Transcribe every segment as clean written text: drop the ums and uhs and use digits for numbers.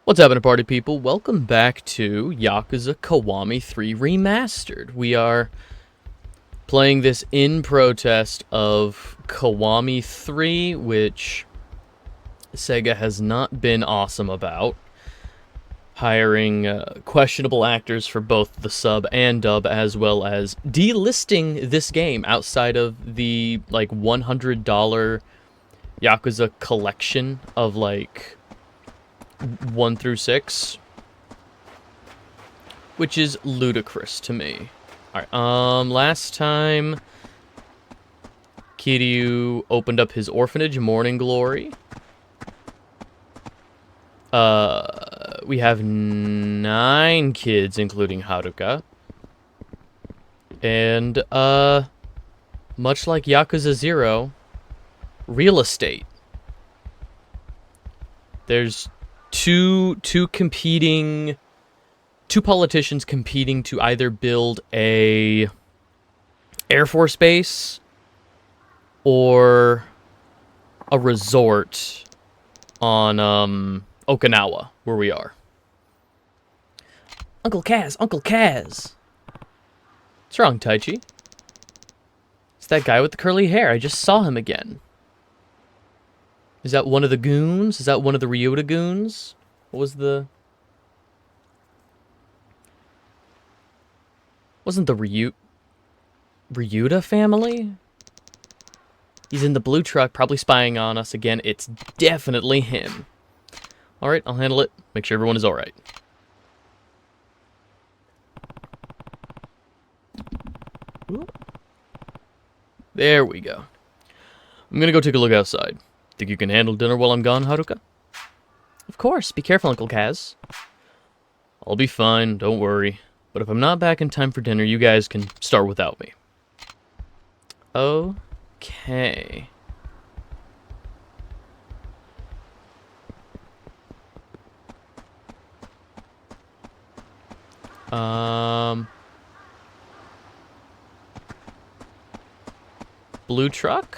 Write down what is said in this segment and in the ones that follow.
What's happening, party people? Welcome back to Yakuza Kiwami 3 Remastered. We are playing this in protest of Kiwami 3, which Sega has not been awesome about. Hiring questionable actors for both the sub and dub, as well as delisting this game outside of the, $100 Yakuza collection of, 1 through 6, which is ludicrous to me. Alright, last time Kiryu opened up his orphanage, Morning Glory. We have 9 kids, including Haruka. And, much like Yakuza 0, real estate. There's two politicians competing to either build a Air Force base or a resort on Okinawa, where we are. Uncle Kaz, Uncle Kaz. What's wrong, Taichi? It's that guy with the curly hair. I just saw him again. Is that one of the goons? Is that one of the Ryota goons? What was the... Wasn't the Ryota family? He's in the blue truck, probably spying on us again. It's definitely him. Alright, I'll handle it. Make sure everyone is alright. There we go. I'm gonna go take a look outside. Think you can handle dinner while I'm gone, Haruka? Of course. Be careful, Uncle Kaz. I'll be fine, don't worry. But if I'm not back in time for dinner, you guys can start without me. Okay. Blue truck?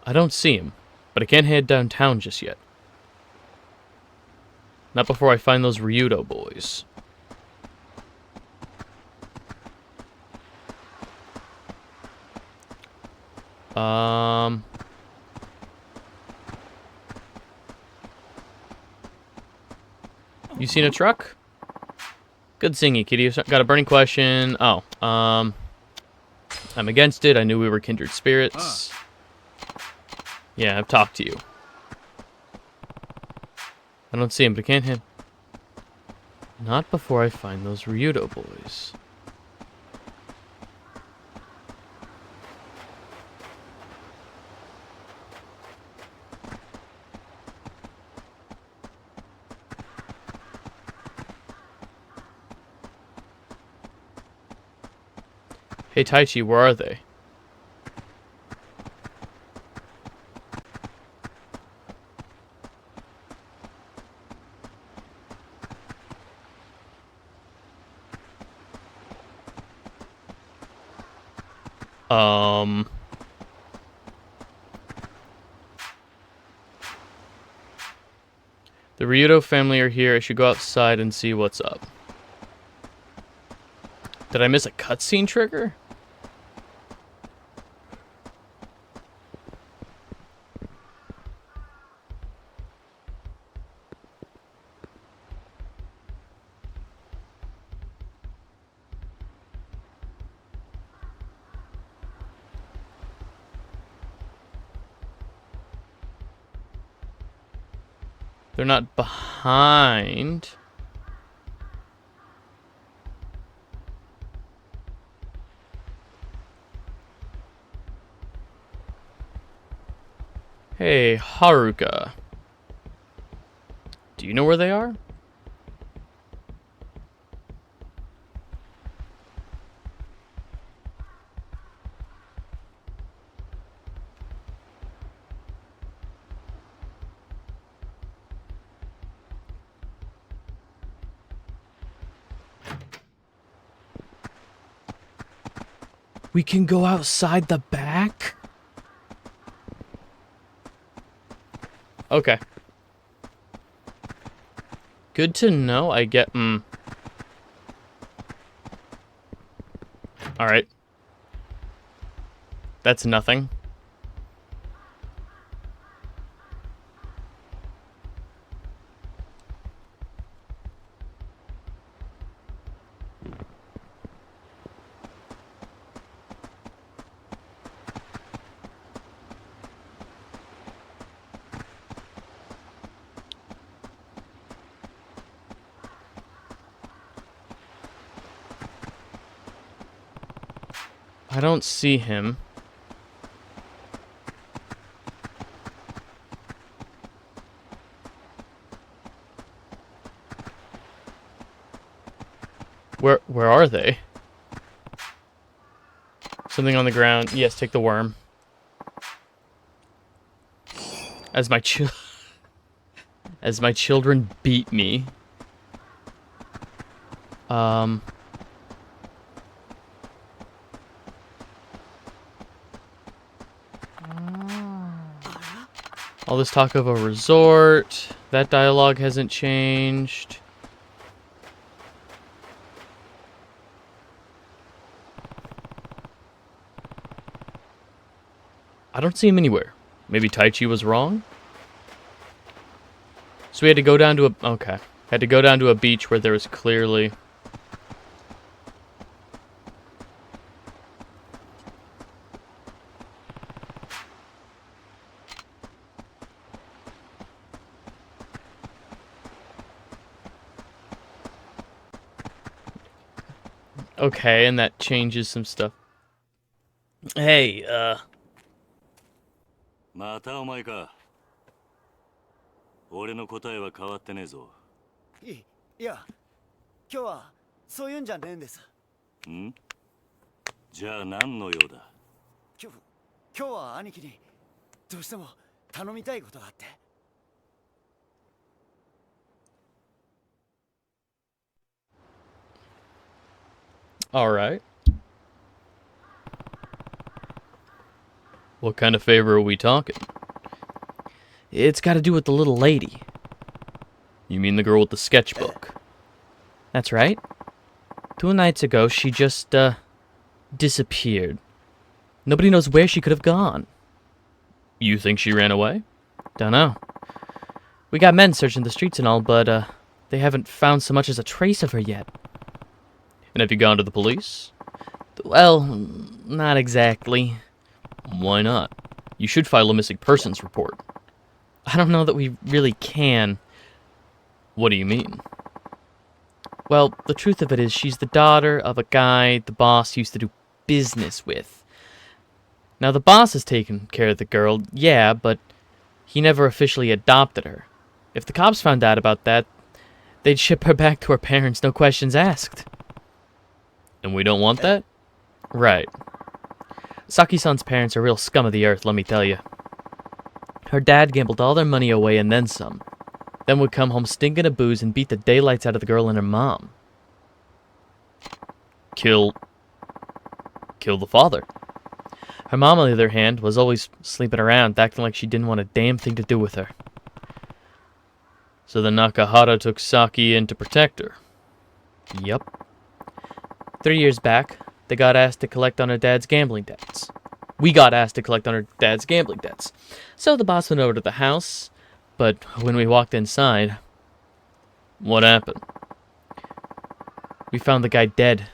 I don't see him, but I can't head downtown just yet. Not before I find those Ryudo boys. You seen a truck? Good singing, kitty. Got a burning question. Oh, I'm against it. I knew we were kindred spirits. Yeah, I've talked to you. I don't see him, but I can't hit. Not before I find those Ryudo boys. Hey, Taichi, where are they? The Ryudo family are here. I should go outside and see what's up. Did I miss a cutscene trigger? They're not behind. Hey, Haruka. Do you know where they are? We can go outside the back? Okay. Good to know. I get... Alright. That's nothing. I don't see him. Where are they? Something on the ground. Yes, take the worm. As my children beat me. All this talk of a resort. That dialogue hasn't changed. I don't see him anywhere. Maybe Taichi was wrong? So we had to go down to a... Okay. Had to go down to a beach where there was clearly... Okay, and that changes some stuff. Hey, またお前か。俺の答えは変わってねえぞ。いや、今日はそういうんじゃねえんです。ん？じゃあ何の用だ？今日は兄貴にどうしても頼みたいことがあって。alright. What kind of favor are we talking? It's got to do with the little lady. You mean the girl with the sketchbook? That's right. 2 nights ago, she just, disappeared. Nobody knows where she could have gone. You think she ran away? Dunno. We got men searching the streets and all, but, they haven't found so much as a trace of her yet. And have you gone to the police? Well, not exactly. Why not? You should file a missing persons report. I don't know that we really can. What do you mean? Well, the truth of it is she's the daughter of a guy the boss used to do business with. Now, the boss has taken care of the girl, yeah, but he never officially adopted her. If the cops found out about that, they'd ship her back to her parents, no questions asked. And we don't want that? Right. Saki-san's parents are real scum of the earth, let me tell you. Her dad gambled all their money away and then some. Then would come home stinking of booze and beat the daylights out of the girl and her mom. Kill the father. Her mom, on the other hand, was always sleeping around, acting like she didn't want a damn thing to do with her. So the Nakahara took Saki in to protect her. Yup. 3 years back, they got asked to collect on her dad's gambling debts. We got asked to collect on her dad's gambling debts. So the boss went over to the house, but when we walked inside, what happened? We found the guy dead,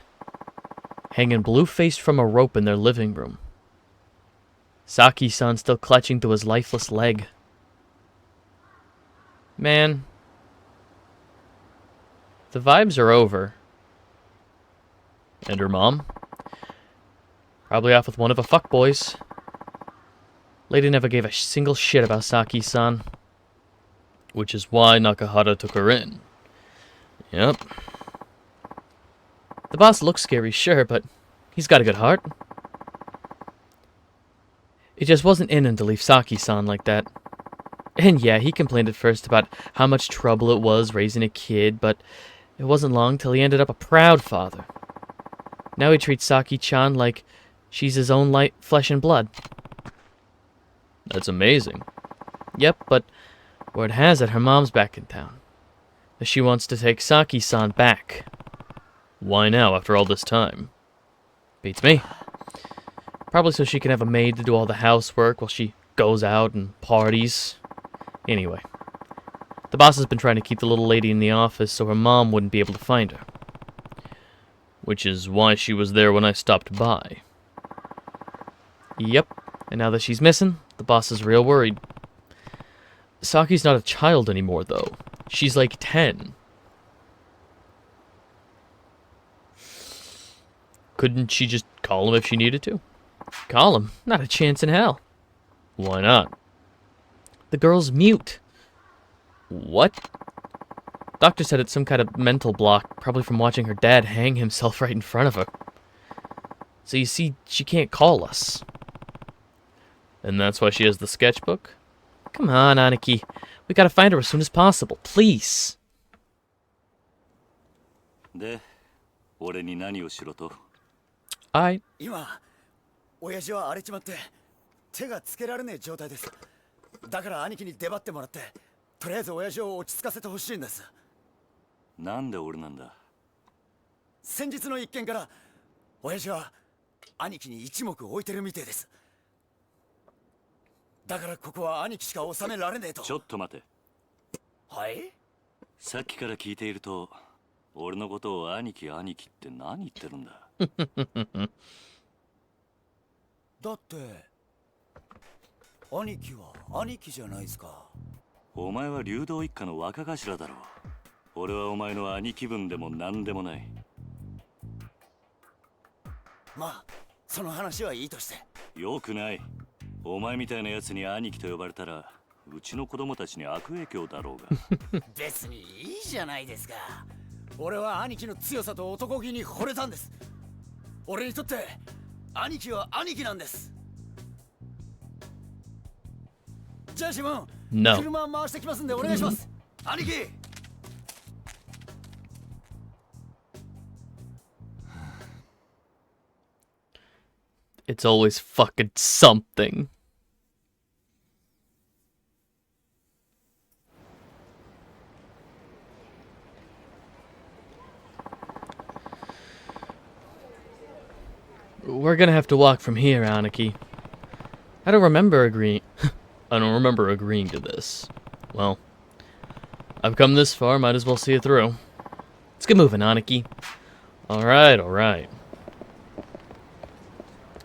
hanging blue-faced from a rope in their living room. Saki-san still clutching to his lifeless leg. Man, the vibes are over. And her mom? Probably off with one of the fuckboys. Lady never gave a single shit about Saki-san. Which is why Nakahara took her in. Yep. The boss looks scary, sure, but he's got a good heart. It just wasn't in him to leave Saki-san like that. And yeah, he complained at first about how much trouble it was raising a kid, but it wasn't long till he ended up a proud father. Now he treats Saki-chan like she's his own light flesh and blood. That's amazing. Yep, but Word has it her mom's back in town. That she wants to take Saki-san back. Why now, after all this time? Beats me. Probably so she can have a maid to do all the housework while she goes out and parties. Anyway, the boss has been trying to keep the little lady in the office so her mom wouldn't be able to find her. Which is why she was there when I stopped by. Yep, and now that she's missing, the boss is real worried. Saki's not a child anymore, though. She's like 10. Couldn't she just call him if she needed to? Call him? Not a chance in hell. Why not? The girl's mute. What? Doctor said it's some kind of mental block, probably from watching her dad hang himself right in front of her. So you see, she can't call us. And that's why she has the sketchbook? Come on, Aniki. We gotta find her as soon as possible, please. で、俺に何をしろと？ 今親父は荒れちまって手がつけられねえ状態です。だから兄貴に出張ってもらってとりあえず親父を落ち着かせてほしいんです。なんで俺なんだ？先日の一件から親父は兄貴に一目置いてるみてえです。だからここは兄貴しか収められねえと。ちょっと待て。はい？さっきから聞いていると、俺のことを兄貴兄貴って何言ってるんだ？だって兄貴は兄貴じゃないですか。お前は流動一家の若頭だろう。俺はお前の兄貴分でも何でもない。まあその話はいいとして。よくない。お前みたいなやつに兄貴と呼ばれたらうちの子供たちに悪影響だろうが。別にいいじゃないですか。俺は兄貴の強さと男気に惚れたんです。俺にとって兄貴は兄貴なんです。じゃあシモン、No. 車回してきますんでお願いします。兄貴。It's always fucking something. We're gonna have to walk from here, Aniki. I don't remember agreeing to this. Well, I've come this far, might as well see it through. Let's get moving, Aniki. Alright, alright.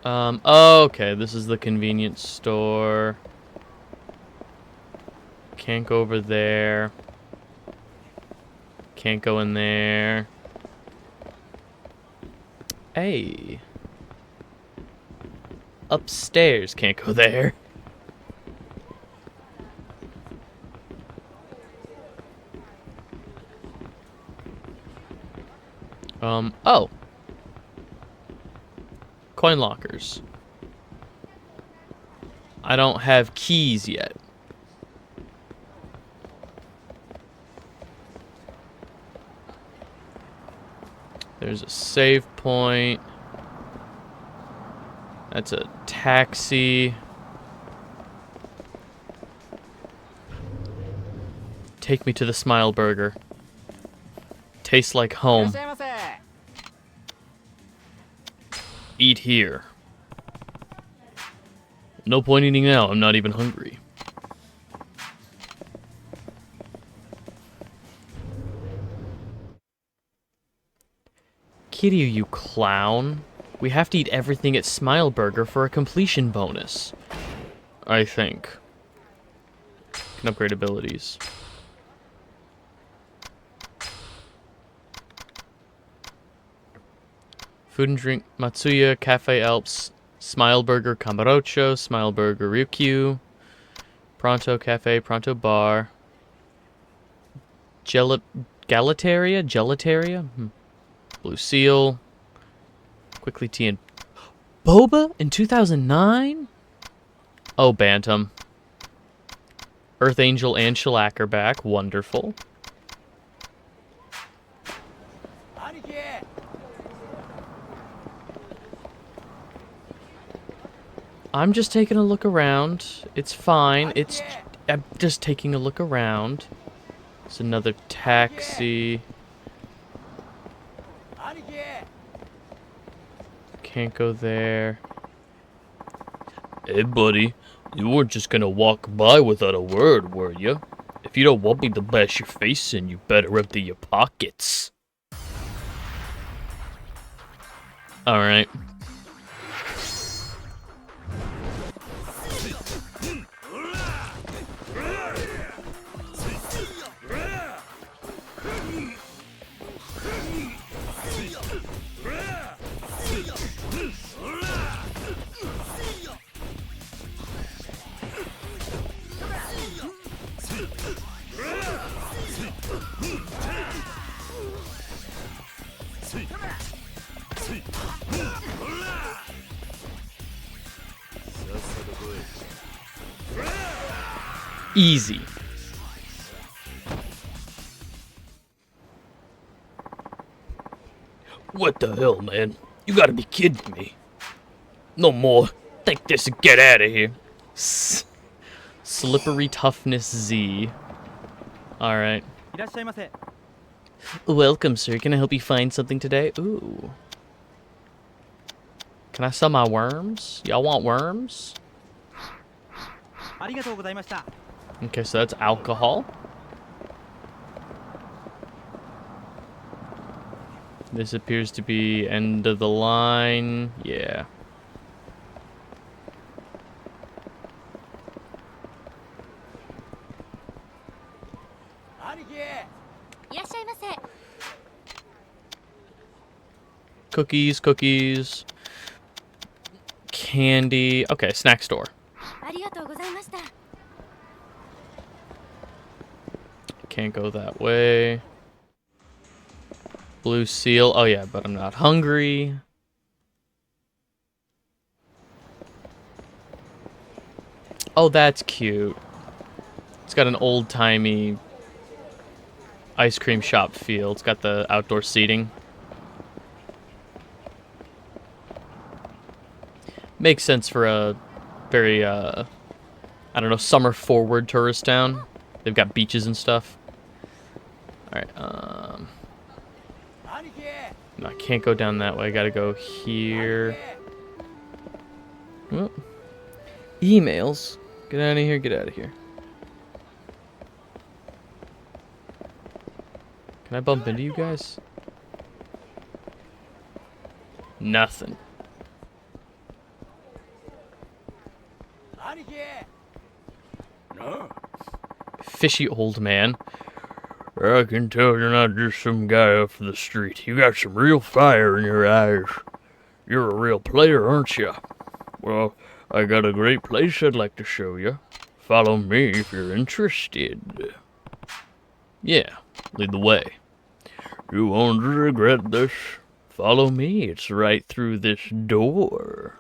Okay, this is the convenience store. Can't go over there. Can't go in there. Hey. Upstairs, can't go there. Oh. Coin lockers. I don't have keys yet. There's a save point. That's a taxi. Take me to the Smile Burger. Tastes like home. Eat here. No point eating now, I'm not even hungry. Kiryu, you clown. We have to eat everything at Smile Burger for a completion bonus. I think. Can upgrade abilities. Food and drink, Matsuya, Cafe Alps, Smile Burger Kamarocho, Smile Burger Ryukyu, Pronto Cafe, Pronto Bar, Gelataria? Blue Seal, Quickly Tea and Boba in 2009? Oh, Bantam. Earth Angel and Shellac are back. Wonderful. I'm just taking a look around. It's fine. I'm just taking a look around. It's another taxi. Can't go there. Hey, buddy. You weren't just gonna walk by without a word, were you? If you don't want me to bash your face in, you better empty your pockets. Alright. Easy. What the hell, man? You gotta be kidding me. No more. Take this and get out of here. Slippery toughness Z. Alright. Welcome, sir. Can I help you find something today? Ooh. Can I sell my worms? Y'all want worms? Okay, so that's alcohol. This appears to be end of the line. Yeah. Cookies, cookies. Candy. Okay, snack store. Can't go that way. Blue seal. Oh yeah, but I'm not hungry. Oh, that's cute. It's got an old-timey ice cream shop feel. It's got the outdoor seating. Makes sense for a very, I don't know, summer-forward tourist town. They've got beaches and stuff. Alright, no, I can't go down that way. I gotta go here. Oh. Emails. Get out of here, get out of here. Can I bump into you guys? Nothing. Fishy old man. I can tell you're not just some guy off the street. You got some real fire in your eyes. You're a real player, aren't you? Well, I got a great place I'd like to show you. Follow me if you're interested. Yeah, lead the way. You won't regret this. Follow me, it's right through this door.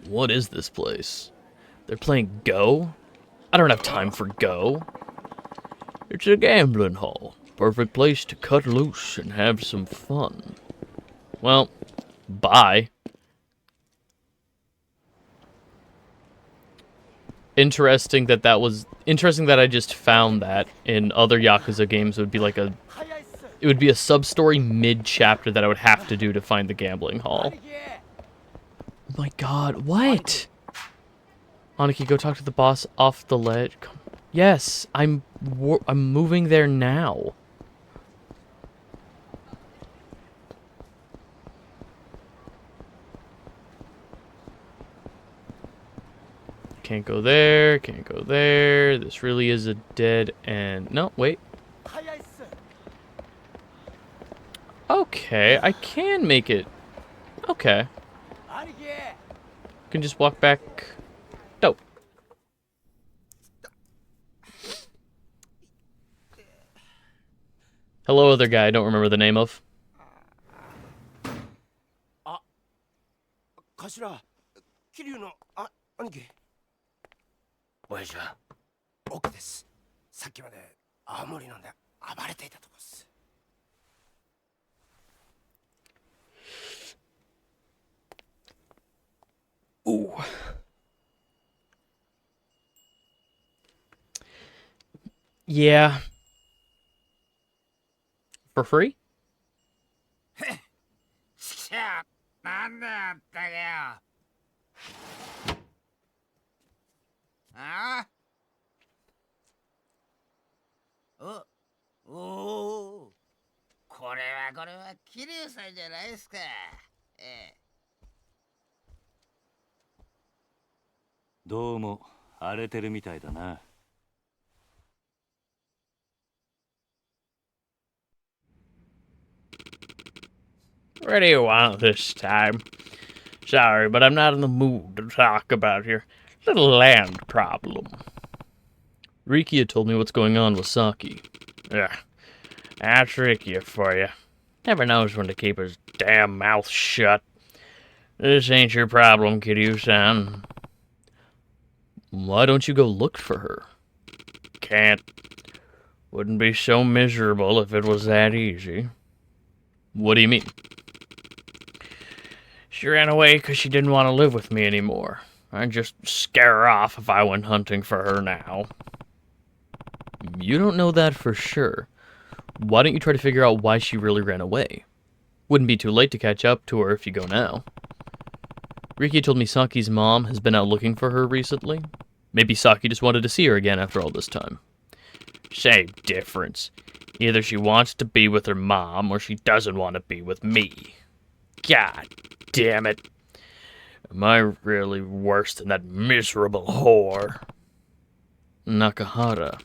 What is this place? They're playing Go? I don't have time for Go. It's a gambling hall. Perfect place to cut loose and have some fun. Well, bye. Interesting that I just found that in other Yakuza games. It would be like it would be a sub-story mid-chapter that I would have to do to find the gambling hall. Oh my god, what? Aniki, go talk to the boss off the ledge. Yes, I'm moving there now. Can't go there, can't go there. This really is a dead end. No, wait. Okay, I can make it. Okay. Can just walk back. Dope. Hello, other guy I don't remember the name of. 頭、桐生の兄貴。親父は奥です。さっきまで青森飲んで暴れていたとこです。Ooh. Yeah. For free? しゃあ、なんだったかよ。あお、おお、これは桐生さんじゃないですか。ええ。どうも荒れてるみたいだな。What do you want this time? Sorry, but I'm not in the mood to talk about your little land problem. Rikia told me what's going on with Saki. Yeah, that's Rikia for you. Never knows when to keep his damn mouth shut. This ain't your problem, Kiryu-san. Why don't you go look for her? Can't. Wouldn't be so miserable if it was that easy. What do you mean? She ran away because she didn't want to live with me anymore. I'd just scare her off if I went hunting for her now. You don't know that for sure. Why don't you try to figure out why she really ran away? Wouldn't be too late to catch up to her if you go now. Riki told me Saki's mom has been out looking for her recently. Maybe Saki just wanted to see her again after all this time. Same difference. Either she wants to be with her mom or she doesn't want to be with me. God damn it. Am I really worse than that miserable whore? Nakahara.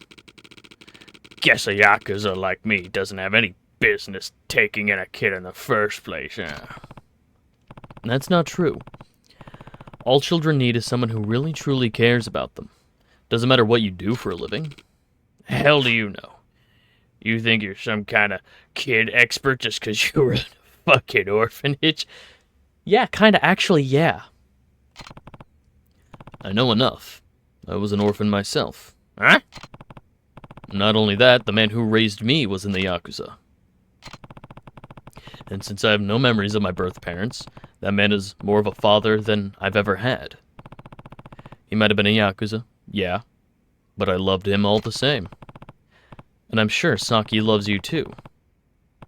Guess a Yakuza like me doesn't have any business taking in a kid in the first place, huh? That's not true. All children need is someone who really truly cares about them. Doesn't matter what you do for a living. Hell do you know? You think you're some kind of kid expert just because you were in a fucking orphanage? Yeah, kinda, actually, yeah. I know enough. I was an orphan myself. Huh? Not only that, the man who raised me was in the Yakuza. And since I have no memories of my birth parents, that man is more of a father than I've ever had. He might have been a Yakuza, yeah, but I loved him all the same. And I'm sure Saki loves you too.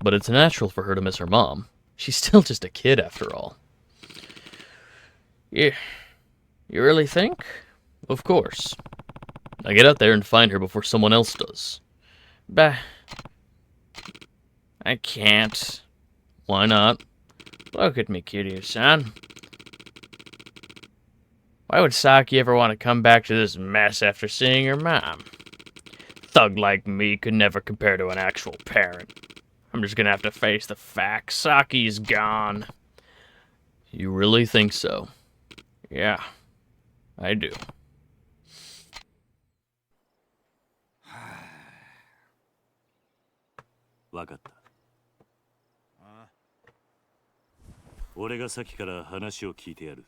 But it's natural for her to miss her mom. She's still just a kid after all. Yeah, you really think? Of course. Now get out there and find her before someone else does. Bah. I can't. Why not? Look at me, Kiryu-san. Why would Saki ever want to come back to this mess after seeing her mom? Thug like me could never compare to an actual parent. I'm just gonna have to face the fact. Saki's gone. You really think so? Yeah, I do. わかった。俺がさっきから話を聞いてやる。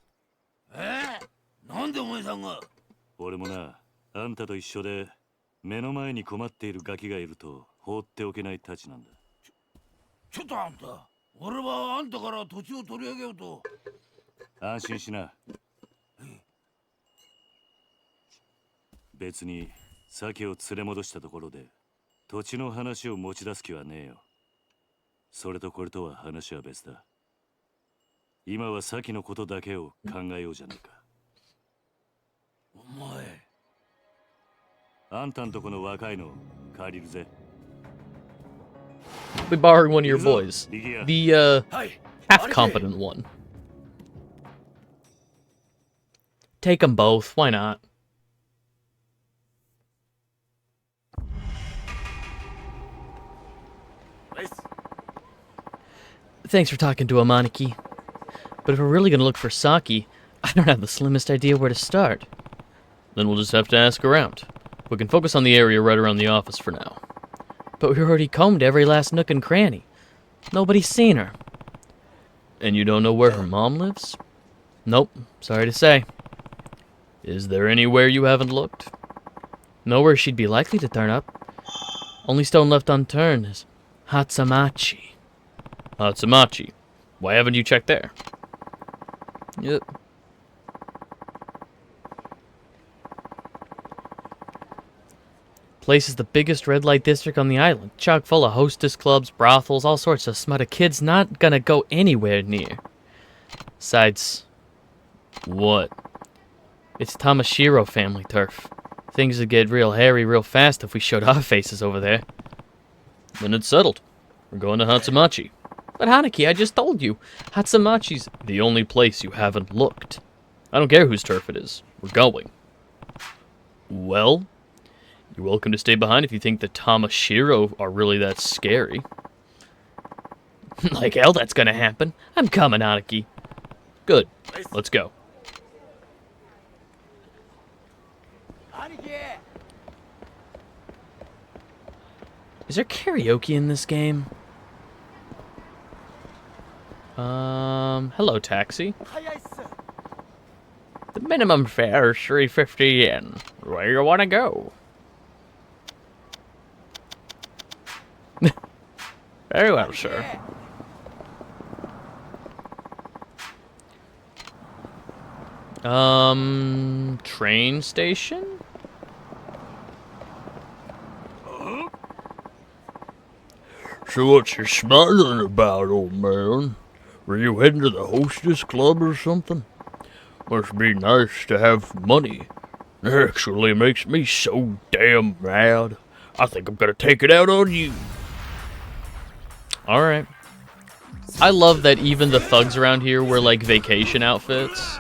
なんでお前さんが。俺もな、あんたと一緒で目の前に困っているガキがいると放っておけないたちなんだ。ちょっとあんた、俺はあんたから土地を取り上げようと。安心しな。別に酒を連れ戻したところで土地の話を持ち出す気はねえよ。それとこれとは話は別だ。今は先のことだけを考えようじゃないか。お前。あんたんとこの若いの借りるぜ。We borrowed one of your boys. The, half-competent one. Take them both. Why not? Thanks for talking to Amaniki. But if we're really gonna look for Saki, I don't have the slimmest idea where to start. Then we'll just have to ask around. We can focus on the area right around the office for now. But we already combed every last nook and cranny. Nobody's seen her. And you don't know where her mom lives? Nope, sorry to say. Is there anywhere you haven't looked? Nowhere she'd be likely to turn up. Only stone left unturned is Hatsamachi. Hatsamachi? Why haven't you checked there? Yep. Place is the biggest red light district on the island, chock full of hostess clubs, brothels, all sorts of smut of kids not gonna go anywhere near. Besides, what? It's Tamashiro family turf. Things would get real hairy real fast if we showed our faces over there. Then it's settled. We're going to Hatsumachi. But Hanaki, I just told you, Hatsumachi's the only place you haven't looked. I don't care whose turf it is. We're going. Well, you're welcome to stay behind if you think the Tamashiro are really that scary. Like hell that's gonna happen. I'm coming, Hanaki. Good. Let's go. Is there karaoke in this game? Hello, taxi. The minimum fare is 350 yen. Where you want to go? Very well, sir. Train station? So what you smiling about, old man? Were you heading to the hostess club or something? Must be nice to have money. Actually makes me so damn mad. I think I'm gonna take it out on you. Alright. I love that even the thugs around here wear, like, vacation outfits.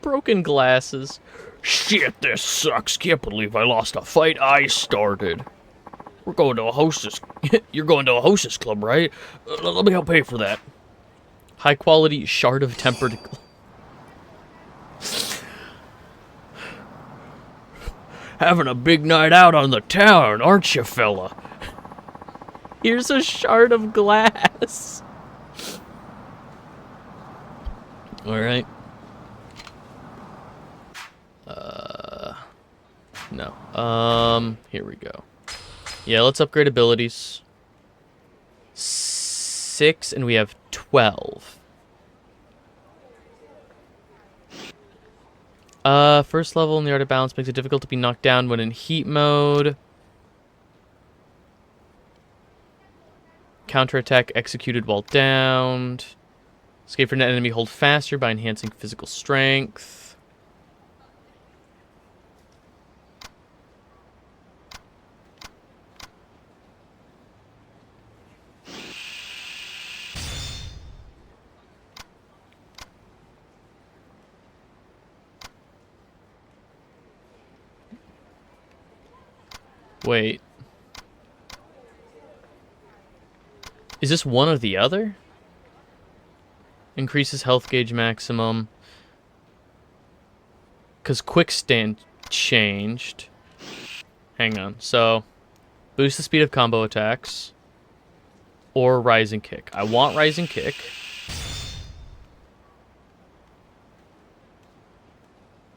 Broken glasses. Shit, this sucks. Can't believe I lost a fight I started. We're going to a hostess. You're going to a hostess club, right? Let me help pay for that. High quality shard of tempered. Having a big night out on the town, aren't you, fella? Here's a shard of glass. Alright. No. Here we go. Yeah, let's upgrade abilities. 6, and we have 12. First level in the art of balance makes it difficult to be knocked down when in heat mode. Counterattack executed while downed. Escape from an enemy hold faster by enhancing physical strength. Wait. Is this one or the other? Increases health gauge maximum. Because quick stand changed. Hang on. So, boost the speed of combo attacks. Or rising kick. I want rising kick.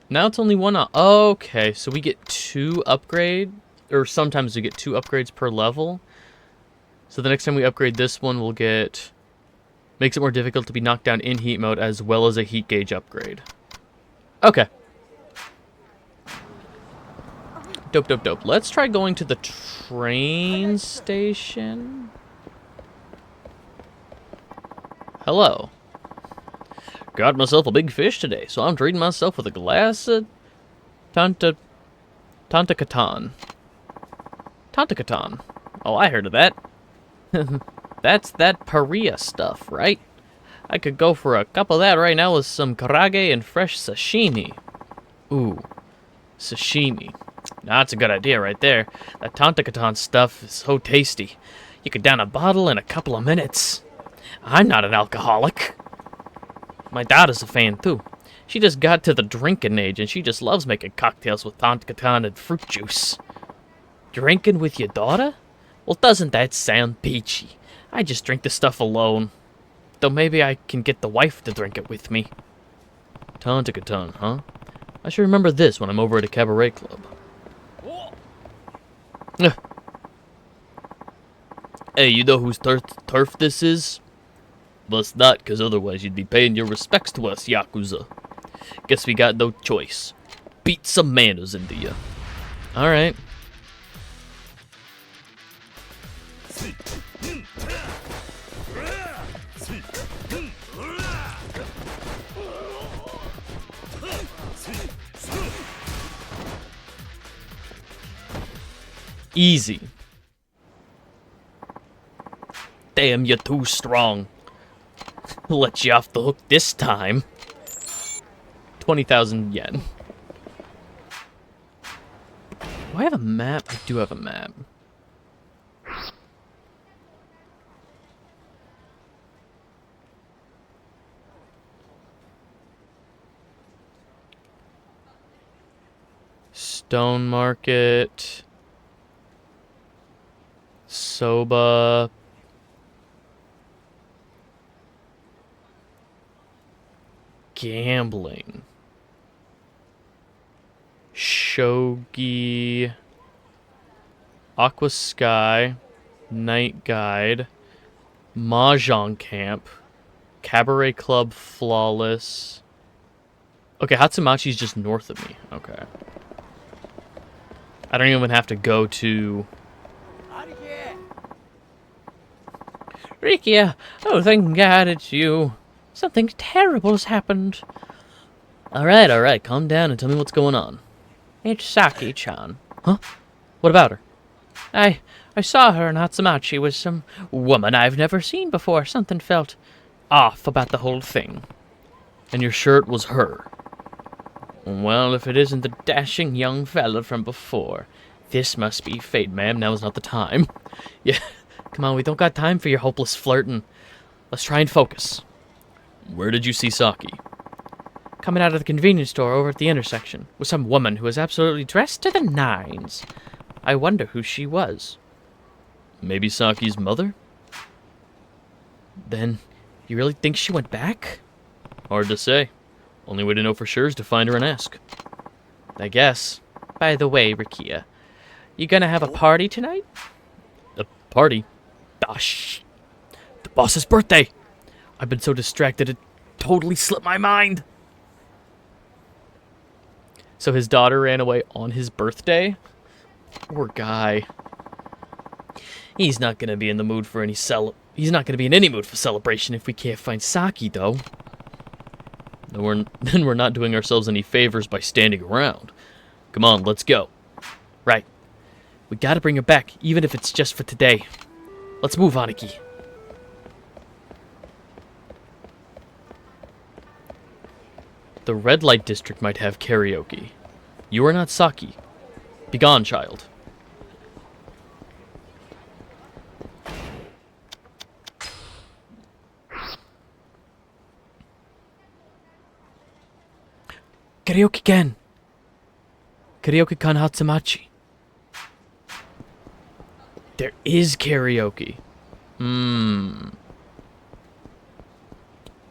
Now it's only one. Okay, so we get 2 upgrade. Or sometimes we get 2 upgrades per level. So the next time we upgrade this one, we'll get... Makes it more difficult to be knocked down in heat mode, as well as a heat gauge upgrade. Okay. Dope, dope, dope. Let's try going to the train station. Hello. Got myself a big fish today, so I'm treating myself with a glass of... Tantakatan. Tantakatan. Oh, I heard of that. That's that Paria stuff, right? I could go for a cup of that right now with some karage and fresh sashimi. Ooh, sashimi. Now, that's a good idea right there. That Tantakatan stuff is so tasty. You could down a bottle in a couple of minutes. I'm not an alcoholic. My daughter's a fan, too. She just got to the drinking age, and she just loves making cocktails with Tantakatan and fruit juice. Drinking with your daughter? Well, doesn't that sound peachy? I just drink the stuff alone. Though maybe I can get the wife to drink it with me. Tantakatan, huh? I should remember this when I'm over at a cabaret club. Ugh. Hey, you know whose turf this is? Must not, because otherwise you'd be paying your respects to us, Yakuza. Guess we got no choice. Beat some manners into you. Alright. Easy. Damn, you're too strong. Let you off the hook this time. 20,000 yen. Do I have a map? I do have a map. Stone Market. Soba. Gambling. Shogi. Aqua Sky. Night Guide. Mahjong Camp. Cabaret Club Flawless. Okay, Hatsumachi's just north of me. Okay. I don't even have to go to... Rikia! Oh, thank God it's you. Something terrible has happened. Alright, calm down and tell me what's going on. It's Saki-chan. Huh? What about her? I saw her in Hatsumachi with some woman I've never seen before. Something felt off about the whole thing. And you're sure it was her? Well, if it isn't the dashing young fella from before, this must be fate, ma'am. Now is not the time. Yeah, come on, we don't got time for your hopeless flirting. Let's try and focus. Where did you see Saki? Coming out of the convenience store over at the intersection with some woman who was absolutely dressed to the nines. I wonder who she was. Maybe Saki's mother? Then, you really think she went back? Hard to say. Only way to know for sure is to find her and ask. I guess. By the way, Rikia, you gonna have a party tonight? A party? Ah, the boss's birthday! I've been so distracted it totally slipped my mind. So his daughter ran away on his birthday? Poor guy. He's not gonna be in the mood for any He's not gonna be in any mood for celebration if we can't find Saki, though. Then we're not doing ourselves any favors by standing around. Come on, let's go. Right. We gotta bring her back, even if it's just for today. Let's move, Aniki. The red light district might have karaoke. You are not Saki. Begone, child. Karaoke-kan. Karaoke-kan Hatsumachi. There is karaoke.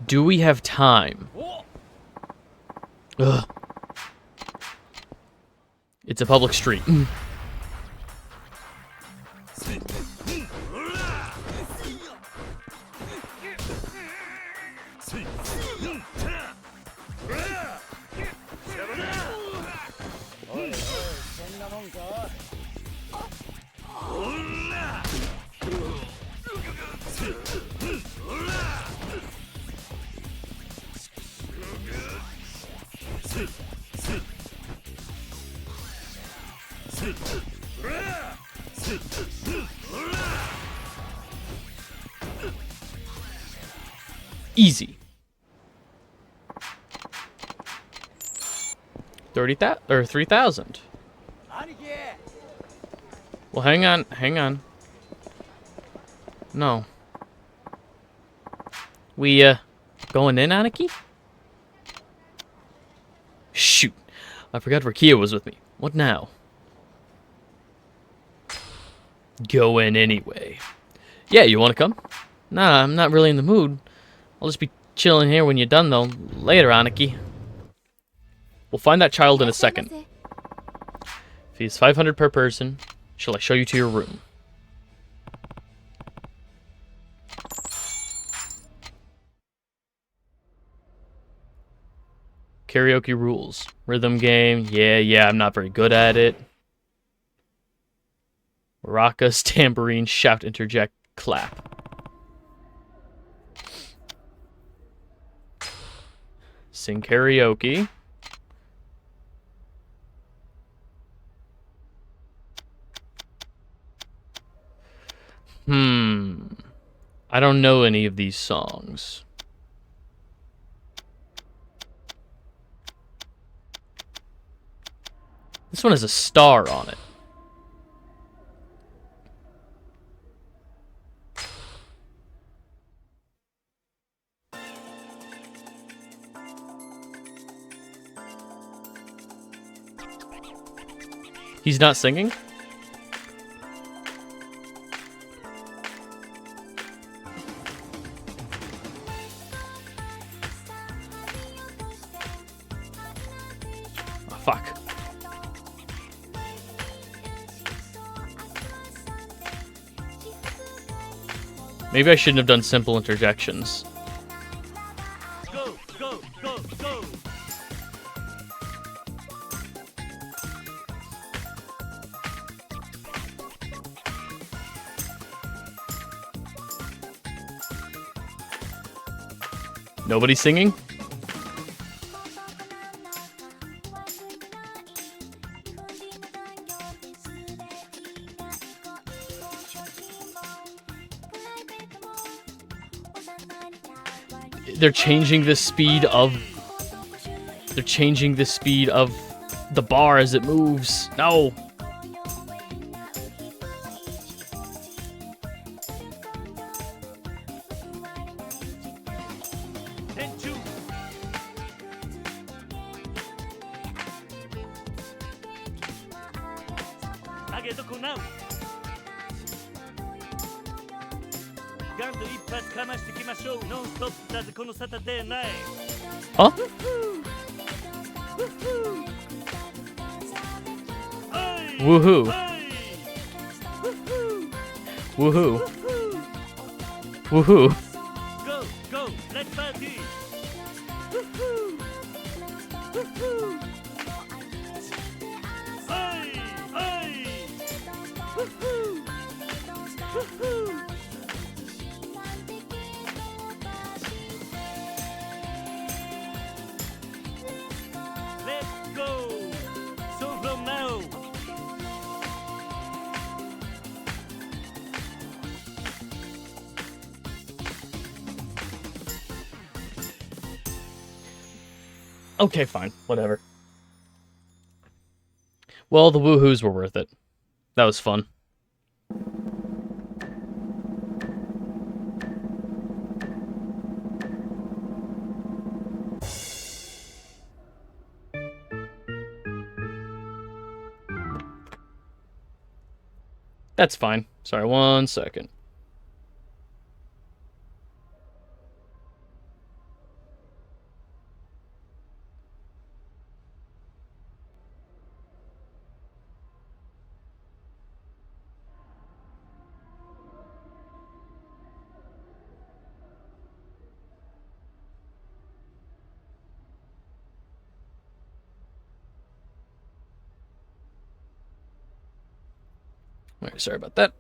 Do we have time? Ugh. It's a public street. Easy. 30,000 or 3,000. Well, hang on. No. We going in, Aniki? Shoot. I forgot Rikia was with me. What now? Go in anyway. Yeah, you want to come? Nah, I'm not really in the mood. I'll just be chilling here when you're done, though. Later, Aniki. We'll find that child in a second. Fees 500 per person. Shall I show you to your room? Karaoke rules. Rhythm game. Yeah, I'm not very good at it. Maracas, tambourine, shout, interject, clap. Sing karaoke. I don't know any of these songs. This one has a star on it. He's not singing? Oh, fuck. Maybe I shouldn't have done simple interjections. Go, go, go, go! Nobody singing? They're changing the speed of... They're changing the speed of the bar as it moves. No! Huh? Woohoo. Woohoo. Woohoo. Go, go, let's party! Hey, hey! Let's go! So from now! Okay, fine. Whatever. Well, the woohoos were worth it. That was fun. That's fine. Sorry, 1 second. Alright, sorry about that.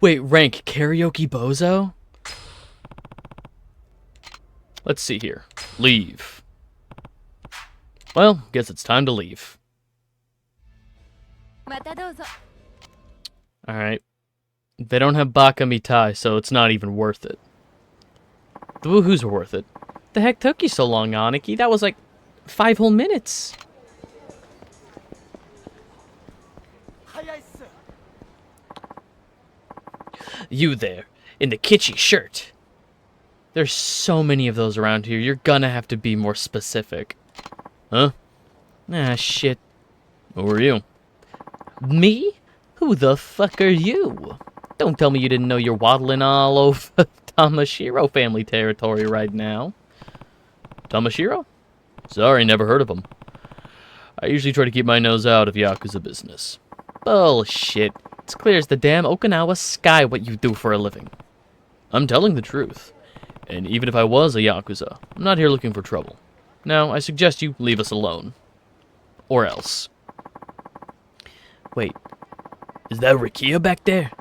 Wait, rank karaoke bozo? Let's see here. Leave. Well, guess it's time to leave. Alright. They don't have baka mitai, so it's not even worth it. The woohoos were worth it. The heck took you so long, Aniki? That was like 5 whole minutes. You there, in the kitschy shirt. There's so many of those around here, you're gonna have to be more specific. Huh? Ah, shit. Who are you? Me? Who the fuck are you? Don't tell me you didn't know you're waddling all over Tamashiro family territory right now. Tamashiro? Sorry, never heard of them. I usually try to keep my nose out of Yakuza business. Bullshit. It's clear as the damn Okinawa sky what you do for a living. I'm telling the truth. And even if I was a Yakuza, I'm not here looking for trouble. Now, I suggest you leave us alone. Or else. Wait. Is that Rikia back there?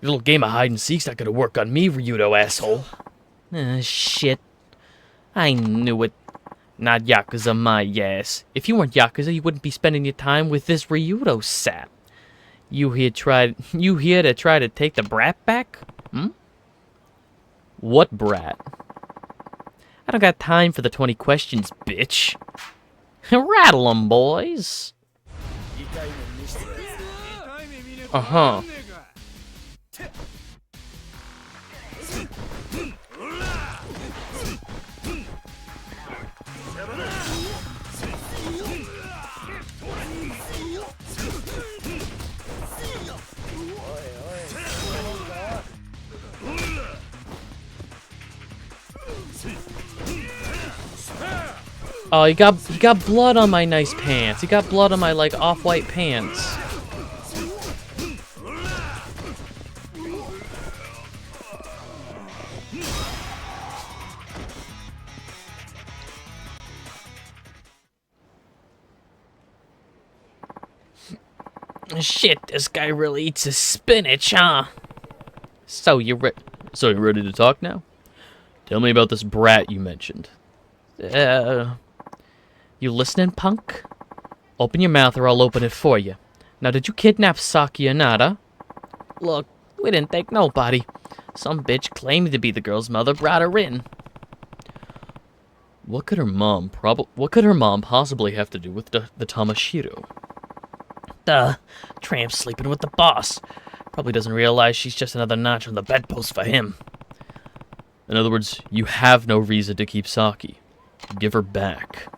Your little game of hide-and-seek's not gonna work on me, Ryudo asshole. Shit. I knew it. Not Yakuza my ass. If you weren't Yakuza, you wouldn't be spending your time with this Ryudo sap. You here to try to take the brat back? Hmm? What brat? I don't got time for the 20 questions, bitch. Rattle 'em, boys. Uh-huh. Oh, he got blood on my nice pants. He got blood on my, like, off-white pants. Shit, this guy really eats his spinach, huh? So you're ready to talk now? Tell me about this brat you mentioned. You listening, punk? Open your mouth or I'll open it for you. Now, did you kidnap Saki Inada? Look, we didn't take nobody. Some bitch claimed to be the girl's mother brought her in. What could her mom possibly have to do with the Tamashiro? Tramp sleeping with the boss. Probably doesn't realize she's just another notch on the bedpost for him. In other words, you have no reason to keep Saki. Give her back.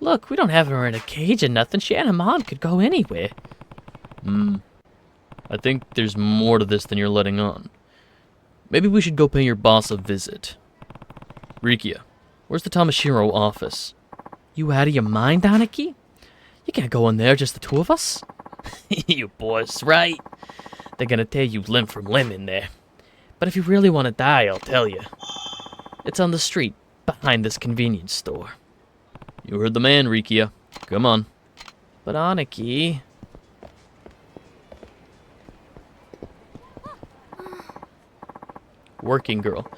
Look, we don't have her in a cage or nothing. She and her mom could go anywhere. I think there's more to this than you're letting on. Maybe we should go pay your boss a visit. Rikia, where's the Tamashiro office? You out of your mind, Aniki? You can't go in there, just the two of us. You boys, right? They're gonna tear you limb from limb in there. But if you really want to die, I'll tell you. It's on the street, behind this convenience store. You heard the man, Rikia. Come on. But Aniki... Working girl.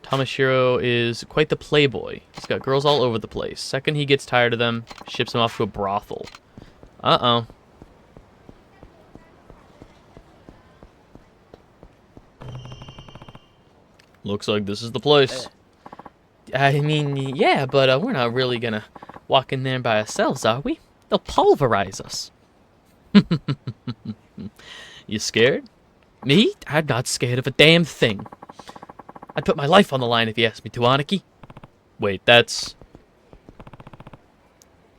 Tamashiro is quite the playboy. He's got girls all over the place. Second he gets tired of them, ships them off to a brothel. Uh-oh. Looks like this is the place. I mean, yeah, but we're not really gonna walk in there by ourselves, are we? They'll pulverize us. You scared? Me? I'm not scared of a damn thing. I'd put my life on the line if you asked me to, Aniki. Wait, that's...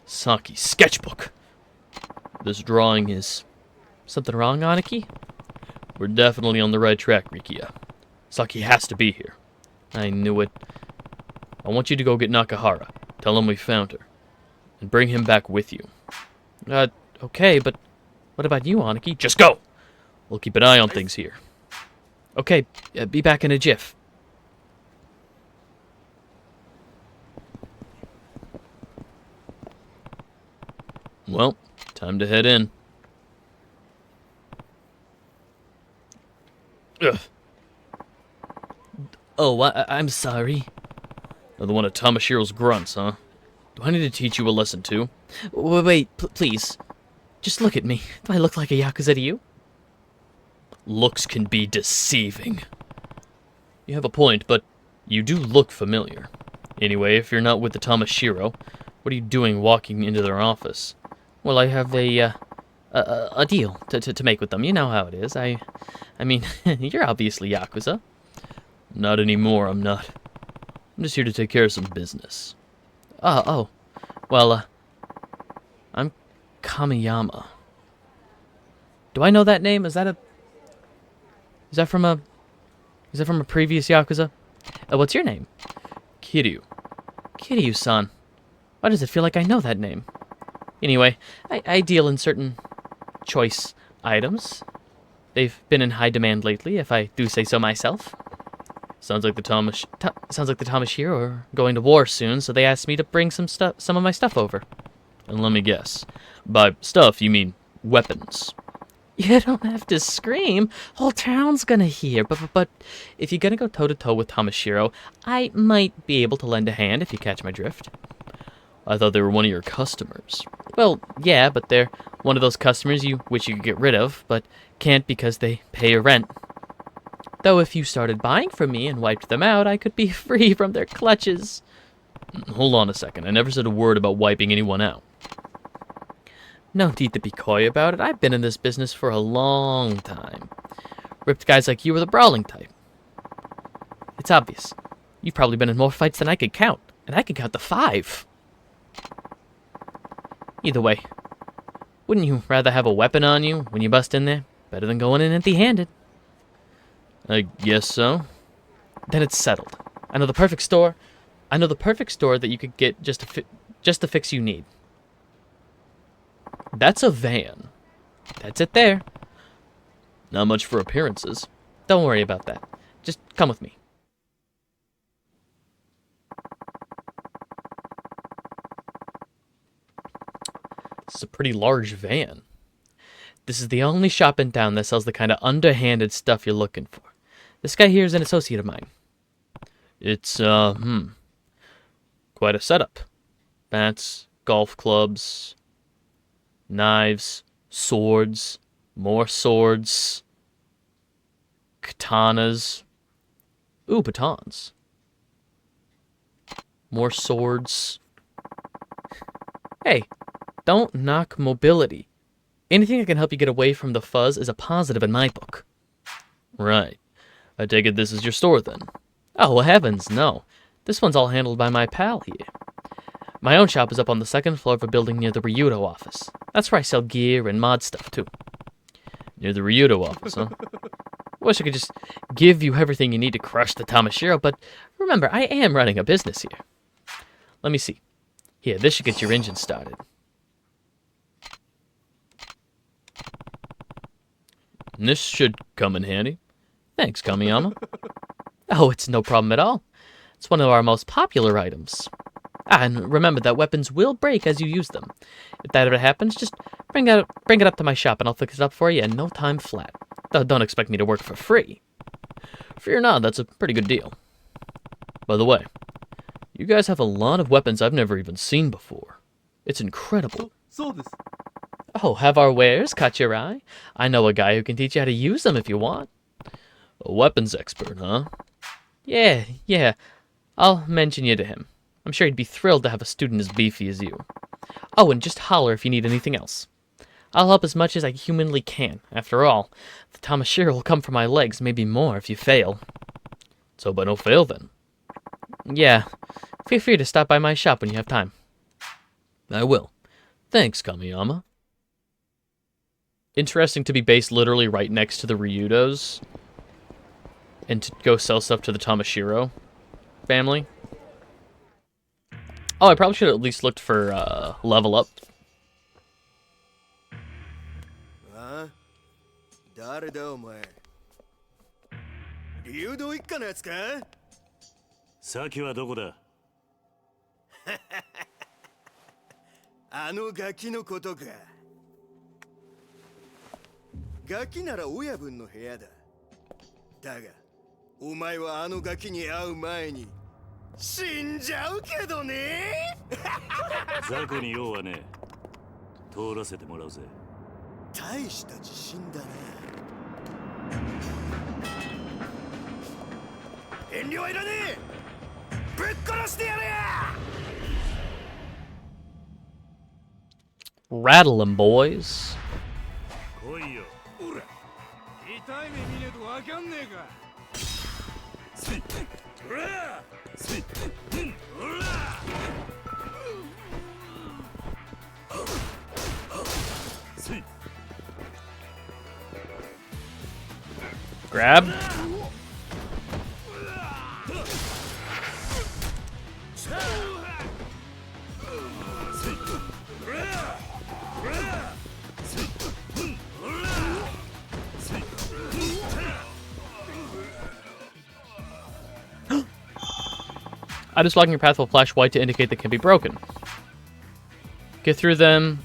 Saki's sketchbook. This drawing is... Something wrong, Aniki? We're definitely on the right track, Rikia. Saki has to be here. I knew it. I want you to go get Nakahara. Tell him we found her. And bring him back with you. Okay, but... What about you, Aniki? Just go! We'll keep an eye on things here. Okay, be back in a jiff. Well, time to head in. Ugh. Oh, I'm sorry. Another one of Tamashiro's grunts, huh? Do I need to teach you a lesson, too? Wait, please. Just look at me. Do I look like a Yakuza to you? Looks can be deceiving. You have a point, but you do look familiar. Anyway, if you're not with the Tamashiro, what are you doing walking into their office? Well, I have a deal to make with them. You know how it is. I mean, you're obviously Yakuza. Not anymore, I'm not. I'm just here to take care of some business. Oh. Well, I'm Kamiyama. Do I know that name? Is that from a previous Yakuza? What's your name? Kiryu. Kiryu-san. Why does it feel like I know that name? Anyway, I deal in certain choice items. They've been in high demand lately, if I do say so myself. Sounds like the Tamashiro are going to war soon, so they asked me to bring some of my stuff over. And let me guess. By stuff, you mean weapons. You don't have to scream. Whole town's gonna hear. But if you're gonna go toe-to-toe with Tamashiro, I might be able to lend a hand if you catch my drift. I thought they were one of your customers. Well, yeah, but they're one of those customers you wish you could get rid of, but can't because they pay your rent. Though if you started buying from me and wiped them out, I could be free from their clutches. Hold on a second. I never said a word about wiping anyone out. No need to be coy about it. I've been in this business for a long time. Ripped guys like you are the brawling type. It's obvious. You've probably been in more fights than I could count, and I could count to 5. Either way, wouldn't you rather have a weapon on you when you bust in there? Better than going in empty-handed. I guess so. Then it's settled. I know the perfect store. I know the perfect store that you could get just the fix you need. That's a van. That's it there. Not much for appearances. Don't worry about that. Just come with me. This is a pretty large van. This is the only shop in town that sells the kind of underhanded stuff you're looking for. This guy here is an associate of mine. It's, quite a setup. Bats, golf clubs, knives, swords, more swords, katanas. Ooh, batons. More swords. Hey, don't knock mobility. Anything that can help you get away from the fuzz is a positive in my book. Right. I take it this is your store then. Oh, heavens, no. This one's all handled by my pal here. My own shop is up on the 2nd floor of a building near the Ryudo office. That's where I sell gear and mod stuff, too. Near the Ryudo office, huh? Wish I could just give you everything you need to crush the Tamashiro, but remember, I am running a business here. Let me see. Here, this should get your engine started. This should come in handy. Thanks, Kamiyama. Oh, it's no problem at all. It's one of our most popular items. Ah, and remember that weapons will break as you use them. If that ever happens, just bring it up to my shop and I'll fix it up for you in no time flat. Don't expect me to work for free. Fear not, that's a pretty good deal. By the way, you guys have a lot of weapons I've never even seen before. It's incredible. Oh, have our wares caught your eye? I know a guy who can teach you how to use them if you want. A weapons expert, huh? Yeah. I'll mention you to him. I'm sure he'd be thrilled to have a student as beefy as you. Oh, and just holler if you need anything else. I'll help as much as I humanly can. After all, the Tamashiro will come for my legs, maybe more if you fail. So but no fail then. Yeah, feel free to stop by my shop when you have time. I will. Thanks, Kamiyama. Interesting to be based literally right next to the Ryudos. And to go sell stuff to the Tamashiro family. Oh, I probably should have at least looked for level up. 誰だお前流動一家のやつか先はどこだあのガキのことかガキなら親分の部屋だだがお前はあのガキに会う前に死んじゃうけどね雑魚に用はね通らせてもらうぜ大した自信だな遠慮はいらねえぶっ殺してやれや Rattle 'em, boys. 来いよほら痛い目見ねえとわかんねえかほらほら Grab. Items blocking your path will flash white to indicate they can be broken. Get through them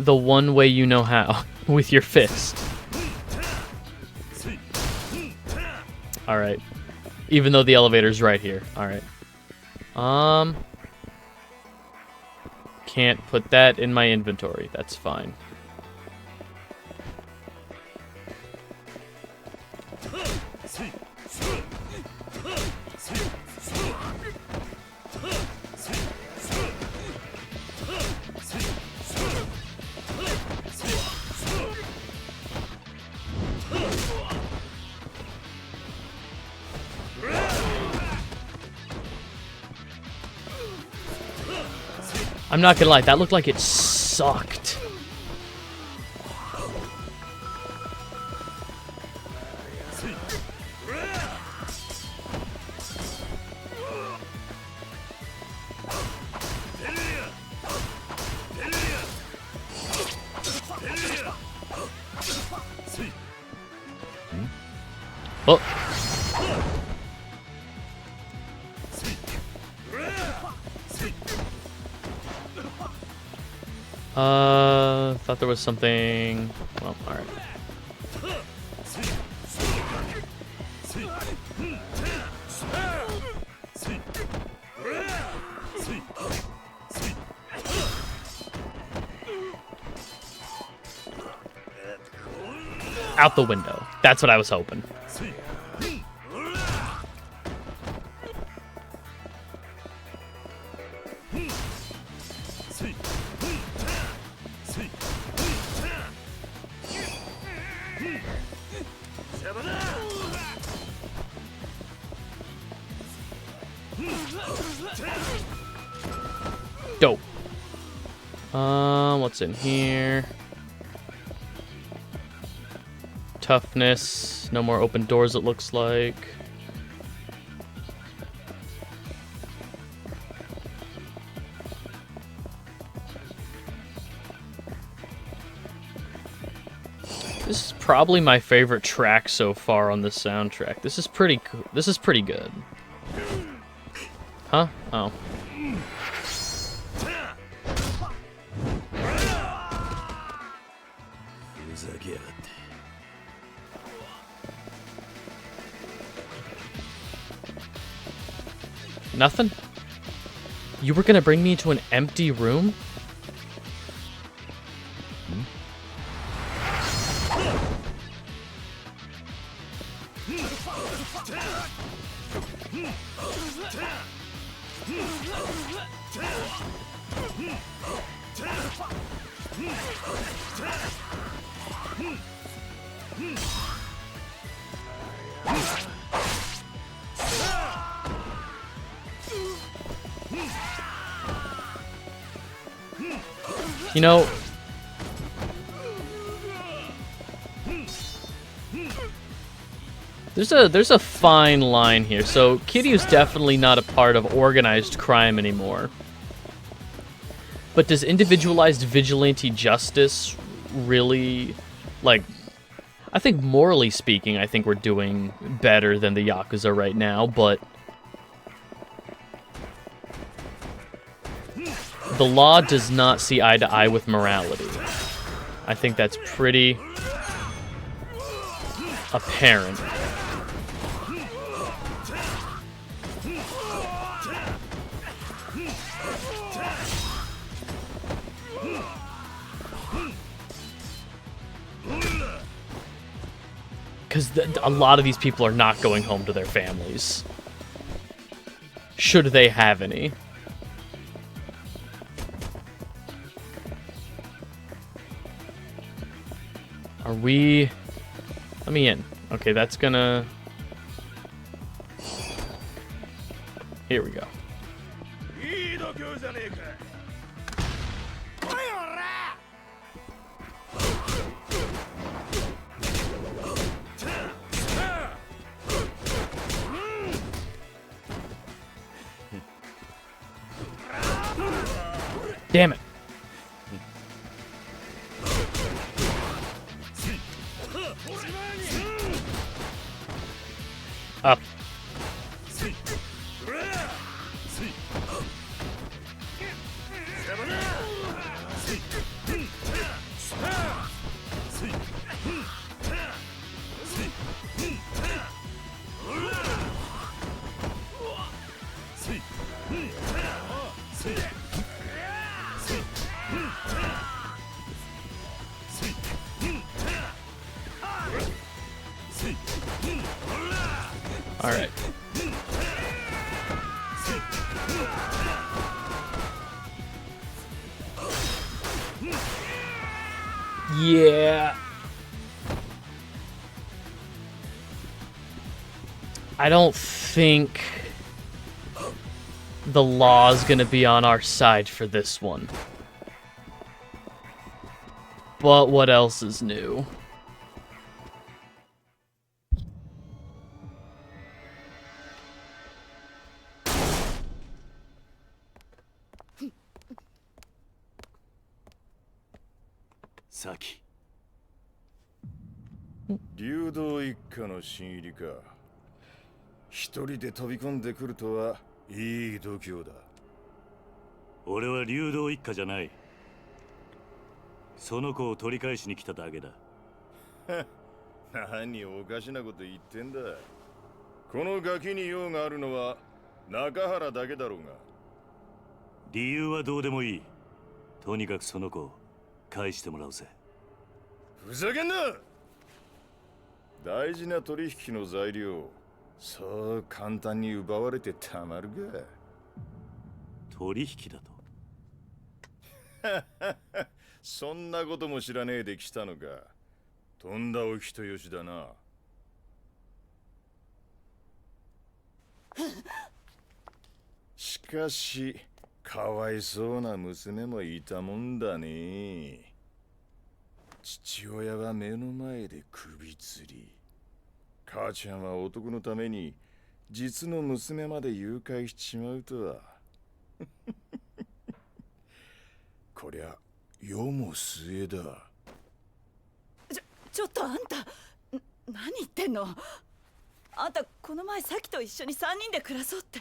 the one way you know how, with your fist. Alright. Even though the elevator's right here. Alright. Can't put that in my inventory. That's fine. I'm not gonna lie, that looked like it sucked. Oh. Thought there was something. Well, alright. Out the window. That's what I was hoping. Dope. What's in here? Toughness. No more open doors, it looks like. This is probably my favorite track so far on the soundtrack. This is pretty cool. This is pretty good. Huh? Oh. Nothing? You were gonna bring me into an empty room? You know, there's a fine line here. So Kiryu's definitely not a part of organized crime anymore. But does individualized vigilante justice really, like, I think morally speaking, I think we're doing better than the Yakuza right now, but the law does not see eye to eye with morality. I think that's pretty apparent. Because a lot of these people are not going home to their families. Should they have any. Are we... Let me in. Okay, that's gonna... Here we go. Damn it. Up. All right. Yeah. I don't think the law's gonna be on our side for this one. But what else is new? Saki. 流動一家の新入りか。一人で飛び込んでくるとはいい度胸だ。俺は流動一家じゃない。その子を取り返しに来ただけだ。何おかしなこと言ってんだ。このガキに用があるのは中原だけだろうが。理由はどうでもいい。とにかくその子を返してもらうぜ。ふざけんな。大事な取引の材料、そう簡単に奪われてたまるか。取引だと。そんなことも知らねえで来たのか。とんだお人よしだな。しかしかわいそうな娘もいたもんだね。父親は目の前で首吊り、母ちゃんは男のために実の娘まで誘拐しちまうとは。こりゃ世も末だ。ちょっとあんた、何言ってんの？あんたこの前サキと一緒に3人で暮らそうって。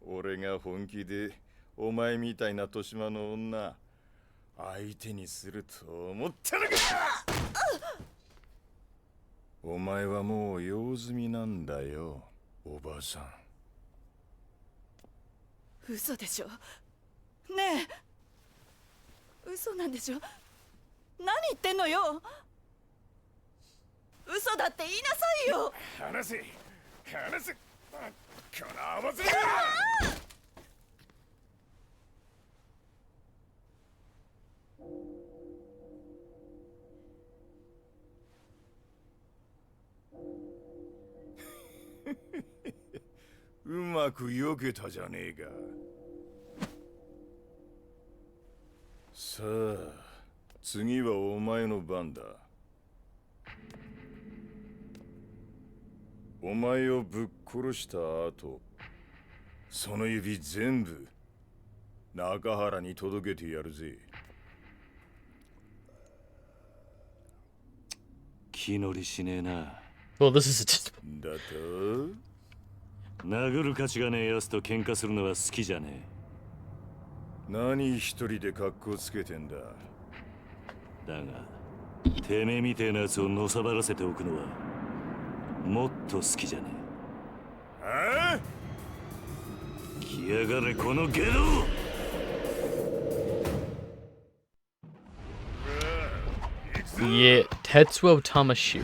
俺が本気でお前みたいな年増の女相手にすると思ったのか。お前はもう用済みなんだよ、おばさん。嘘でしょ。ねえ、嘘なんでしょ。何言ってんのよ。嘘だって言いなさいよ。話せ話せ、この合わせ。うまく避けたじゃねえか。さあ次はお前の番だ。お前をぶっ殺した後、その指全部中原に届けてやるぜ。気乗りしねえな。Well, this is just... だと殴る価値がねえやつと喧嘩するのは好きじゃね何一人で格好つけてんだ。え。だがてめえみてえなやつをのさばらせておくのはもっと好きじゃねああ、え。来やがれこのゲド。Yeah, Tetsuo Tamashiro.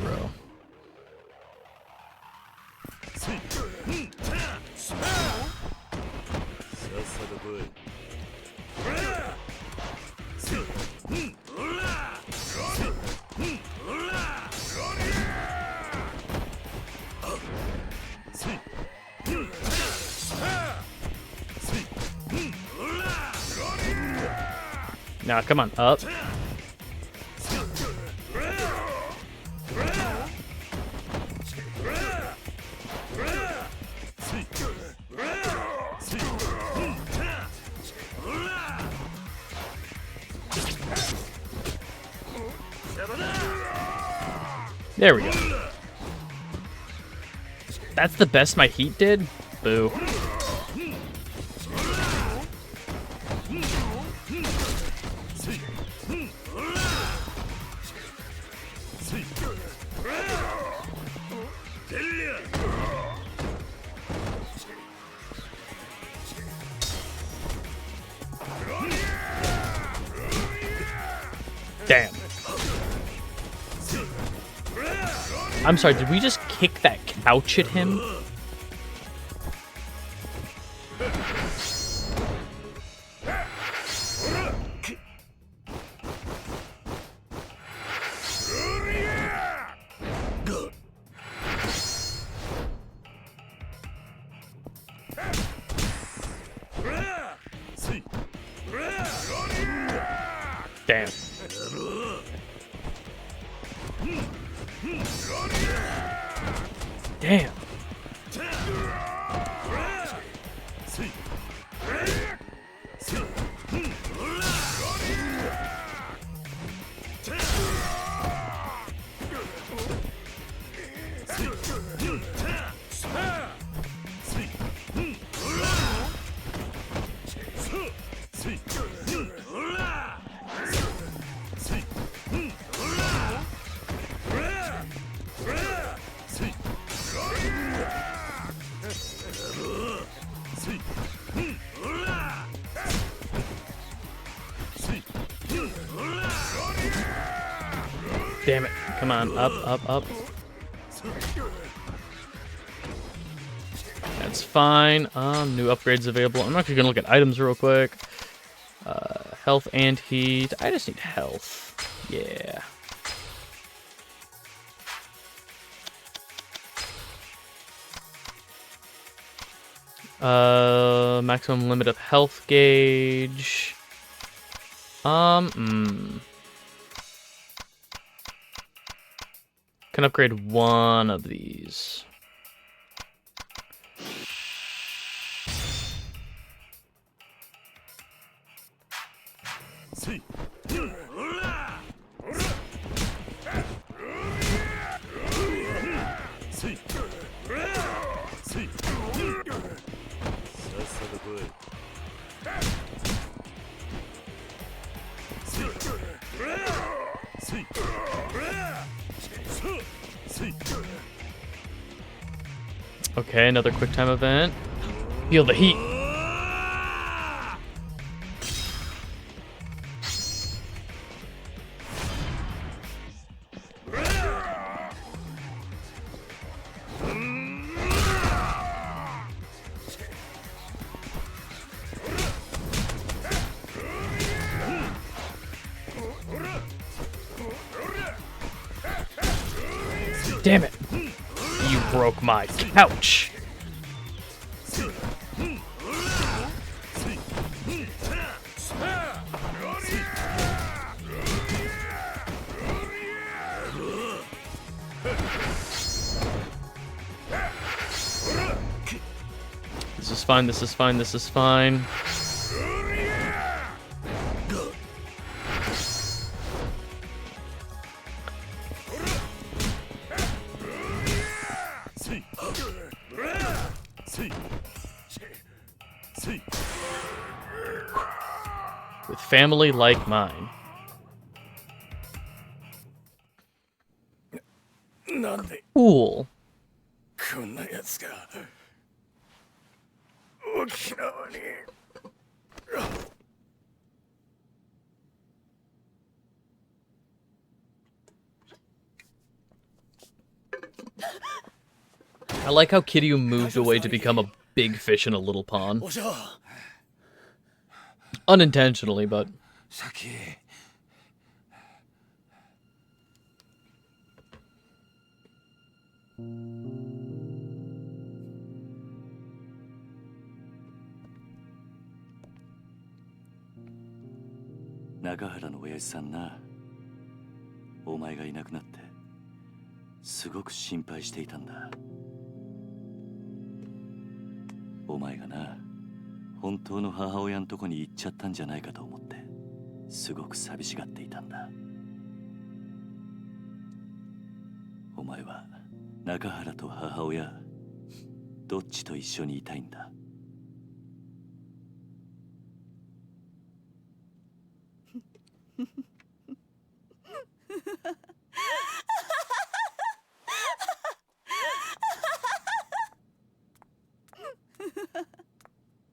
さっさと来い。Now, come on, up. There we go. That's the best my heat did? Boo. Damn. I'm sorry, did we just kick that couch at him? Damn. Damn. Damn it. Come on. Up, up, up. That's fine. New upgrades available. I'm actually gonna look at items real quick. Health and heat. I just need health. Yeah. Maximum limit of health gauge. Can upgrade one of these. Okay, another quick time event. Feel the heat. Damn it. You broke my couch. This is fine, this is fine, this is fine. With family like mine. なんで Cool. こんなやつが沖縄に。I like how Kiryu moved away to become a big fish in a little pond. おしゃ Unintentionally, but 先 中原の親父さんな、お前がいなくなってすごく心配していたんだ。お前がな、本当の母親のとこに行っちゃったんじゃないかと思ってすごく寂しがっていたんだ。お前は中原と母親どっちと一緒にいたいんだ。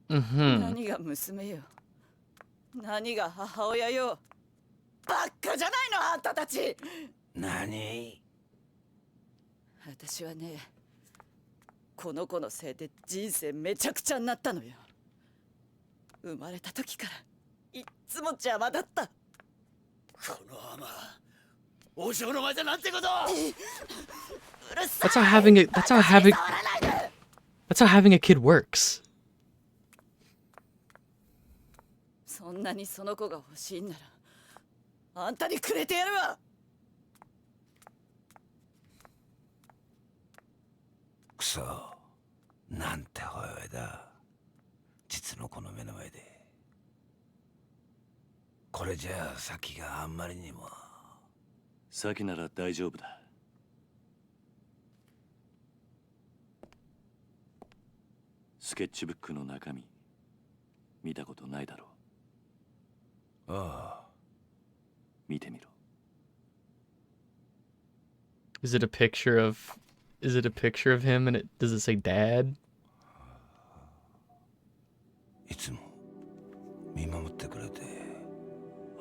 何が娘よ、何が母親よ。バッカじゃないのあんたたち。何私はね、この子のせいで人生めちゃくちゃになったのよ。生まれた時からいっつも邪魔だった。この甘王将の前でなんてこと。うるさい。 That's how having a kid works. そんなにその子が欲しいんならあんたにくれてやるわ。くそ、なんてほやいだ。実の子の目の前で。これじゃあ先があんまりにも。先なら大丈夫だ。スケッチブックの中身見たことないだろう。ああ。見てみろ。Is it a picture of him and does it say dad? いつも見守ってくれて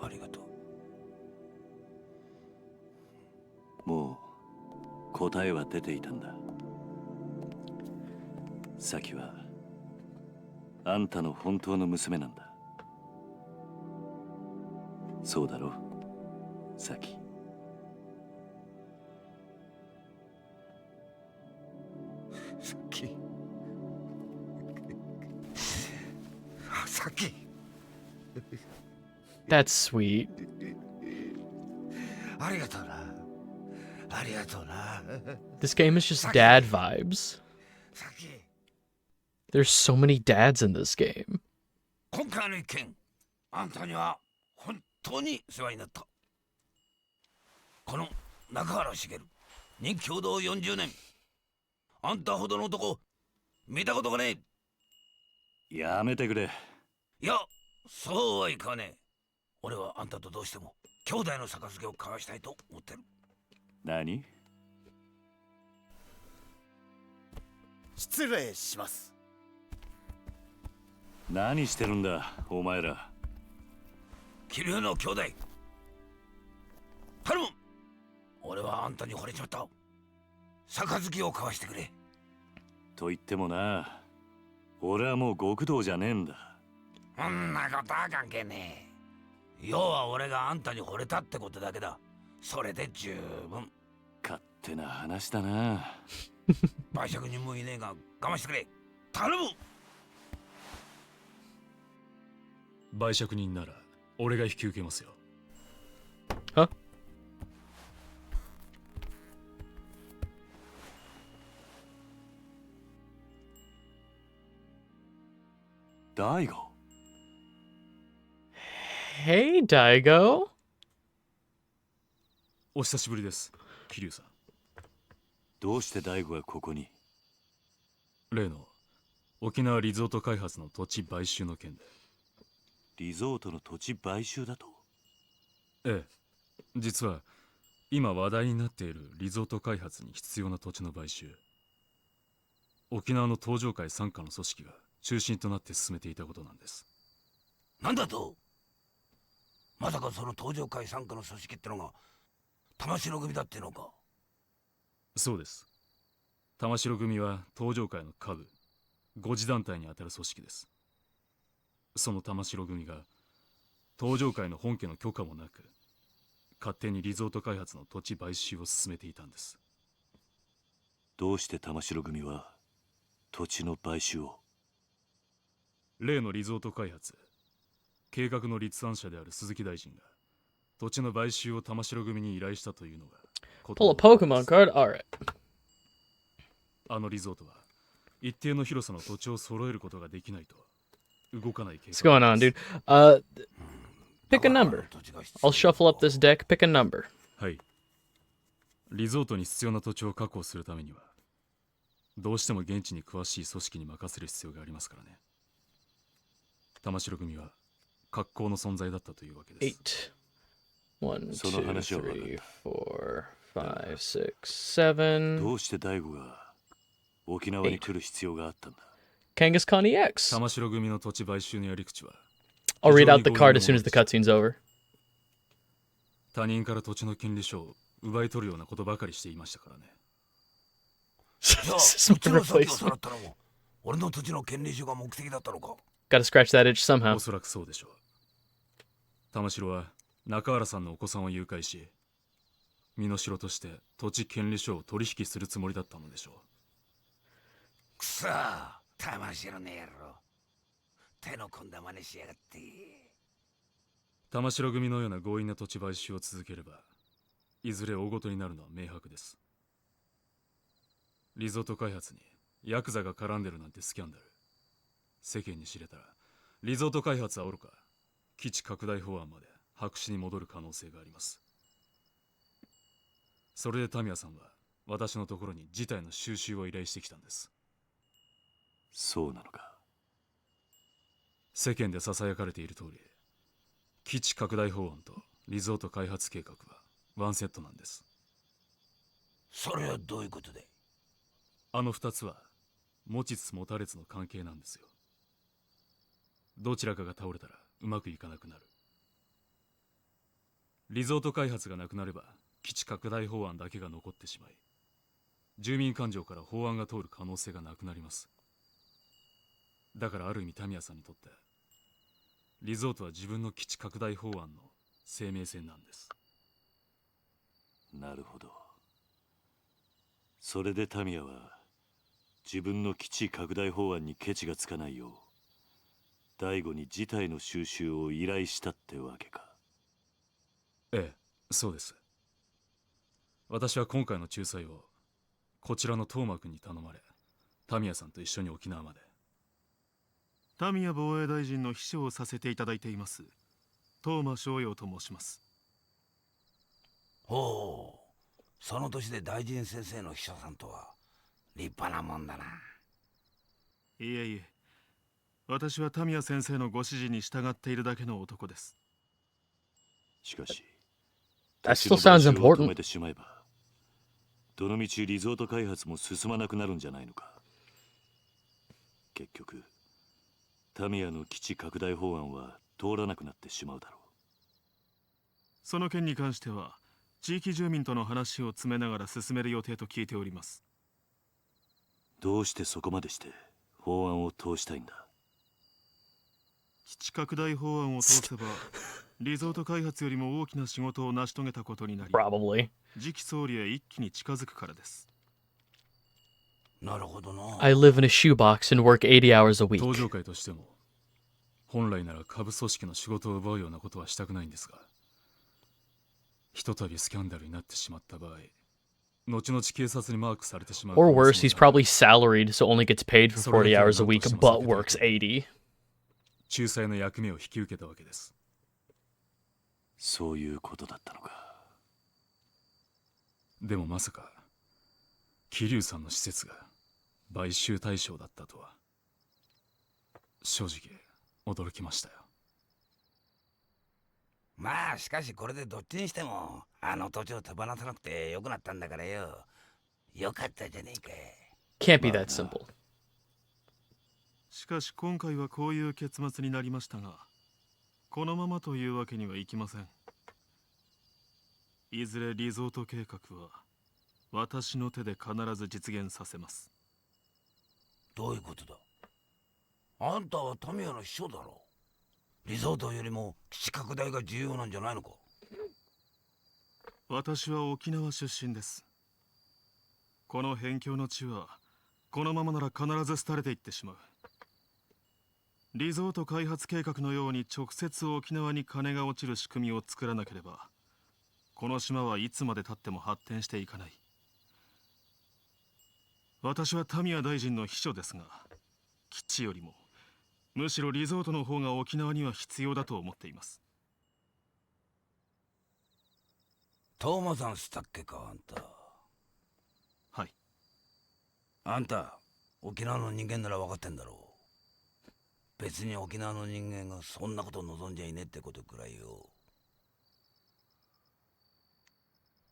ありがとう。もう答えは出ていたんだ。サキはあんたの本当の娘なんだ。そうだろ、サキ。さっきさっき That's sweet. ありがとうな。ありがとうな。 This game is just dad vibes. さっき There's so many dads in this game. 今回の一件、あんたには本当に世話になった。この中原茂、任共同40年。あんたほどの男見たことがねえ。やめてくれ。いや、そうはいかねえ。俺はあんたとどうしても兄弟の杯を交わしたいと思ってる。何？失礼します。何してるんだお前ら。桐生の兄弟頼む。俺はあんたに惚れちまった。杯を交わしてくれ。と言ってもな、俺はもう極道じゃねえんだ。そんなことは関係ねえ。要は俺があんたに惚れたってことだけだ。それで十分。勝手な話だな。売借人もいねえが我慢してくれ。頼む。売借人なら俺が引き受けますよ。Huh? 大悟。Hey, Daigo. お久しぶりです、桐生さん。どうして大悟がここに？例の沖縄リゾート開発の土地買収の件で。リゾートの土地買収だと？ええ、実は今話題になっているリゾート開発に必要な土地の買収、沖縄の東上会傘下の組織が中心となって進めていたことなんです。なんだと？まさかその東上会傘下の組織ってのが玉城組だってのか？そうです。玉城組は東上会の下部5次団体にあたる組織です。その玉城組が東上会の本家の許可もなく勝手にリゾート開発の土地買収を進めていたんです。どうして玉城組は土地の買収を？例のリゾート開発計画の立案者である鈴木大臣が土地の買収を玉城組に依頼したというのが Pull a Pokemon card? Alright. あのリゾートは一定の広さの土地を揃えることができないと動かない計 What's 画 going on, です dude? Pick a number. I'll shuffle up this deck. Pick a number. はい。リゾートに必要な土地を確保するためにはどうしても現地に詳しい組織に任せる必要がありますからね。玉城組は格好の存在だったというわけです。8 1 2 その話は分かっ3 た。 4 5 6 7どうして大悟が沖縄に来る必要があったんだ？ Kangaskhan EX. 玉城組の土地買収のやり口は I'll read out the card as soon as the cutscene's over. 他人から土地の権利書を奪い取るようなことばかりしていましたからね。じゃあ This is my 土地の先をさ replacement. らったのも俺の土地の権利書が目的だったのか。 Gotta scratch that itch somehow. おそらくそうでしょう。玉城は中原さんのお子さんを誘拐し、身代として土地権利書を取引するつもりだったのでしょう。くそー、玉城の野郎、手の込んだ真似しやがって。玉城組のような強引な土地買収を続ければ、いずれ大ごとになるのは明白です。リゾート開発にヤクザが絡んでるなんてスキャンダル、世間に知れたらリゾート開発はおろか基地拡大法案まで白紙に戻る可能性があります。それでタミヤさんは私のところに事態の収拾を依頼してきたんです。そうなのか。世間でささやかれている通り、基地拡大法案とリゾート開発計画はワンセットなんです。それはどういうことで。あの二つは持ちつ持たれつの関係なんですよ。どちらかが倒れたらうまくいかなくなる。リゾート開発がなくなれば基地拡大法案だけが残ってしまい、住民感情から法案が通る可能性がなくなります。だからある意味タミヤさんにとってリゾートは自分の基地拡大法案の生命線なんです。なるほど。それでタミヤは自分の基地拡大法案にケチがつかないよう大悟に事態の収拾を依頼したってわけか。ええ、そうです。私は今回の仲裁をこちらの東間君に頼まれ、タミヤさんと一緒に沖縄まで。タミヤ防衛大臣の秘書をさせていただいています東間翔陽と申します。ほう、その年で大臣先生の秘書さんとは立派なもんだな。いえいえ、私はタミヤ先生のご指示に従っているだけの男です。しかし That still sounds 土地の買収を止め important. てしまえばどのみちリゾート開発も進まなくなるんじゃないのか。結局タミヤの基地拡大法案は通らなくなってしまうだろう。その件に関しては地域住民との話を詰めながら進める予定と聞いております。どうしてそこまでして法案を通したいんだ。基地拡大法案を通せばリゾート開発よりも大きな仕事を成し遂げたことになり、 Probably. 次期総理へ一気に近づくからです。なるほどな。 I live in a shoebox and work 80 hours a week. 登場会としても本来なら下部組織の仕事を奪うようなことはしたくないんですが、ひとたびスキャンダルになってしまった場合、後々警察にマークされてしまう。 Or worse, he's probably salaried, so only gets paid for 40 hours a week, but works 80. 仲裁の役目を引き受けたわけです。そういうことだったのか。でもまさか桐生さんの施設が買収対象だったとは正直驚きましたよ。まあしかしこれでどっちにしてもあの土地を手放さなくてよくなったんだからよ。よかったじゃねえか。 Can't be that simple. しかし今回はこういう結末になりましたが、このままというわけにはいきません。いずれリゾート計画は私の手で必ず実現させます。どういうことだ。あんたはタミヤの秘書だろ。リゾートよりも基地拡大が重要なんじゃないのか。私は沖縄出身です。この辺境の地はこのままなら必ず廃れていってしまう。リゾート開発計画のように直接沖縄に金が落ちる仕組みを作らなければ、この島はいつまでたっても発展していかない。私はタミヤ大臣の秘書ですが、基地よりもむしろリゾートの方が沖縄には必要だと思っています。トーマさんしたっけか、あんた。はい。あんた沖縄の人間なら分かってんだろう。別に沖縄の人間がそんなこと望んじゃいねえってことくらいよ。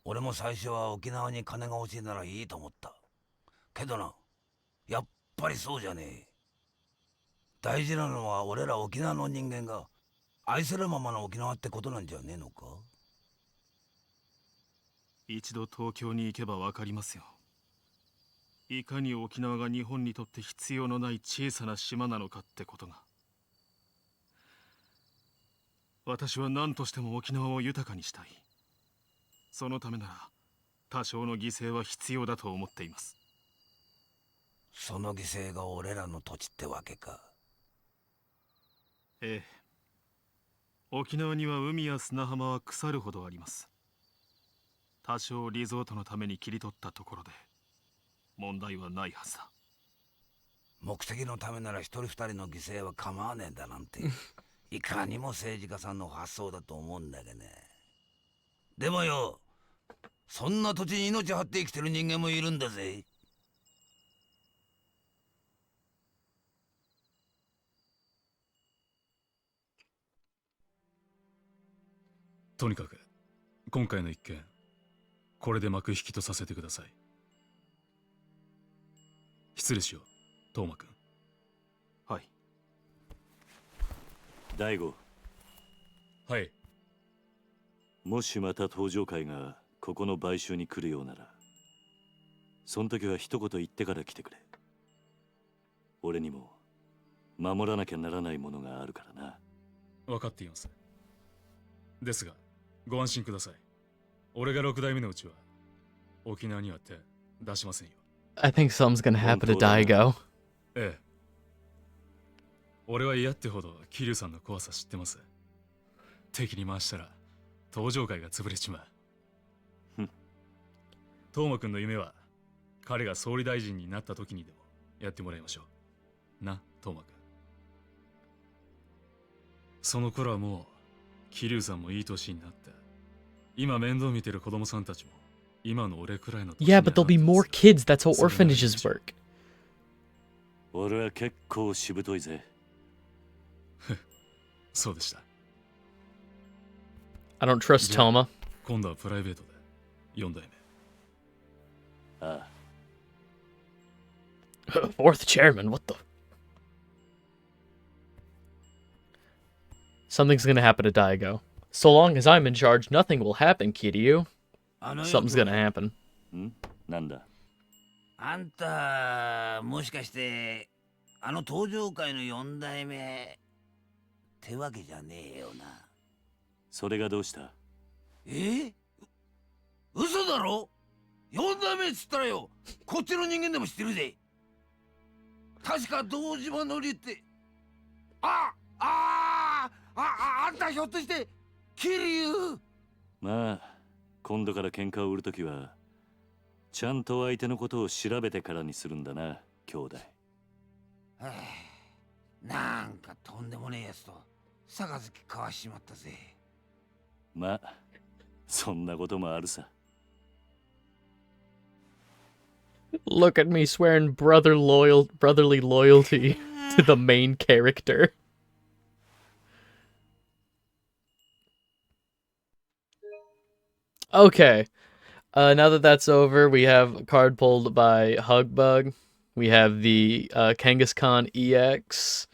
俺も最初は沖縄に金が欲しいならいいと思った。けどな、やっぱりそうじゃねえ。大事なのは俺ら沖縄の人間が愛するままの沖縄ってことなんじゃねえのか。一度東京に行けばわかりますよ。いかに沖縄が日本にとって必要のない小さな島なのかってことが。私は何としても沖縄を豊かにしたい。そのためなら多少の犠牲は必要だと思っています。その犠牲が俺らの土地ってわけか。ええ。沖縄には海や砂浜は腐るほどあります。多少リゾートのために切り取ったところで問題はないはずだ。目的のためなら一人二人の犠牲は構わねえんだなんていかにも政治家さんの発想だと思うんだけどね。でもよ、そんな土地に命張って生きてる人間もいるんだぜ。とにかく今回の一件、これで幕引きとさせてください。失礼しよう、トーマくん。はい。大悟、はい。もしまた東上会がここの買収に来るようなら、その時は一言言ってから来てくれ。俺にも守らなきゃならないものがあるからな。分かっています。ですがご安心ください。俺が6代目のうちは沖縄には手出しませんよ。I think something's gonna happen to Daigo. ええ。俺は嫌ってほど桐生さんの怖さ知ってます。敵に回したら東上会が潰れちまう。トーマくんの夢は彼が総理大臣になった時にでもやってもらいましょう。な、トーマくん。その頃はもう桐生さんもいい年になった。今面倒見てる子供さんたちも今の俺くらいの年に Yeah, but there'll be more kids. That's how orphanages work. 俺は結構しぶといぜ。そうでした。I don't trust Toma. 今度はプライベートで4代目。ああ。Fourth chairman, what the? Something's gonna happen to Daigo. So long as I'm in charge, nothing will happen, Kiryu. Something's gonna happen. ん？なんだ？あんたもしかしてあの東上会の4代目ってわけじゃねえよな。それがどうした？嘘だろ。4代目っつったらよ、こっちの人間でも知ってるぜ。確か堂島のりってあんたひょっとして桐生？まあ今度から喧嘩を売るときはちゃんと相手のことを調べてからにするんだな、兄弟。なんかとんでもねえやつと杯交わしちまったぜ。まあそんなこともあるさ。Look at me swearing brotherly loyalty to the main character. Okay. Now that that's over, we have a card pulled by Hugbug. We have the Kangaskhan EX.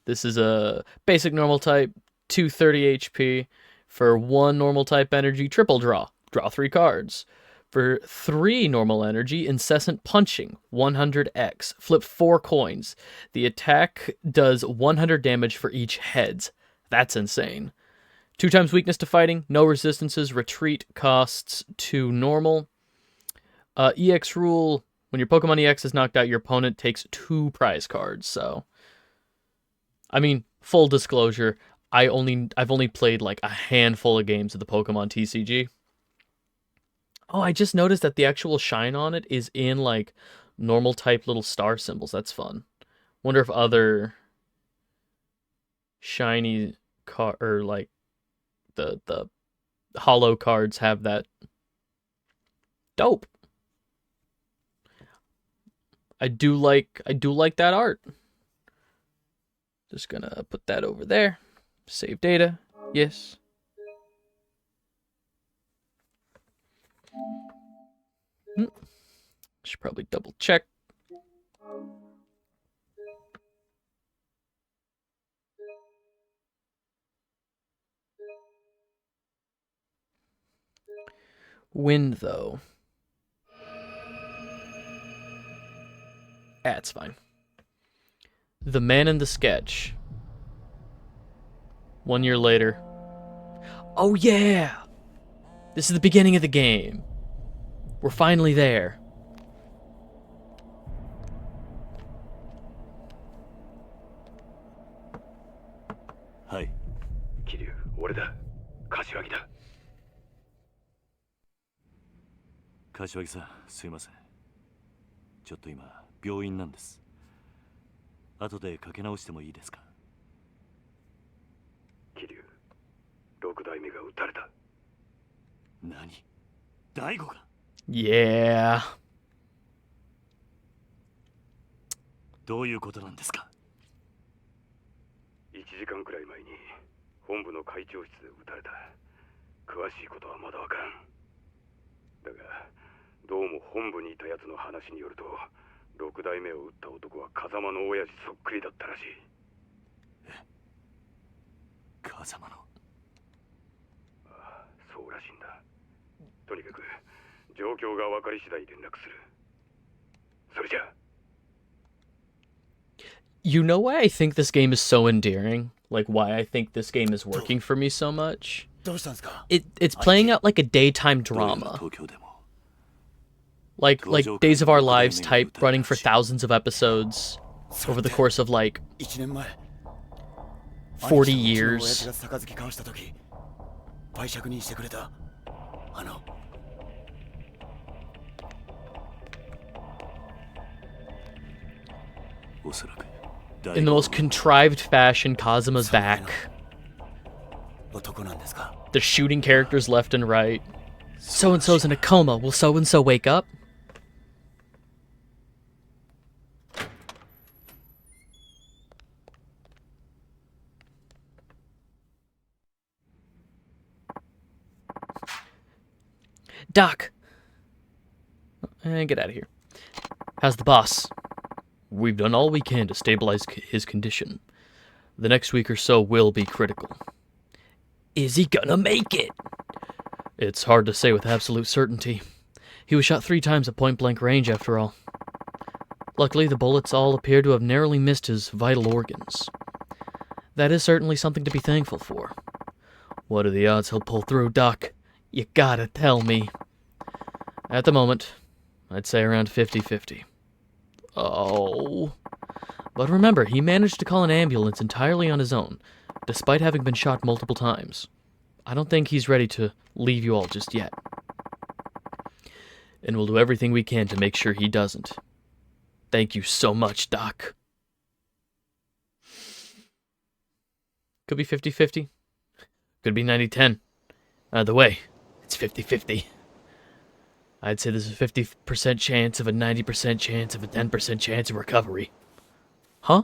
This is a basic normal type, 230 HP. For 1 normal type energy, triple draw. Draw 3 cards. For 3 normal energy, incessant punching, 100x. Flip 4 coins. The attack does 100 damage for each heads. That's insane. 2 times weakness to fighting, no resistances, retreat costs 2 normal. EX rule, when your Pokemon EX is knocked out, your opponent takes 2 prize cards. So, I mean, full disclosure, I've only played like a handful of games of the Pokemon TCG. Oh, I just noticed that the actual shine on it is in like normal type little star symbols. That's fun. Wonder if other shiny or like the hollow cards have that. Dope. I do like that art. Just gonna put that over there. Save data. Yes. Should probably double check. Wind, though. That's fine. The man in the sketch. 1 year later. Oh yeah! This is the beginning of the game. We're finally there. Hi. 桐生、俺だ。柏木だ。柏木さん、すいません。ちょっと今、病院なんです。後でかけ直してもいいですか？桐生、六代目が撃たれた。何？大悟が？ Yeah. どういうことなんですか？1時間くらい前に本部の会長室で撃たれた。詳しいことはまだわからん。だがどうも本部にいたやつの話によると、六代目を撃った男は風間の親父そっくりだったらしい。風間の？ああ、そうらしいんだ。とにかく状況が分かり次第連絡する。それじゃあ。You know why I think this game is so endearing? Like, why I think this game is working for me so much? It's playing out like a daytime drama. Like Days of Our Lives type, running for thousands of episodes over the course of, like, 40 years. In the most contrived fashion, Kazuma's back. They're shooting characters left and right. So-and-so's in a coma. Will so-and-so wake up? Doc! Get out of here. How's the boss? We've done all we can to stabilize his condition. The next week or so will be critical. Is he gonna make it? It's hard to say with absolute certainty. He was shot 3 times at point-blank range, after all. Luckily, the bullets all appear to have narrowly missed his vital organs. That is certainly something to be thankful for. What are the odds he'll pull through, Doc? You gotta tell me. At the moment, I'd say around 50-50. Oh. But remember, he managed to call an ambulance entirely on his own, despite having been shot multiple times. I don't think he's ready to leave you all just yet. And we'll do everything we can to make sure he doesn't. Thank you so much, Doc. Could be 50-50. Could be 90-10. Either way, it's 50-50. I'd say there's a 50% chance of a 90% chance of a 10% chance of recovery. Huh?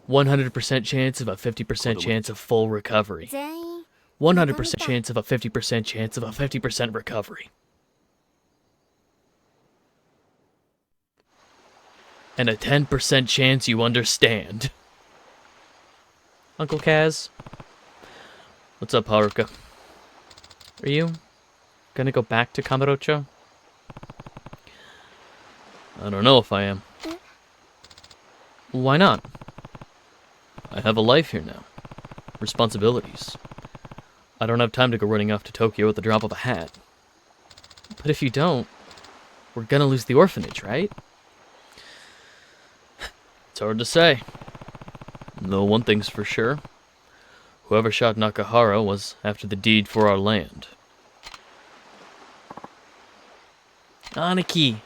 100% chance of a 50% chance of full recovery. 100% chance of a 50% chance of a 50% recovery. And a 10% chance you understand. Uncle Kaz? What's up, Haruka? Are you gonna go back to Kamurocho? I don't know if I am. Why not? I have a life here now. Responsibilities. I don't have time to go running off to Tokyo at the drop of a hat. But if you don't, we're gonna lose the orphanage, right? It's hard to say. Though one thing's for sure. Whoever shot Nakahara was after the deed for our land. Aniki!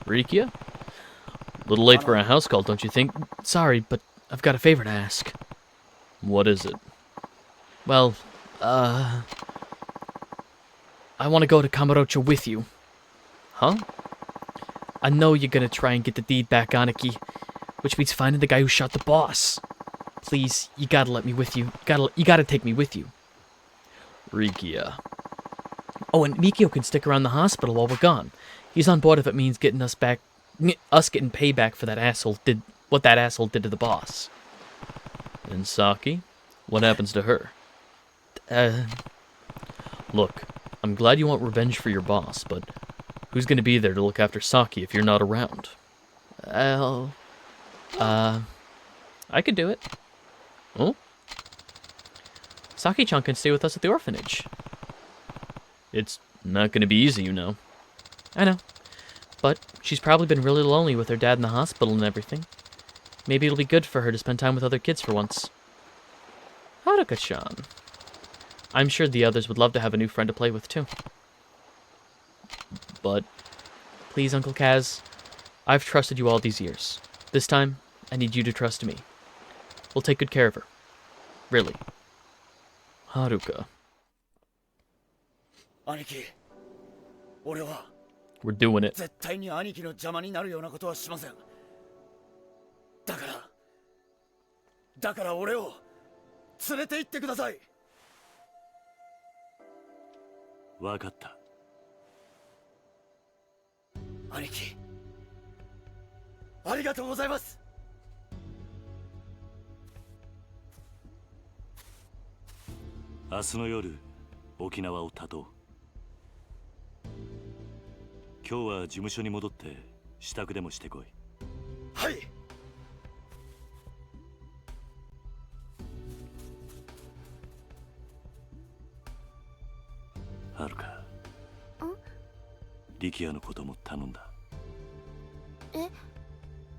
Rikia? A little late for a house call, don't you think? Sorry, but I've got a favor to ask. What is it? Well, I want to go to Kamurocho with you. Huh? I know you're gonna try and get the deed back, Aniki, which means finding the guy who shot the boss. Please, you gotta let me with you. You gotta take me with you. Rikia. Oh, and Mikio can stick around the hospital while we're gone. He's on board if it means getting us getting payback for what that asshole did to the boss. And Saki? What happens to her? Look, I'm glad you want revenge for your boss, but Who's gonna be there to look after Saki if you're not around? Well, I could do it. Oh? Saki-chan can stay with us at the orphanage. It's not gonna be easy, you know. I know. But she's probably been really lonely with her dad in the hospital and everything. Maybe it'll be good for her to spend time with other kids for once. Haruka-chan. I'm sure the others would love to have a new friend to play with, too. But, please, Uncle Kaz, I've trusted you all these years. This time, I need you to trust me. We'll take good care of her. Really. Haruka. 兄貴、俺は We're doing it. 絶対に兄貴の邪魔になるようなことはしません。だから俺を連れて行ってください。わかった。兄貴、ありがとうございます。明日の夜、沖縄を立とう。今日は事務所に戻って支度でもしてこい。はい。はるか。力也のことも頼んだ。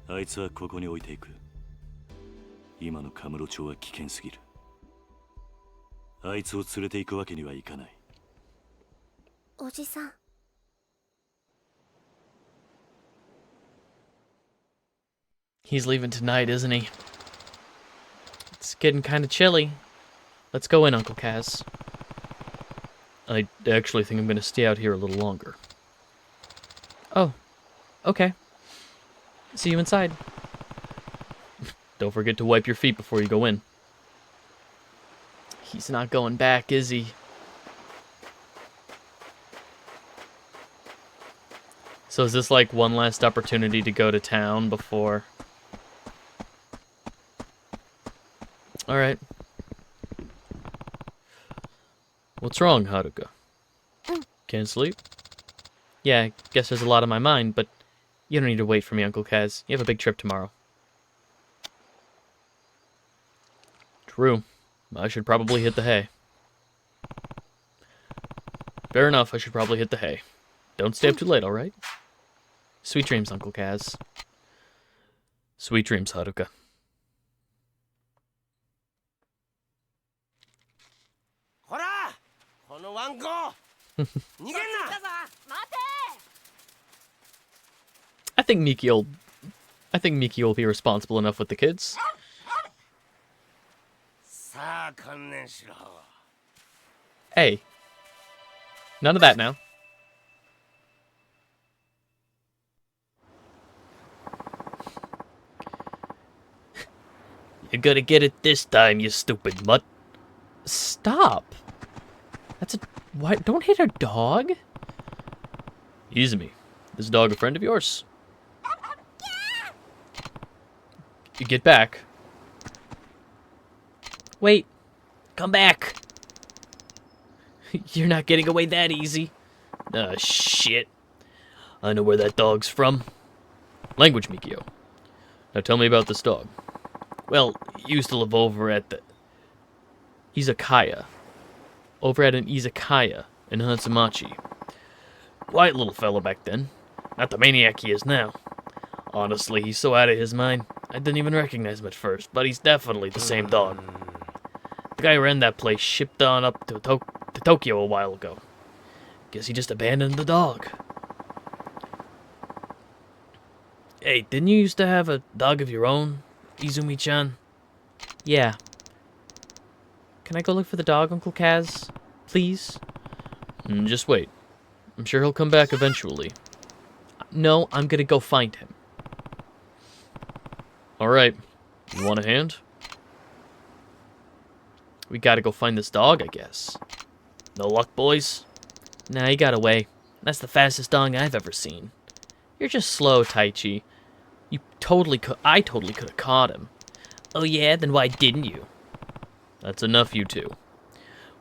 あいつはここに置いていく。今のカムロ町は危険すぎる。あいつを連れて行くわけにはいかない。おじさん。He's leaving tonight, isn't he? It's getting kind of chilly. Let's go in, Uncle Kaz. I actually think I'm going to stay out here a little longer. Oh, okay. See you inside. Don't forget to wipe your feet before you go in. He's not going back, is he? So is this like one last opportunity to go to town before... Alright. What's wrong, Haruka? Can't sleep? Yeah, I guess there's a lot on my mind, but you don't need to wait for me, Uncle Kaz. You have a big trip tomorrow. True. I should probably hit the hay. Fair enough, I should probably hit the hay. Don't stay up too late, alright? Sweet dreams, Uncle Kaz. Sweet dreams, Haruka. I think Miki will be responsible enough with the kids. Hey. None of that now. You're gonna get it this time, you stupid mutt. Stop. That's a... What? Don't hit a dog. Izumi, this dog a friend of yours? You get back. Wait. Come back. You're not getting away that easy. Ah, shit. I know where that dog's from. Language, Mikio. Now tell me about this dog. Well, he used to live over at the... Izakaya. Over at an izakaya in Hansumachi. Quiet little fellow back then. Not the maniac he is now. Honestly, he's so out of his mind, I didn't even recognize him at first, but he's definitely the same dog. The guy who ran that place shipped on up to Tokyo a while ago. Guess he just abandoned the dog. Hey, didn't you used to have a dog of your own, Izumi-chan? Yeah. Can I go look for the dog, Uncle Kaz? Please? Just wait. I'm sure he'll come back eventually. No, I'm gonna go find him. Alright. You want a hand? We gotta go find this dog, I guess. No luck, boys? Nah, he got away. That's the fastest dog I've ever seen. You're just slow, Taichi. I totally could have caught him. Oh yeah? Then why didn't you? That's enough, you two.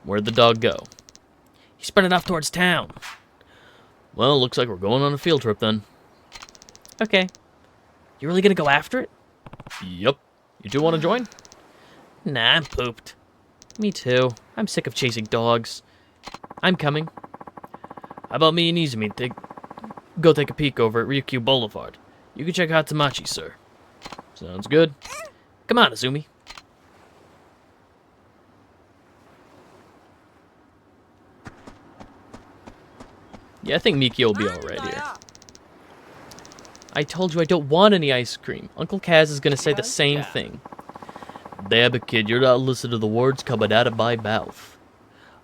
Where'd the dog go? He sprinted off towards town. Well, looks like we're going on a field trip then. Okay. You really gonna go after it? Yup. You two want to join? Nah, I'm pooped. Me too. I'm sick of chasing dogs. I'm coming. How about me and Izumi go take a peek over at Ryukyu Boulevard? You can check Hatsamachi, sir. Sounds good. Come on, Izumi. Yeah, I think Mikio will be alright here. I told you I don't want any ice cream. Uncle Kaz is gonna say the same thing. Damn it, kid, you're not listening to the words coming out of my mouth.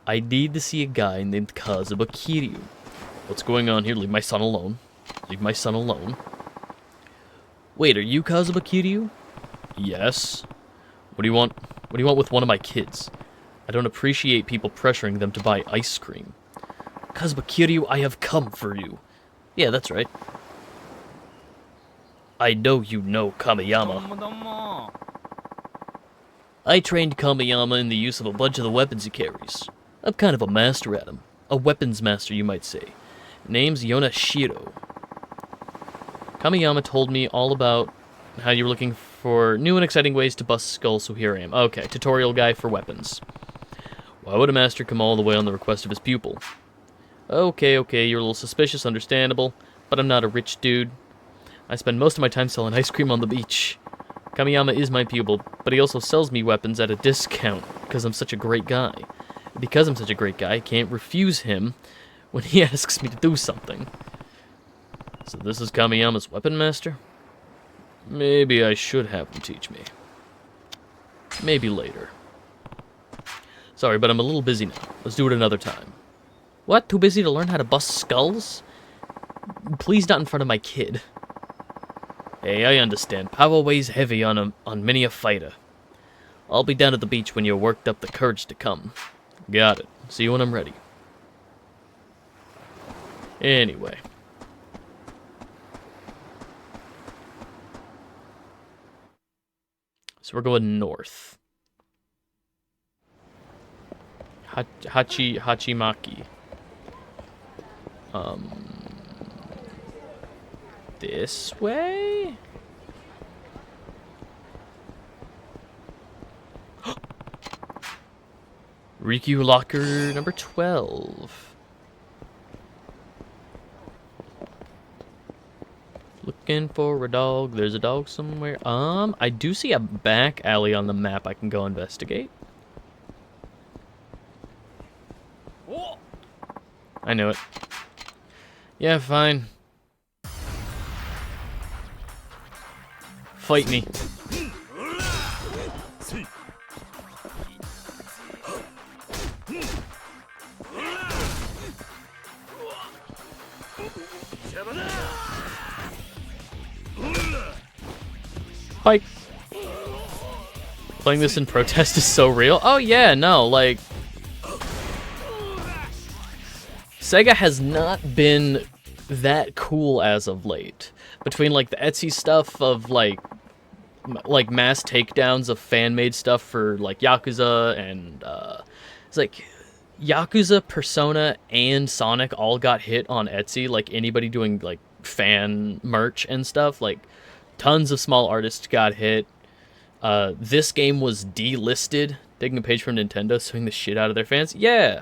I need to see a guy named Kazuma Kiryu. What's going on here? Leave my son alone. Leave my son alone. Wait, are you Kazuma Kiryu? Yes. What do you want? What do you want with one of my kids? I don't appreciate people pressuring them to buy ice cream. Kazuma Kiryu, I have come for you. Yeah, that's right. I know you know Kamiyama. I trained Kamiyama in the use of a bunch of the weapons he carries. I'm kind of a master at them. A weapons master, you might say. Name's Yonashiro. Kamiyama told me all about how you were looking for new and exciting ways to bust skulls, so here I am. Okay, tutorial guy for weapons. Why would a master come all the way on the request of his pupil? Okay, you're a little suspicious, understandable, but I'm not a rich dude. I spend most of my time selling ice cream on the beach. Kamiyama is my pupil, but he also sells me weapons at a discount, because I'm such a great guy. Because I'm such a great guy, I can't refuse him when he asks me to do something. So this is Kamiyama's weapon master? Maybe I should have him teach me. Maybe later. Sorry, but I'm a little busy now. Let's do it another time. What? Too busy to learn how to bust skulls? Please not in front of my kid. Hey, I understand. Power weighs heavy on many a fighter. I'll be down at the beach when you're worked up the courage to come. Got it. See you when I'm ready. Anyway. So we're going north. Hachimaki. This way? Rikyu locker number 12. Looking for a dog. There's a dog somewhere. I do see a back alley on the map I can go investigate. I knew it. Yeah, fine. Fight me. Fight. Playing this in protest is so real. Oh yeah, no, like... Sega has not been that cool as of late. Between like the Etsy stuff of like mass takedowns of fan-made stuff for like Yakuza and it's like Yakuza, Persona, and Sonic all got hit on Etsy. Like anybody doing like fan merch and stuff, like tons of small artists got hit. This game was delisted. Taking a page from Nintendo, suing the shit out of their fans. Yeah.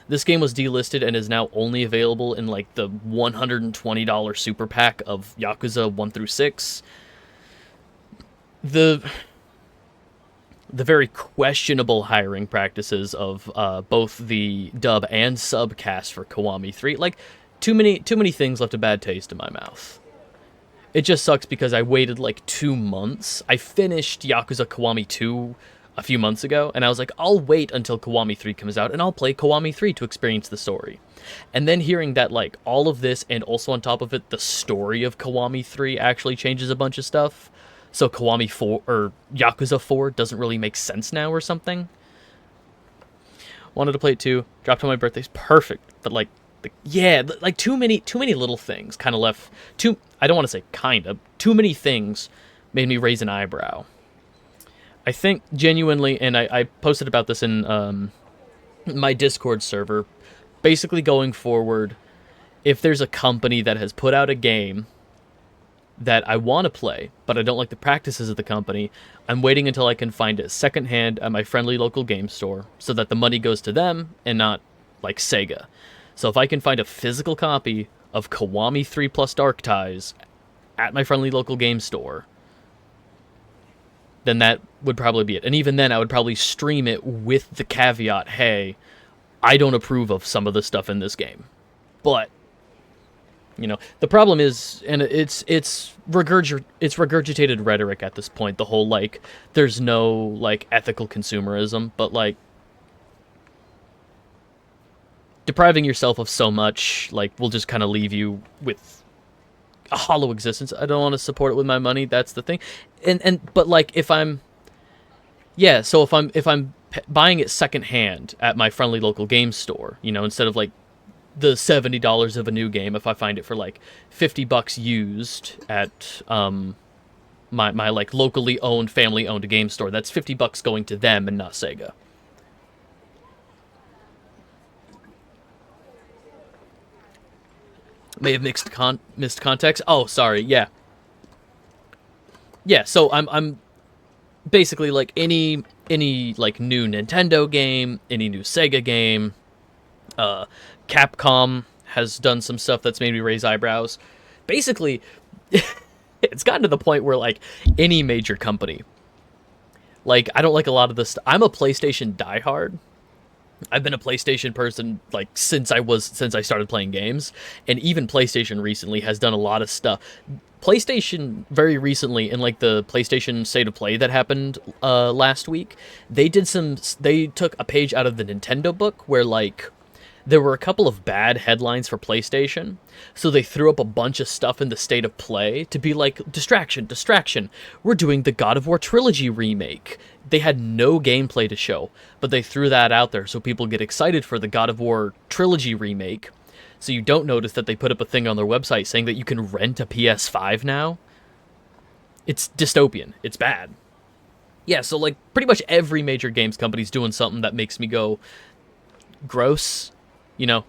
This game was delisted and is now only available in like the $120 super pack of Yakuza 1 through 6. The very questionable hiring practices of both the dub and sub cast for Kiwami 3, like too many things left a bad taste in my mouth. It just sucks because I waited like 2 months. I finished Yakuza Kiwami 2 a few months ago, and I was like, I'll wait until Kiwami 3 comes out, and I'll play Kiwami 3 to experience the story. And then hearing that, like, all of this, and also on top of it, the story of Kiwami 3 actually changes a bunch of stuff, so Kiwami 4, or Yakuza 4 doesn't really make sense now or something. Wanted to play it too, dropped on my birthday, perfect, but like, yeah, like too many little things kind of left, I don't want to say kind of, too many things made me raise an eyebrow. I think genuinely, and I posted about this in my Discord server, basically going forward, if there's a company that has put out a game that I want to play, but I don't like the practices of the company, I'm waiting until I can find it secondhand at my friendly local game store so that the money goes to them and not like Sega. So if I can find a physical copy of Kiwami 3 plus Dark Ties at my friendly local game store, then that would probably be it. And even then, I would probably stream it with the caveat, hey, I don't approve of some of the stuff in this game. But, you know, the problem is, and it's regurgitated rhetoric at this point, the whole, like, there's no, like, ethical consumerism, but, like, depriving yourself of so much, like, will just kind of leave you with a hollow existence. I don't want to support it with my money, that's the thing. But, like, if I'm buying it secondhand at my friendly local game store, you know, instead of, like, the $70 of a new game, if I find it for, like, $50 used at my like locally owned, family owned game store, that's $50 going to them and not Sega. May have missed context. Oh, sorry. Yeah. So I'm basically, like, any like new Nintendo game, any new Sega game. Capcom has done some stuff that's made me raise eyebrows. Basically, it's gotten to the point where, like, any major company, like, I don't like a lot of this. I'm a PlayStation diehard. I've been a PlayStation person, like, since I started playing games, and even PlayStation recently has done a lot of stuff. PlayStation very recently, in, like, the PlayStation State of Play that happened last week, they took a page out of the Nintendo book where, like, there were a couple of bad headlines for PlayStation, so they threw up a bunch of stuff in the State of Play to be like, distraction, we're doing the God of War Trilogy remake. They had no gameplay to show, but they threw that out there so people get excited for the God of War Trilogy remake, so you don't notice that they put up a thing on their website saying that you can rent a PS5 now. It's dystopian. It's bad. Yeah, so, like, pretty much every major games company's doing something that makes me go, gross. You know,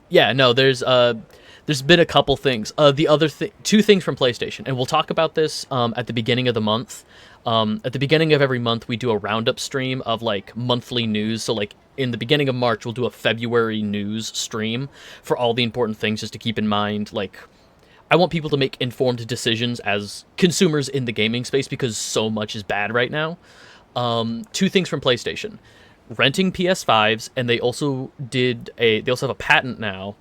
yeah, no, there's been a couple things. Two things from PlayStation, and we'll talk about this at the beginning of the month. At the beginning of every month, we do a roundup stream of, like, monthly news. So, like, in the beginning of March, we'll do a February news stream for all the important things, just to keep in mind. Like, I want people to make informed decisions as consumers in the gaming space because so much is bad right now. Two things from PlayStation. Renting PS5s, and they also have a patent now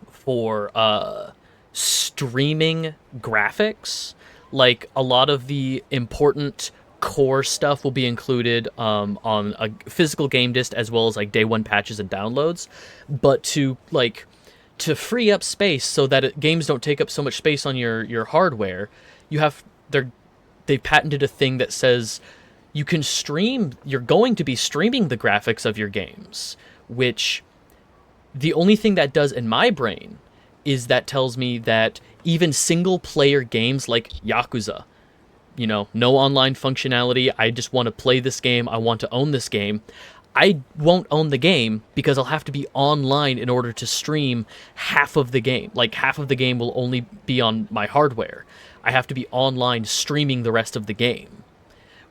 for streaming graphics. Like, a lot of the important core stuff will be included on a physical game disc, as well as, like, day one patches and downloads. But to free up space so that games don't take up so much space on your hardware, they've patented a thing that says you're going to be streaming the graphics of your games, which the only thing that does in my brain is that tells me that even single-player games like Yakuza, you know, no online functionality, I just want to play this game, I want to own this game, I won't own the game because I'll have to be online in order to stream half of the game. Like, half of the game will only be on my hardware. I have to be online streaming the rest of the game,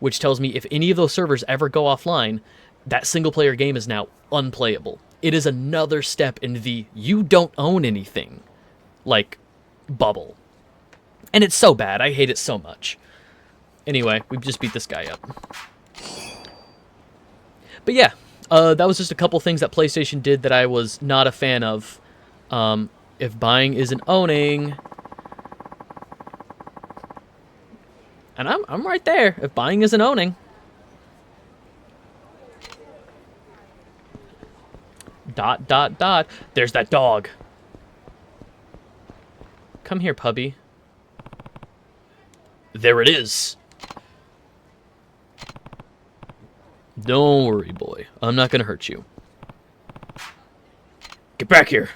which tells me if any of those servers ever go offline, that single-player game is now unplayable. It is another step in the you don't own anything, like, bubble. And it's so bad. I hate it so much. Anyway, we just beat this guy up. But yeah, that was just a couple things that PlayStation did that I was not a fan of. If buying isn't owning... And I'm right there. If buying isn't owning. Dot, dot, dot. There's that dog. Come here, puppy. There it is. Don't worry, boy. I'm not gonna hurt you. Get back here.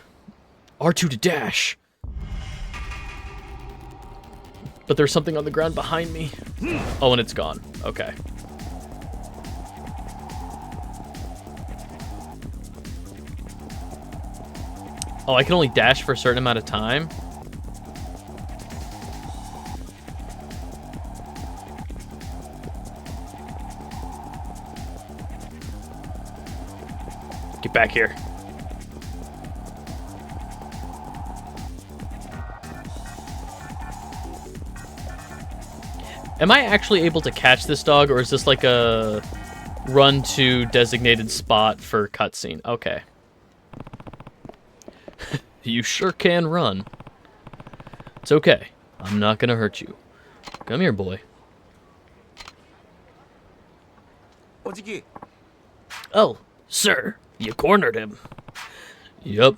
R2 to dash. But there's something on the ground behind me. Oh, and it's gone. Okay. Oh, I can only dash for a certain amount of time? Get back here. Am I actually able to catch this dog, or is this like a run to designated spot for cutscene? Okay. You sure can run. It's okay. I'm not gonna hurt you. Come here, boy. Oh, sir, you cornered him. Yup.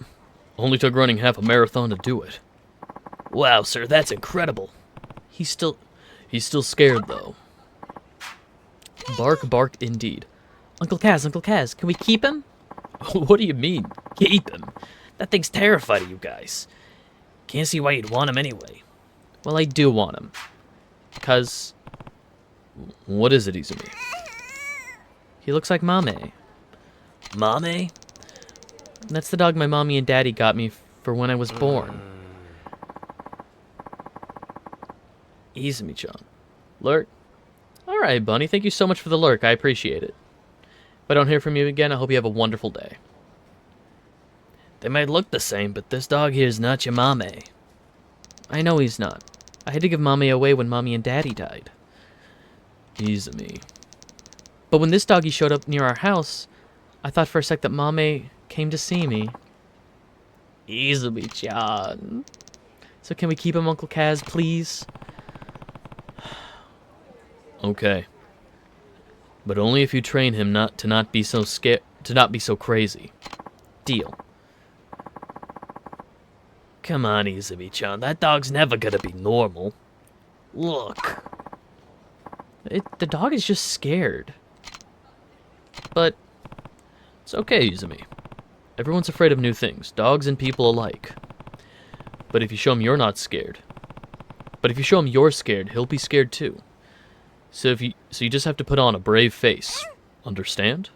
Only took running half a marathon to do it. Wow, sir, that's incredible. He's still scared, though. Bark, bark, indeed. Uncle Kaz, can we keep him? What do you mean, keep him? That thing's terrified of you guys. Can't see why you'd want him anyway. Well, I do want him. Because... What is it, Izumi? He looks like Mame. Mame? That's the dog my mommy and daddy got me for when I was born. Izumi-chan. Lurk? Alright, Bunny. Thank you so much for the lurk. I appreciate it. If I don't hear from you again, I hope you have a wonderful day. They might look the same, but this dog here is not your Mame. I know he's not. I had to give Mame away when Mommy and Daddy died. Izumi. But when this doggy showed up near our house, I thought for a sec that Mame came to see me. Izumi-chan. So can we keep him, Uncle Kaz, please? Okay. But only if you train him to not be so crazy. Deal. Come on, Izumi-chan. That dog's never gonna be normal. Look. The dog is just scared. But it's okay, Izumi. Everyone's afraid of new things, dogs and people alike. But if you show him you're not scared. But if you show him you're scared, he'll be scared too. So you just have to put on a brave face. Understand?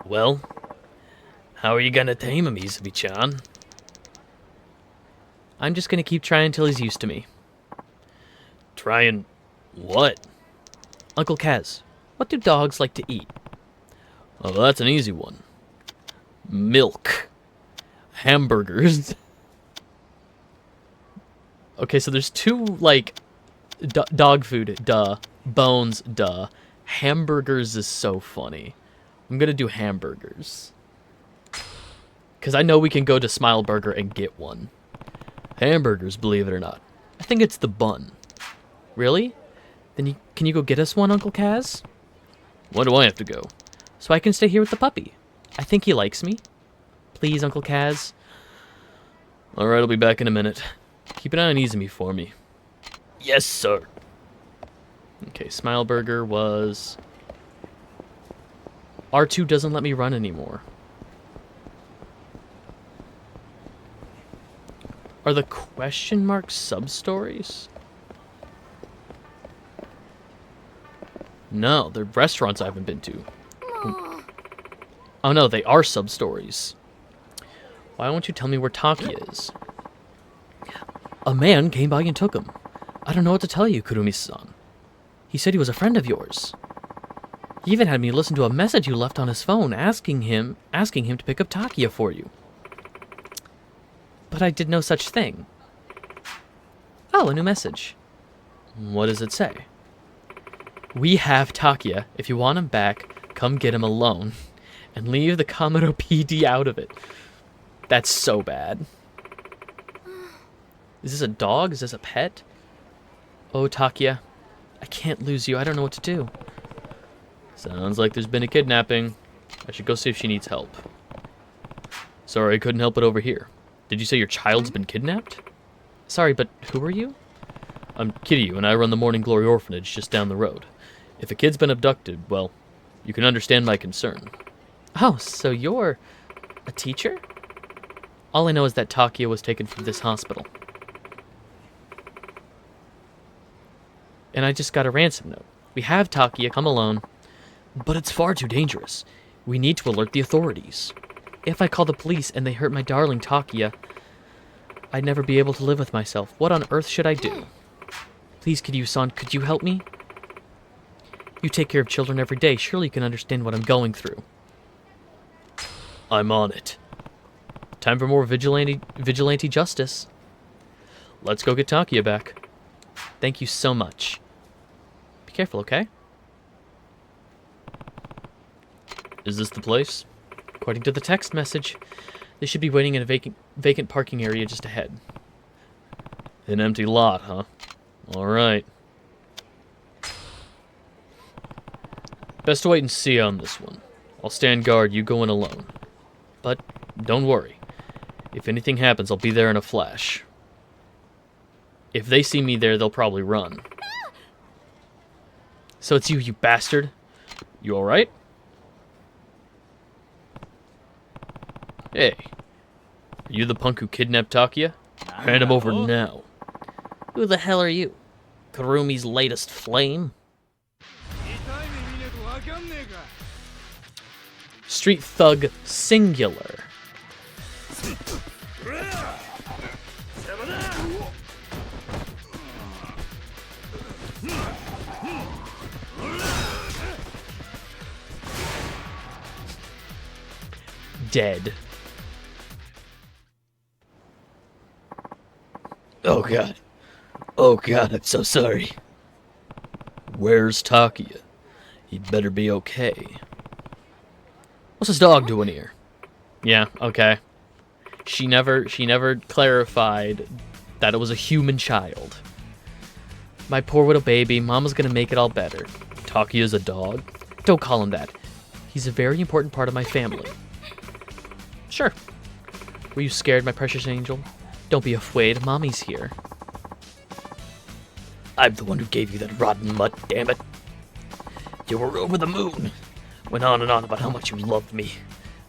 Well, how are you gonna tame him, Izumi-chan? I'm just gonna keep trying until he's used to me. Trying what? Uncle Kaz, what do dogs like to eat? Oh, that's an easy one. Milk. Hamburgers. Okay, so there's two, like, dog food, duh. Bones, duh. Hamburgers is so funny. I'm gonna do hamburgers. Because I know we can go to Smile Burger and get one. Hamburgers, believe it or not. I think it's the bun. Really? Then can you go get us one, Uncle Kaz? Why do I have to go? So I can stay here with the puppy. I think he likes me. Please, Uncle Kaz. Alright, I'll be back in a minute. Keep an eye on Izumi for me. Yes, sir. Okay, Smile Burger was... R2 doesn't let me run anymore. Are the question mark sub-stories? No, they're restaurants I haven't been to. Oh no, they are sub-stories. Why won't you tell me where Taki is? A man came by and took him. I don't know what to tell you, Kurumi-san. He said he was a friend of yours. He even had me listen to a message you left on his phone asking him to pick up Takia for you. But I did no such thing. Oh, a new message. What does it say? We have Takia. If you want him back, come get him alone. And leave the Kamado PD out of it. That's so bad. Is this a dog? Is this a pet? Oh, Takia. I can't lose you. I don't know what to do. Sounds like there's been a kidnapping. I should go see if she needs help. Sorry, I couldn't help it over here. Did you say your child's been kidnapped? Sorry, but who are you? I'm Kiryu, and I run the Morning Glory Orphanage just down the road. If a kid's been abducted, well, you can understand my concern. Oh, so you're a teacher? All I know is that Takia was taken from this hospital. And I just got a ransom note. We have Takia, come alone. But it's far too dangerous. We need to alert the authorities. If I call the police and they hurt my darling Takia, I'd never be able to live with myself. What on earth should I do? Please, Kiryu-san, could you help me? You take care of children every day. Surely you can understand what I'm going through. I'm on it. Time for more vigilante justice. Let's go get Takia back. Thank you so much. Be careful, okay? Is this the place? According to the text message, they should be waiting in a vacant parking area just ahead. An empty lot, huh? Alright. Best to wait and see on this one. I'll stand guard, you go in alone. But don't worry. If anything happens, I'll be there in a flash. If they see me there, they'll probably run. So it's you, you bastard. You alright? Hey. Are you the punk who kidnapped Takia? Hand him over now. Who the hell are you? Kurumi's latest flame? Street Thug Singular. Dead. Oh god. Oh god, I'm so sorry. Where's Takia? He'd better be okay. What's this dog doing here? Yeah, okay. She never clarified that it was a human child. My poor little baby, Mama's gonna make it all better. Takia's a dog? Don't call him that. He's a very important part of my family. Sure. Were you scared, my precious angel? Don't be afraid, Mommy's here. I'm the one who gave you that rotten mutt, damn it. You were over the moon. Went on and on about how much you loved me.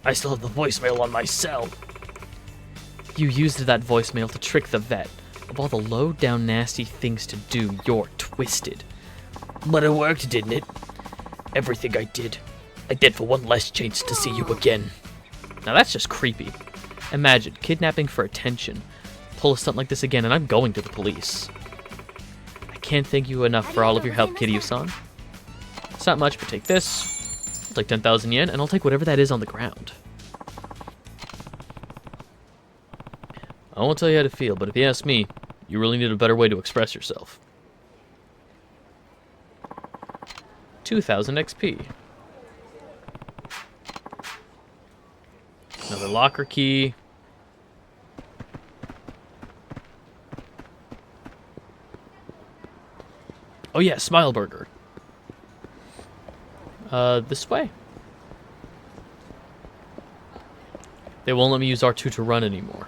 I still have the voicemail on my cell. You used that voicemail to trick the vet. Of all the low-down nasty things to do, you're twisted. But it worked, didn't it? Everything I did for one last chance to see you again. Now that's just creepy. Imagine, kidnapping for attention. Pull a stunt like this again and I'm going to the police. I can't thank you enough for all of your help, Kiryu-san. It's not much, but take this. I'll take 10,000 yen, and I'll take whatever that is on the ground. I won't tell you how to feel, but if you ask me, you really need a better way to express yourself. 2,000 XP. Another locker key. Oh yeah, Smile Burger. This way. They won't let me use R2 to run anymore.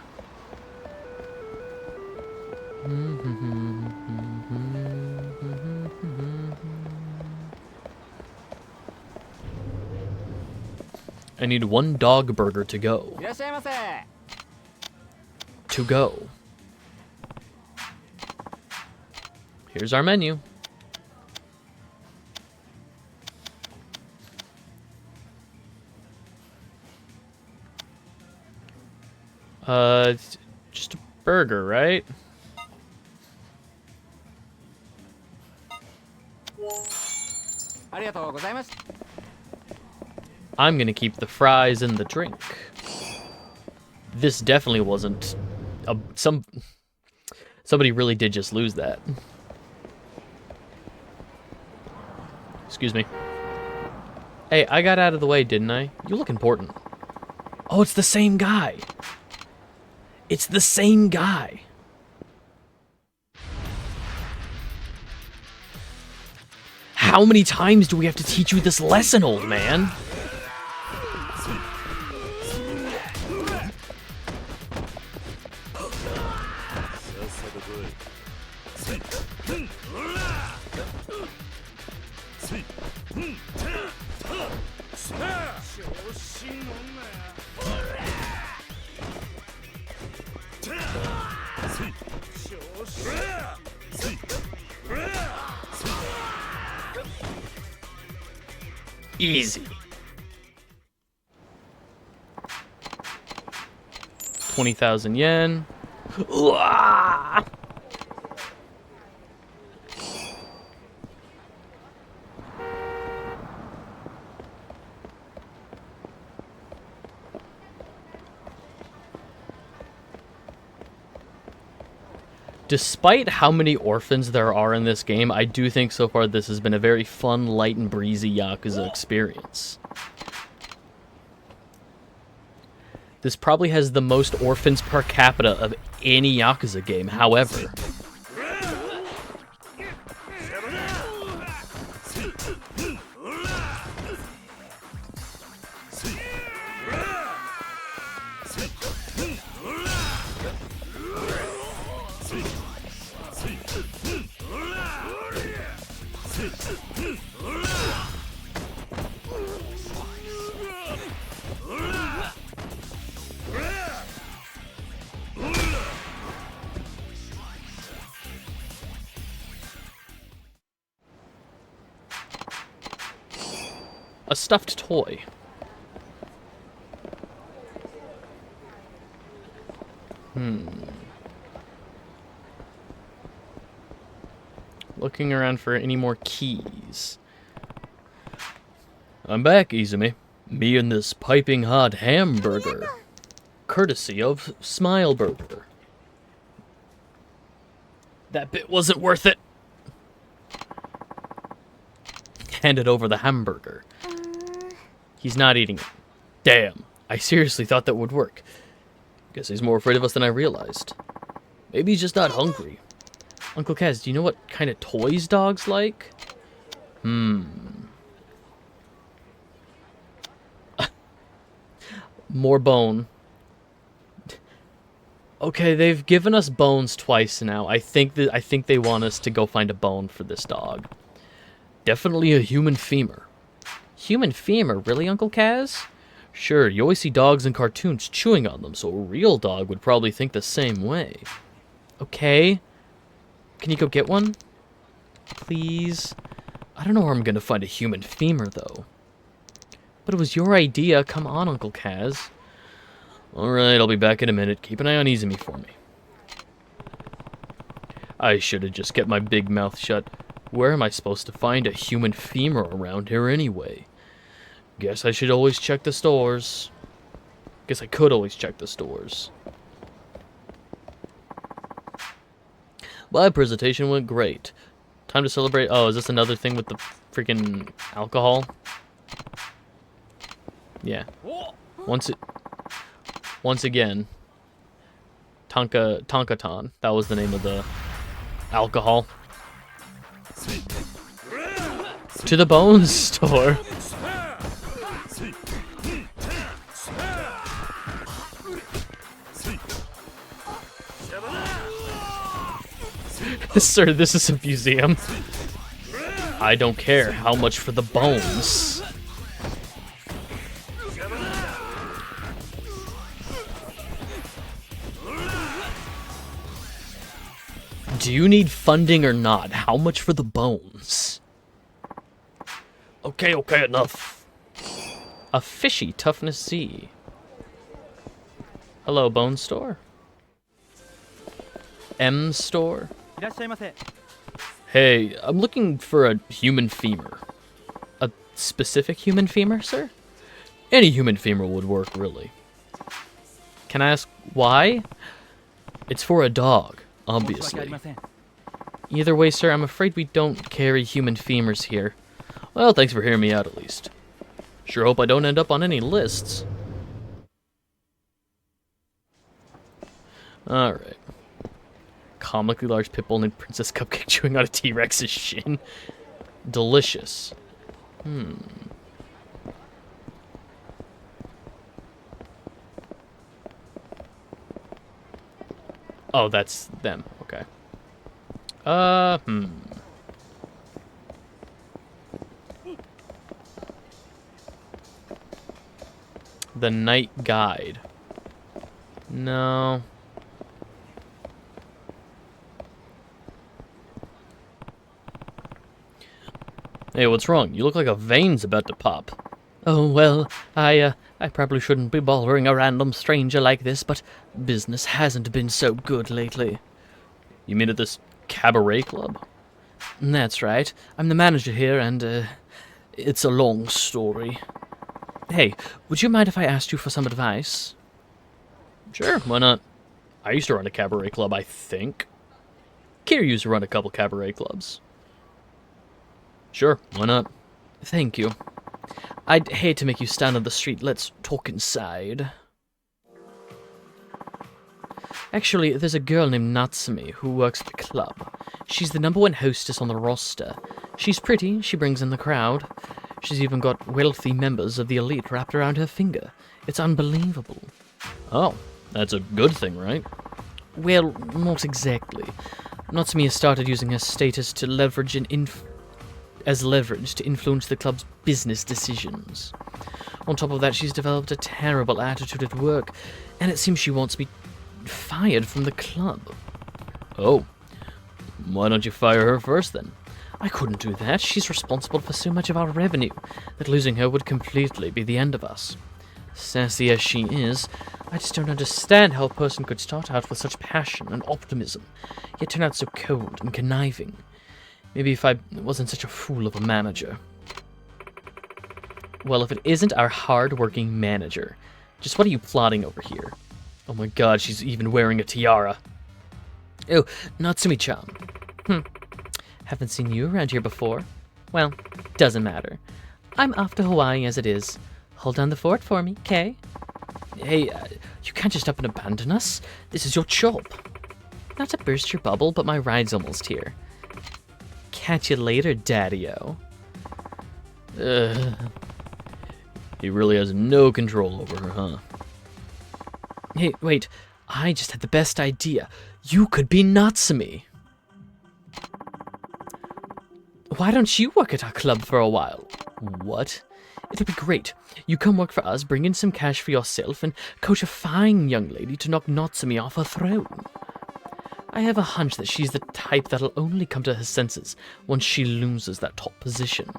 I need one dog burger to go. To go. Here's our menu. It's just a burger, right? I'm gonna keep the fries and the drink. This definitely wasn't somebody really did just lose that. Excuse me. Hey, I got out of the way, didn't I? You look important. Oh, it's the same guy. It's the same guy. How many times do we have to teach you this lesson, old man? Easy. 20,000 yen. Uah! Despite how many orphans there are in this game, I do think so far this has been a very fun, light, and breezy Yakuza experience. This probably has the most orphans per capita of any Yakuza game, however. A stuffed toy. Looking around for any more keys. I'm back, Izumi. Me and this piping hot hamburger. Courtesy of Smile Burger. That bit wasn't worth it. Handed over the hamburger. He's not eating it. Damn, I seriously thought that would work. Guess he's more afraid of us than I realized. Maybe he's just not hungry. Uncle Kaz, do you know what kind of toys dogs like? More bone. Okay, they've given us bones twice now. I think they want us to go find a bone for this dog. Definitely a human femur. Human femur? Really, Uncle Kaz? Sure, you always see dogs in cartoons chewing on them, so a real dog would probably think the same way. Okay. Can you go get one? Please? I don't know where I'm gonna find a human femur, though. But it was your idea. Come on, Uncle Kaz. Alright, I'll be back in a minute. Keep an eye on Izumi for me. I should have just kept my big mouth shut. Where am I supposed to find a human femur around here anyway? Guess I should always check the stores. Guess I could always check the stores. My presentation went great. Time to celebrate. Oh, is this another thing with the freaking alcohol? Yeah. Once again, Tonkaton. That was the name of the alcohol. To the Bones store. Sir, this is a museum. I don't care. How much for the bones? Do you need funding or not? How much for the bones? Okay, enough. A fishy toughness C. Hello, Bone Store. M Store. Hey, I'm looking for a human femur. A specific human femur, sir? Any human femur would work, really. Can I ask why? It's for a dog, obviously. Either way, sir, I'm afraid we don't carry human femurs here. Well, thanks for hearing me out, at least. Sure hope I don't end up on any lists. Alright. Comically large pitbull named Princess Cupcake chewing on a T-Rex's shin. Delicious. Oh, that's them. Okay. The Night Guide. No. Hey, what's wrong? You look like a vein's about to pop. Oh, well, I probably shouldn't be bothering a random stranger like this, but business hasn't been so good lately. You mean at this cabaret club? That's right. I'm the manager here, and, it's a long story. Hey, would you mind if I asked you for some advice? Sure, why not? I used to run a cabaret club, I think. Kira used to run a couple cabaret clubs. Sure, why not? Thank you. I'd hate to make you stand on the street. Let's talk inside. Actually, there's a girl named Natsumi who works at the club. She's the #1 hostess on the roster. She's pretty, she brings in the crowd. She's even got wealthy members of the elite wrapped around her finger. It's unbelievable. Oh, that's a good thing, right? Well, not exactly. Natsumi has started using her status to leverage as leverage to influence the club's business decisions. On top of that, she's developed a terrible attitude at work, and it seems she wants me fired from the club. Oh, why don't you fire her first then? I couldn't do that. She's responsible for so much of our revenue that losing her would completely be the end of us. Sassy as she is, I just don't understand how a person could start out with such passion and optimism, yet turn out so cold and conniving. Maybe if I wasn't such a fool of a manager. Well, if it isn't our hard-working manager, just what are you plotting over here? Oh my god, she's even wearing a tiara. Oh, Natsumi-chan. Haven't seen you around here before. Well, doesn't matter. I'm off to Hawaii as it is. Hold down the fort for me, okay? Hey, you can't just up and abandon us. This is your job. Not to burst your bubble, but my ride's almost here. Catch you later, Daddy-o. He really has no control over her, huh? Hey, wait. I just had the best idea. You could be Natsumi. Why don't you work at our club for a while? What? It'll be great. You come work for us, bring in some cash for yourself, and coach a fine young lady to knock Natsumi off her throne. I have a hunch that she's the type that'll only come to her senses once she loses that top position.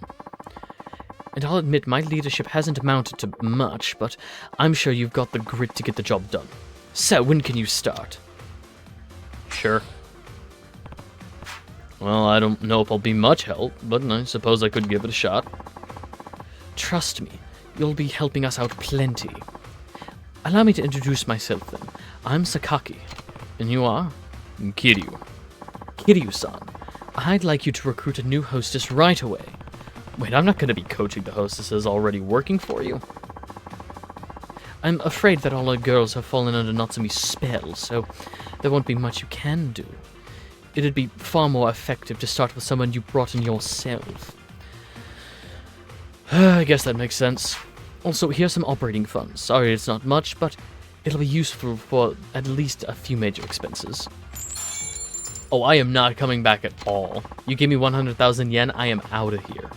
And I'll admit my leadership hasn't amounted to much, but I'm sure you've got the grit to get the job done. So, when can you start? Sure. Well, I don't know if I'll be much help, but I suppose I could give it a shot. Trust me, you'll be helping us out plenty. Allow me to introduce myself then. I'm Sakaki. And you are? Kiryu. Kiryu-san. I'd like you to recruit a new hostess right away. Wait, I'm not going to be coaching the hostesses already working for you? I'm afraid that all our girls have fallen under Natsumi's spell, so there won't be much you can do. It'd be far more effective to start with someone you brought in yourself. I guess that makes sense. Also, here's some operating funds. Sorry it's not much, but it'll be useful for at least a few major expenses. Oh, I am not coming back at all. You give me 100,000 yen, I am out of here.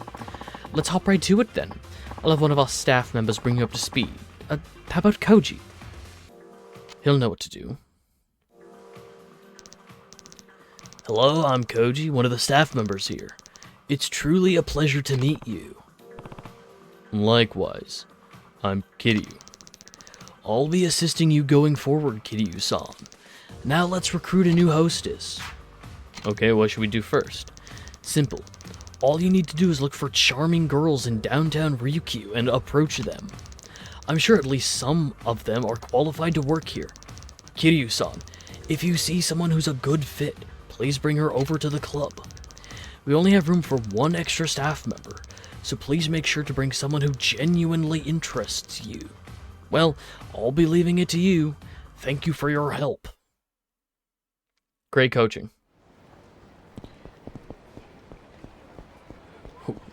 Let's hop right to it then. I'll have one of our staff members bring you up to speed. How about Koji? He'll know what to do. Hello, I'm Koji, one of the staff members here. It's truly a pleasure to meet you. Likewise, I'm Kiryu. I'll be assisting you going forward, Kiryu-san. Now let's recruit a new hostess. Okay, what should we do first? Simple. All you need to do is look for charming girls in downtown Ryukyu and approach them. I'm sure at least some of them are qualified to work here. Kiryu-san, if you see someone who's a good fit, please bring her over to the club. We only have room for one extra staff member, so please make sure to bring someone who genuinely interests you. Well, I'll be leaving it to you. Thank you for your help. Great coaching.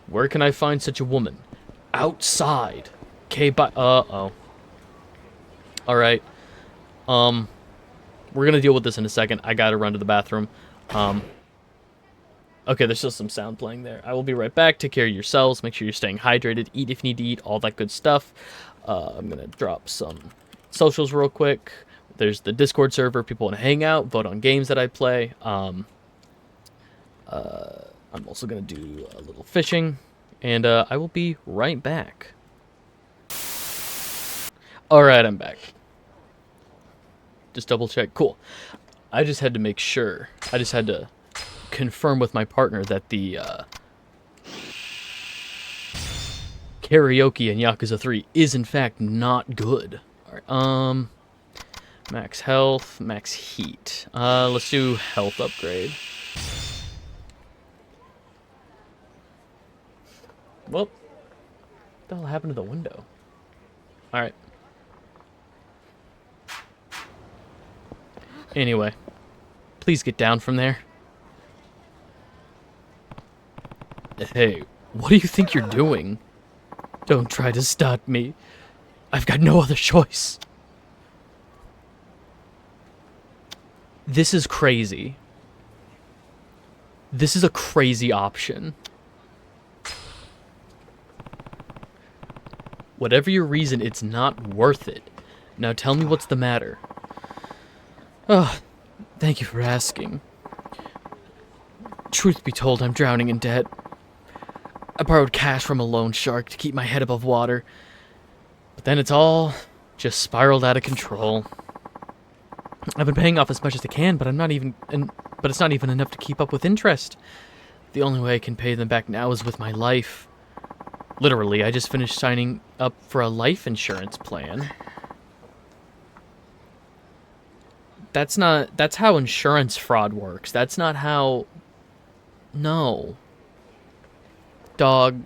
Where can I find such a woman? Outside. Okay, bye. Uh-oh. Alright. We're gonna deal with this in a second. I gotta run to the bathroom. Okay, there's still some sound playing there. I will be right back. Take care of yourselves. Make sure you're staying hydrated. Eat if you need to eat. All that good stuff. I'm gonna drop some socials real quick. There's the Discord server. People want to hang out, vote on games that I play. I'm also gonna do a little fishing, and I will be right back. Alright, I'm back. Just double check. Cool. I just had to make sure. I just had to confirm with my partner that the karaoke in Yakuza 3 is in fact not good. Alright, max health, max heat. Let's do health upgrade. Well, what the hell happened to the window? Alright. Anyway, please get down from there. Hey, what do you think you're doing? Don't try to stop me. I've got no other choice. This is crazy. This is a crazy option. Whatever your reason, it's not worth it. Now tell me what's the matter. Oh, thank you for asking. Truth be told, I'm drowning in debt. I borrowed cash from a loan shark to keep my head above water. But then it's all just spiraled out of control. I've been paying off as much as I can, but it's not even enough to keep up with interest. The only way I can pay them back now is with my life. Literally, I just finished signing up for a life insurance plan. That's how insurance fraud works. That's not how... No. Dog.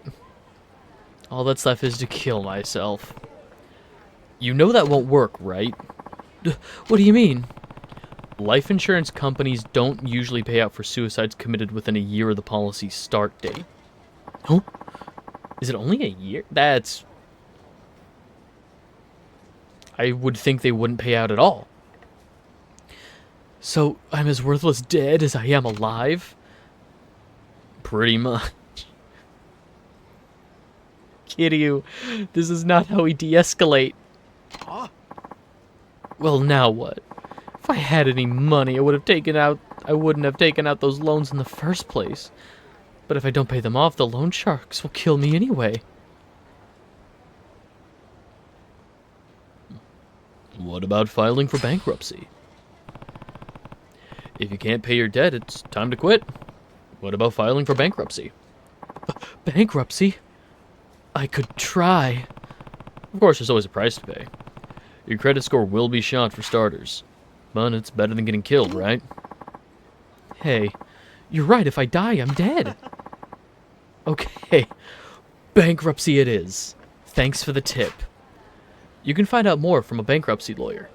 All that's left is to kill myself. You know that won't work, right? What do you mean? Life insurance companies don't usually pay out for suicides committed within a year of the policy's start date. Huh? Is it only a year? That's... I would think they wouldn't pay out at all. So, I'm as worthless dead as I am alive? Pretty much. Kiryu, this is not how we de-escalate. Well, now what? If I had any money, I wouldn't have taken out those loans in the first place. But if I don't pay them off, the loan sharks will kill me anyway. What about filing for bankruptcy? If you can't pay your debt, it's time to quit. What about filing for bankruptcy? Bankruptcy? I could try. Of course, there's always a price to pay. Your credit score will be shot for starters. But it's better than getting killed, right? Hey, you're right. If I die, I'm dead. Okay, bankruptcy it is. Thanks for the tip. You can find out more from a bankruptcy lawyer.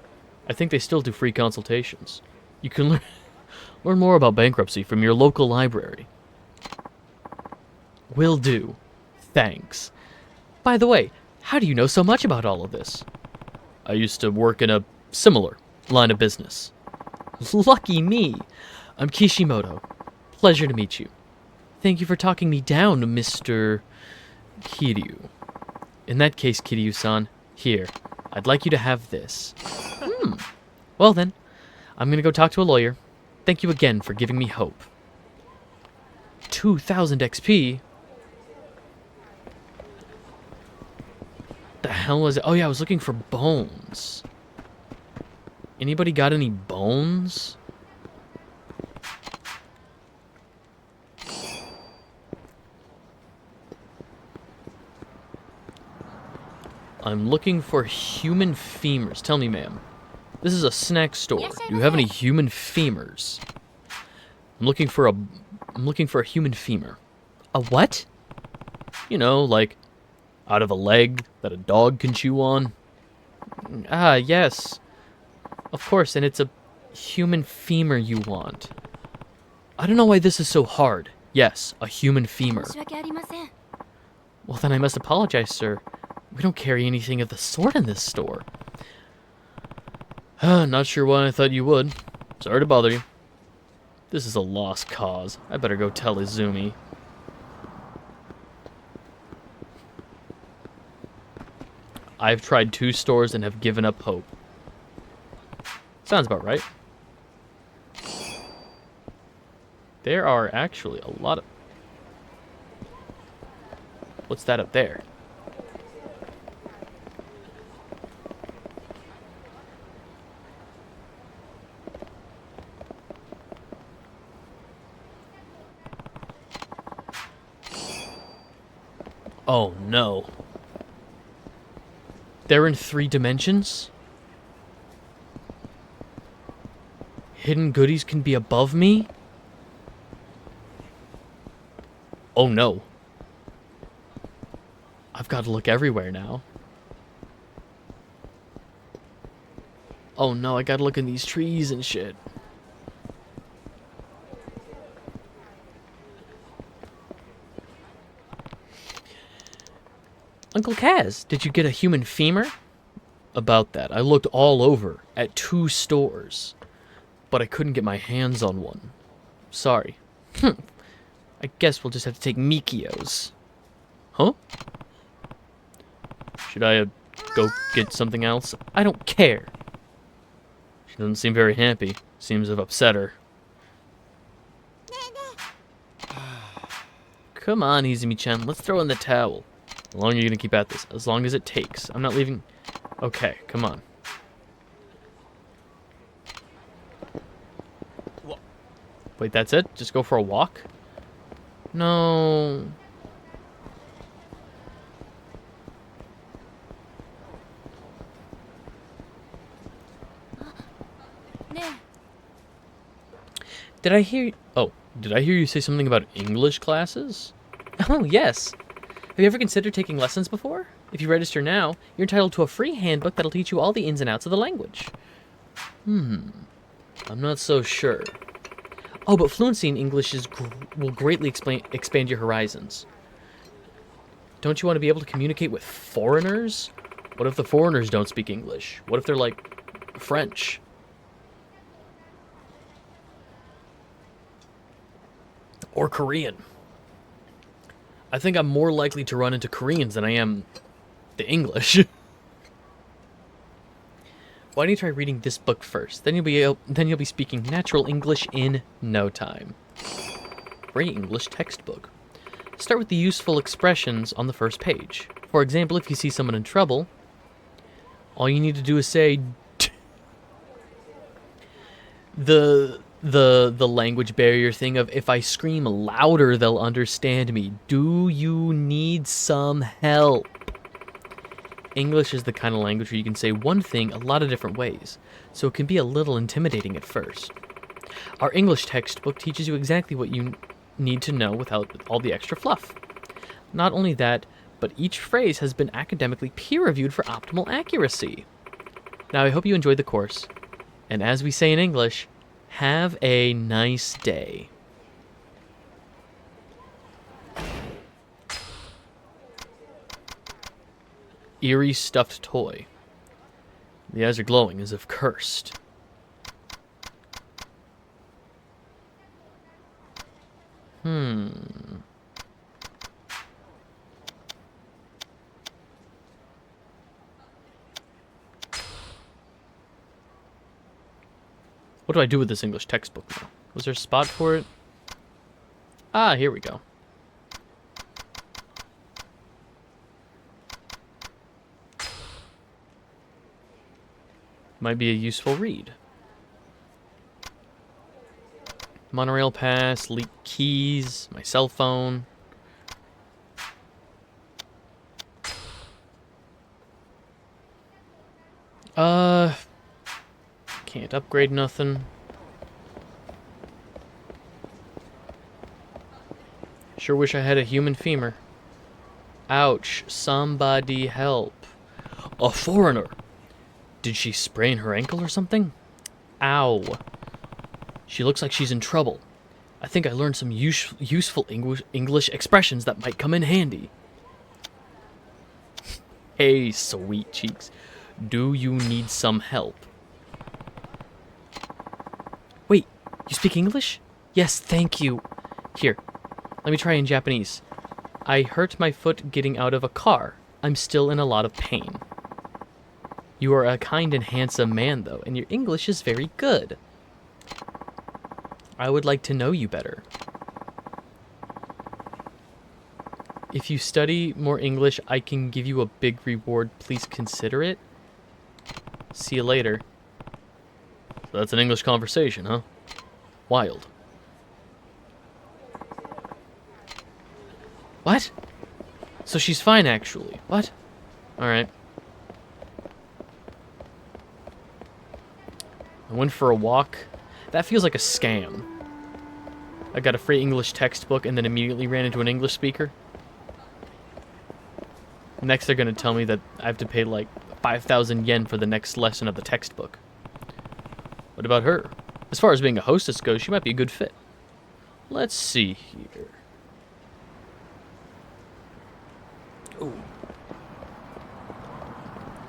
I think they still do free consultations. You can learn more about bankruptcy from your local library. Will do. Thanks. By the way, how do you know so much about all of this? I used to work in a similar line of business. Lucky me. I'm Kishimoto. Pleasure to meet you. Thank you for talking me down, Mr. Kiryu. In that case, Kiryu-san, here, I'd like you to have this. Well then, I'm gonna go talk to a lawyer. Thank you again for giving me hope. 2,000 XP? The hell was it? Oh yeah, I was looking for bones. Anybody got any bones? I'm looking for human femurs. Tell me, ma'am. This is a snack store. Do you have any human femurs? I'm looking for a human femur. A what? You know, like out of a leg that a dog can chew on. Ah, yes. Of course, and it's a human femur you want. I don't know why this is so hard. Yes, a human femur. Well, then I must apologize, sir. We don't carry anything of the sort in this store. Not sure why I thought you would. Sorry to bother you. This is a lost cause. I better go tell Izumi. I've tried 2 stores and have given up hope. Sounds about right. There are actually a lot of... What's that up there? Oh no. They're in 3 dimensions? Hidden goodies can be above me? Oh no. I've got to look everywhere now. Oh no, I gotta look in these trees and shit. Uncle Kaz, did you get a human femur? About that, I looked all over at 2 stores, but I couldn't get my hands on one. Sorry. I guess we'll just have to take Mikio's. Huh? Should I go get something else? I don't care. She doesn't seem very happy. Seems to have upset her. Come on, Izumi-chan. Let's throw in the towel. How long are you going to keep at this? As long as it takes. I'm not leaving. Okay, come on. Wait, that's it? Just go for a walk? No. Did I hear... Oh, did I hear you say something about English classes? Oh, yes. Have you ever considered taking lessons before? If you register now, you're entitled to a free handbook that'll teach you all the ins and outs of the language. I'm not so sure. Oh, but fluency in English will greatly expand your horizons. Don't you want to be able to communicate with foreigners? What if the foreigners don't speak English? What if they're, like, French? Or Korean? I think I'm more likely to run into Koreans than I am the English. Why don't you try reading this book first? Then you'll be speaking natural English in no time. Great English textbook. Start with the useful expressions on the first page. For example, if you see someone in trouble, all you need to do is say the language barrier thing of if I scream louder, they'll understand me. Do you need some help? English is the kind of language where you can say one thing a lot of different ways, so it can be a little intimidating at first. Our English textbook teaches you exactly what you need to know without all the extra fluff. Not only that, but each phrase has been academically peer-reviewed for optimal accuracy. Now, I hope you enjoyed the course, and as we say in English, have a nice day. Eerie stuffed toy. The eyes are glowing as if cursed. What do I do with this English textbook now? Was there a spot for it? Ah, here we go. Might be a useful read. Monorail pass, leaked keys, my cell phone. Can't upgrade nothing. Sure wish I had a human femur. Ouch, somebody help. A foreigner! Did she sprain her ankle or something? Ow. She looks like she's in trouble. I think I learned some useful English expressions that might come in handy. Hey, sweet cheeks. Do you need some help? Wait, you speak English? Yes, thank you. Here, let me try in Japanese. I hurt my foot getting out of a car. I'm still in a lot of pain. You are a kind and handsome man, though, and your English is very good. I would like to know you better. If you study more English, I can give you a big reward. Please consider it. See you later. So that's an English conversation, huh? Wild. What? So she's fine, actually. What? Alright. I went for a walk. That feels like a scam. I got a free English textbook and then immediately ran into an English speaker. Next, they're going to tell me that I have to pay like 5,000 yen for the next lesson of the textbook. What about her? As far as being a hostess goes, she might be a good fit. Let's see here. Ooh.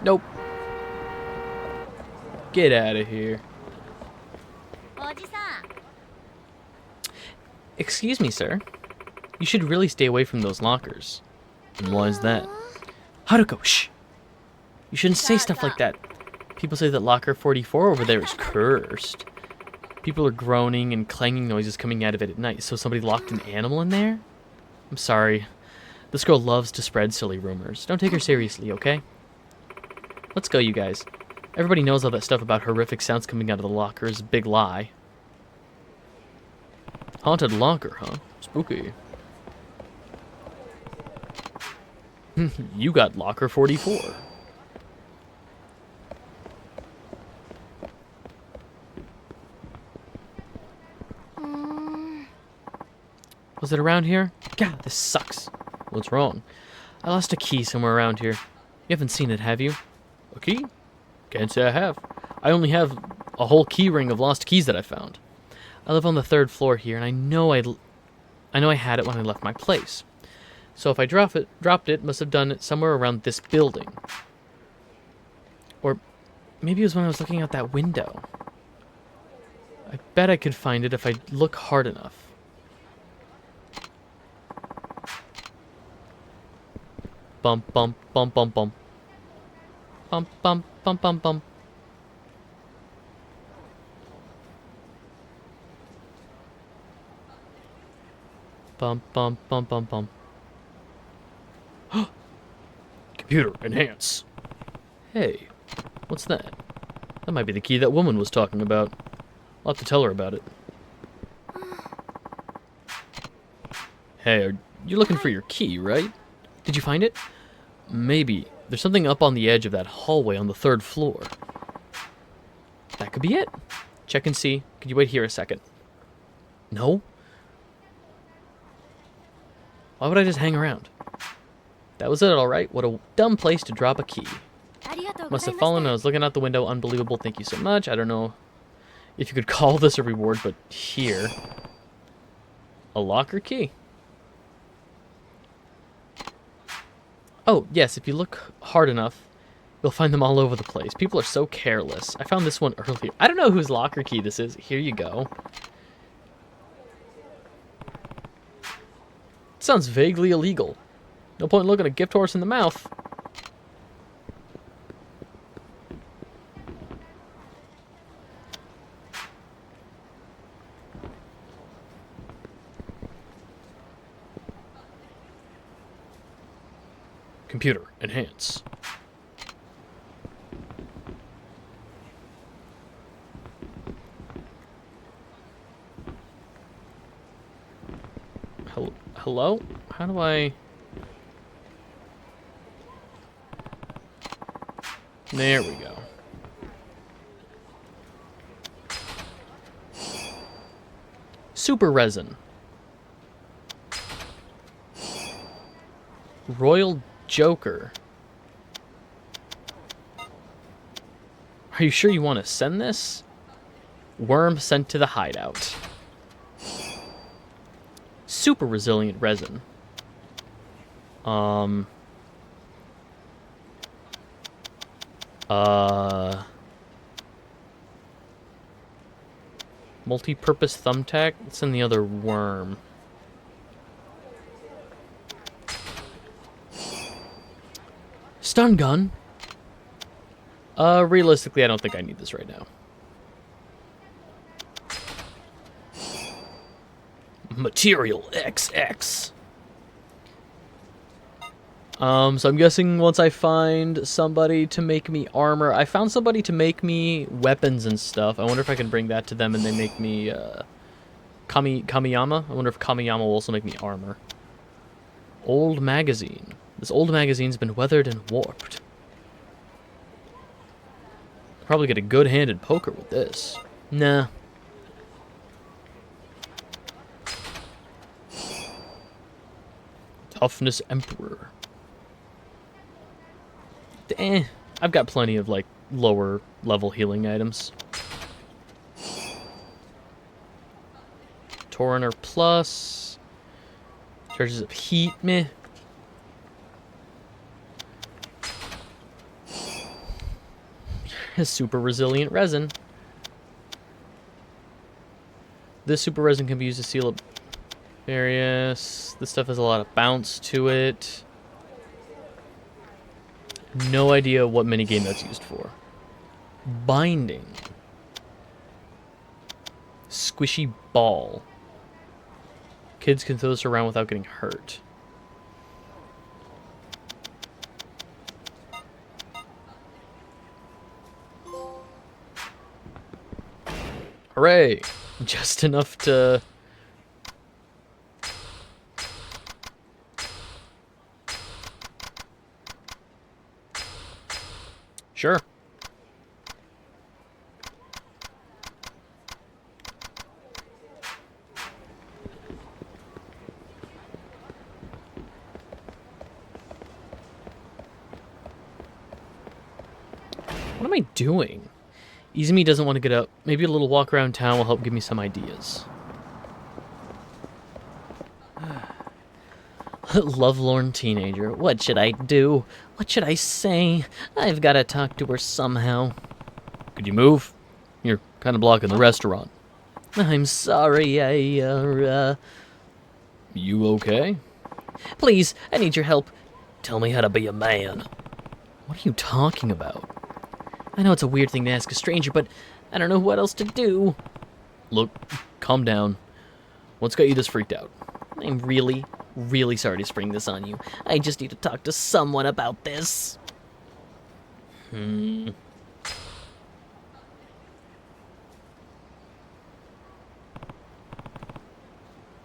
Nope. Get out of here. Excuse me, sir. You should really stay away from those lockers. And why is that? Haruko, shh! You shouldn't say stuff like that. People say that locker 44 over there is cursed. People are groaning and clanging noises coming out of it at night. So somebody locked an animal in there? I'm sorry. This girl loves to spread silly rumors. Don't take her seriously, okay? Let's go, you guys. Everybody knows all that stuff about horrific sounds coming out of the locker is a big lie. Haunted locker, huh? Spooky. You got locker 44. Was it around here? God, this sucks. What's wrong? I lost a key somewhere around here. You haven't seen it, have you? A key? Can't say I have. I only have a whole key ring of lost keys that I found. I live on the 3rd floor here, and I know I had it when I left my place. So if I dropped it, must have done it somewhere around this building. Or maybe it was when I was looking out that window. I bet I could find it if I look hard enough. Bump, bump, bump, bump, bump. Bump, bump, bump, bump, bump. Bump, bump, bump, bump, bump. Computer, enhance. Hey, what's that? That might be the key that woman was talking about. I'll have to tell her about it. Hey, you're looking for your key, right? Did you find it? Maybe. There's something up on the edge of that hallway on the 3rd floor. That could be it. Check and see. Could you wait here a second? No? Why would I just hang around? That was it, alright. What a dumb place to drop a key. Must have fallen when I was looking out the window. Unbelievable. Thank you so much. I don't know if you could call this a reward, but here. A locker key. Oh, yes, if you look hard enough, you'll find them all over the place. People are so careless. I found this one earlier. I don't know whose locker key this is. Here you go. Sounds vaguely illegal. No point in looking a gift horse in the mouth. Computer, enhance. Hello? How do I... There we go. Super resin. Royal Joker. Are you sure you want to send this? Worm sent to the hideout. Super resilient resin. Multi-purpose thumbtack. Let's send the other worm. Stun gun. Realistically, I don't think I need this right now. Material XX. So I'm guessing once I find somebody to make me armor, I found somebody to make me weapons and stuff. I wonder if I can bring that to them and they make me, Kamiyama? I wonder if Kamiyama will also make me armor. Old magazine. This old magazine's been weathered and warped. Probably get a good hand at poker with this. Nah. Toughness Emperor. I've got plenty of, like, lower level healing items. Torrenter Plus. Charges up heat, meh. Super resilient resin. This super resin can be used to seal up various. This stuff has a lot of bounce to it. No idea what minigame that's used for. Binding. Squishy ball. Kids can throw this around without getting hurt. Hooray! Just enough to... Sure. What am I doing? Izumi doesn't want to get up. Maybe a little walk around town will help give me some ideas. Lovelorn teenager. What should I do? What should I say? I've got to talk to her somehow. Could you move? You're kind of blocking the restaurant. I'm sorry, You okay? Please, I need your help. Tell me how to be a man. What are you talking about? I know it's a weird thing to ask a stranger, but I don't know what else to do. Look, calm down. What's got you this freaked out? I'm really sorry to spring this on you. I just need to talk to someone about this.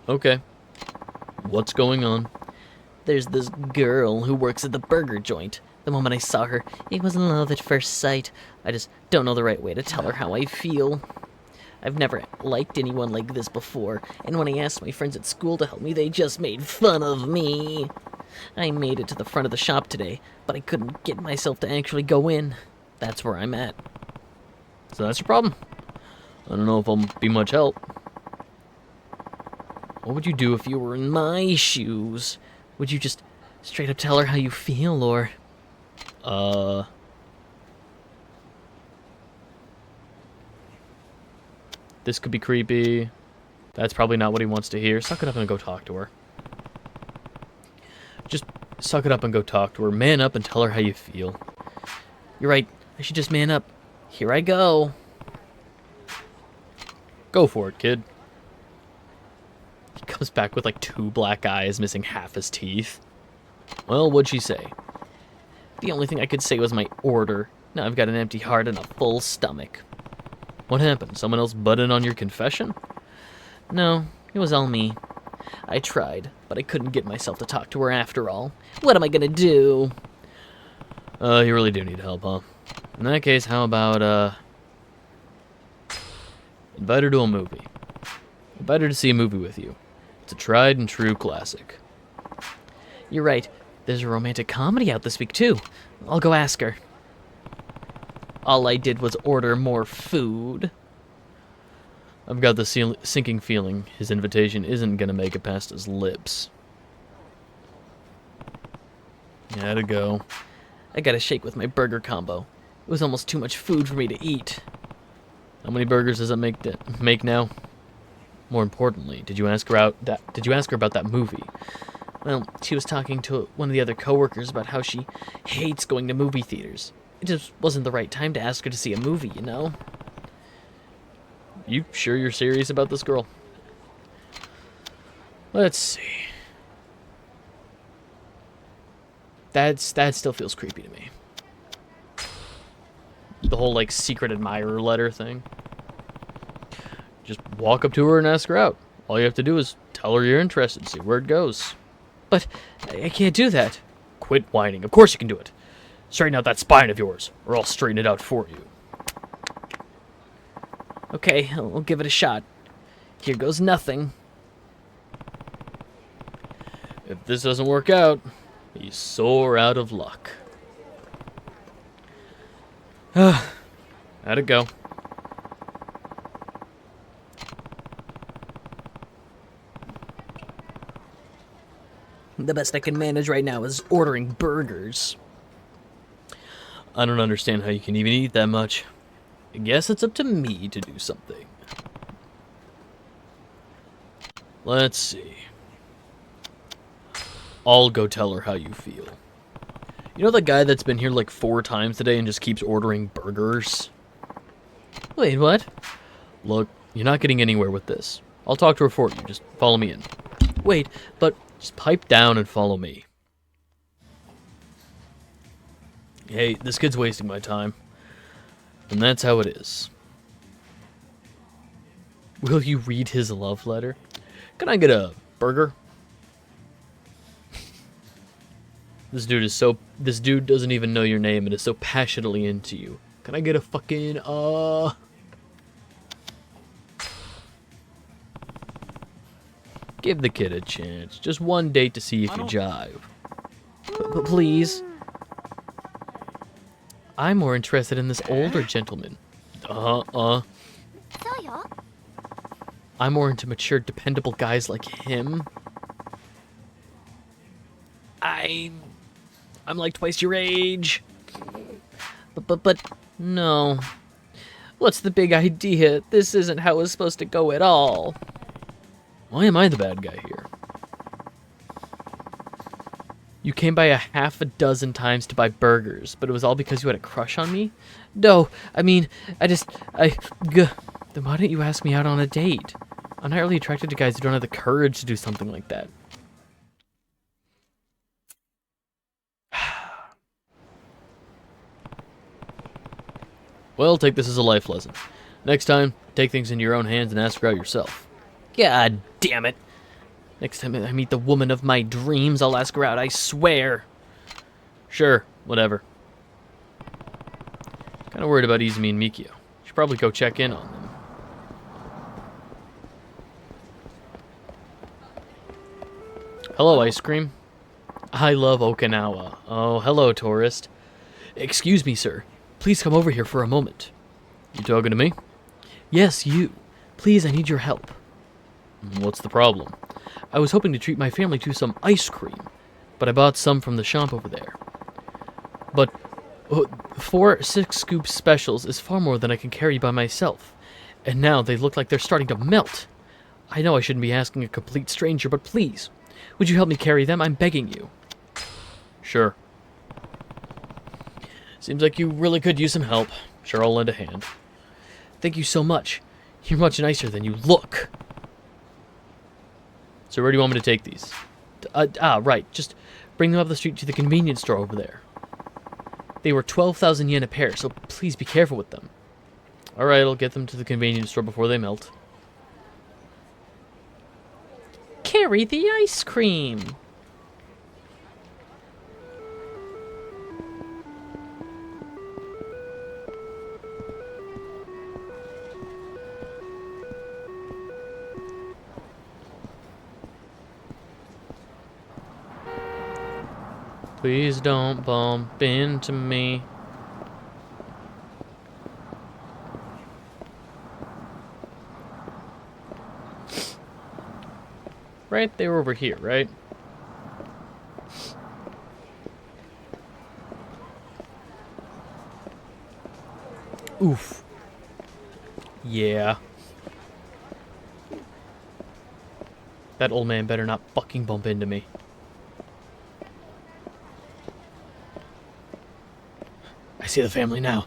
Okay. What's going on? There's this girl who works at the burger joint. The moment I saw her, it was love at first sight. I just don't know the right way to tell her how I feel. I've never liked anyone like this before, and when I asked my friends at school to help me, they just made fun of me. I made it to the front of the shop today, but I couldn't get myself to actually go in. That's where I'm at. So that's your problem. I don't know if I'll be much help. What would you do if you were in my shoes? Would you just straight up tell her how you feel, or... This could be creepy. That's probably not what he wants to hear. Suck it up and go talk to her. Just suck it up and go talk to her. Man up and tell her how you feel. You're right. I should just man up. Here I go. Go for it, kid. He comes back with like 2 black eyes, missing half his teeth. Well, what'd she say? The only thing I could say was my order. Now I've got an empty heart and a full stomach. What happened? Someone else butted on your confession? No, it was all me. I tried, but I couldn't get myself to talk to her after all. What am I gonna do? You really do need help, huh? In that case, how about, invite her to a movie. Invite her to see a movie with you. It's a tried and true classic. You're right. There's a romantic comedy out this week, too. I'll go ask her. All I did was order more food. I've got the sinking feeling his invitation isn't gonna make it past his lips. Gotta go. I gotta shake with my burger combo. It was almost too much food for me to eat. How many burgers does it make now? More importantly, did you ask her about that movie? Well, she was talking to one of the other coworkers about how she hates going to movie theaters. It just wasn't the right time to ask her to see a movie, you know? You sure you're serious about this girl? Let's see. That still feels creepy to me. The whole, like, secret admirer letter thing. Just walk up to her and ask her out. All you have to do is tell her you're interested, see where it goes. But I can't do that. Quit whining. Of course you can do it. Straighten out that spine of yours, or I'll straighten it out for you. Okay, I'll give it a shot. Here goes nothing. If this doesn't work out, he's sore out of luck. How'd it go? The best I can manage right now is ordering burgers. I don't understand how you can even eat that much. I guess it's up to me to do something. Let's see. I'll go tell her how you feel. You know the guy that's been here like 4 times today and just keeps ordering burgers? Wait, what? Look, you're not getting anywhere with this. I'll talk to her for you. Just follow me in. Wait, but just pipe down and follow me. Hey, this kid's wasting my time. And that's how it is. Will you read his love letter? Can I get a burger? This dude doesn't even know your name and is so passionately into you. Can I get a fucking, Give the kid a chance. Just one date to see if you jive. But please. I'm more interested in this older gentleman. I'm more into mature, dependable guys like him. I'm like twice your age. But no. What's the big idea? This isn't how it's supposed to go at all. Why am I the bad guy here? You came by a half a dozen times to buy burgers, but it was all because you had a crush on me? No, I mean, Then why don't you ask me out on a date? I'm not really attracted to guys who don't have the courage to do something like that. Well, take this as a life lesson. Next time, take things into your own hands and ask her out yourself. God damn it. Next time I meet the woman of my dreams, I'll ask her out, I swear. Sure, whatever. Kind of worried about Izumi and Mikio. Should probably go check in on them. Hello, ice cream. I love Okinawa. Oh, hello, tourist. Excuse me, sir. Please come over here for a moment. You talking to me? Yes, you. Please, I need your help. What's the problem? I was hoping to treat my family to some ice cream, but I bought some from the shop over there. But 4 6-scoop specials is far more than I can carry by myself, and now they look like they're starting to melt. I know I shouldn't be asking a complete stranger, but please, would you help me carry them? I'm begging you. Sure. Seems like you really could use some help. Sure, I'll lend a hand. Thank you so much. You're much nicer than you look. So where do you want me to take these? Right. Just bring them up the street to the convenience store over there. They were 12,000 yen a pair, so please be careful with them. Alright, I'll get them to the convenience store before they melt. Carry the ice cream! Please don't bump into me. Right? They were over here, right? Oof. Yeah. That old man better not fucking bump into me. I see the family now.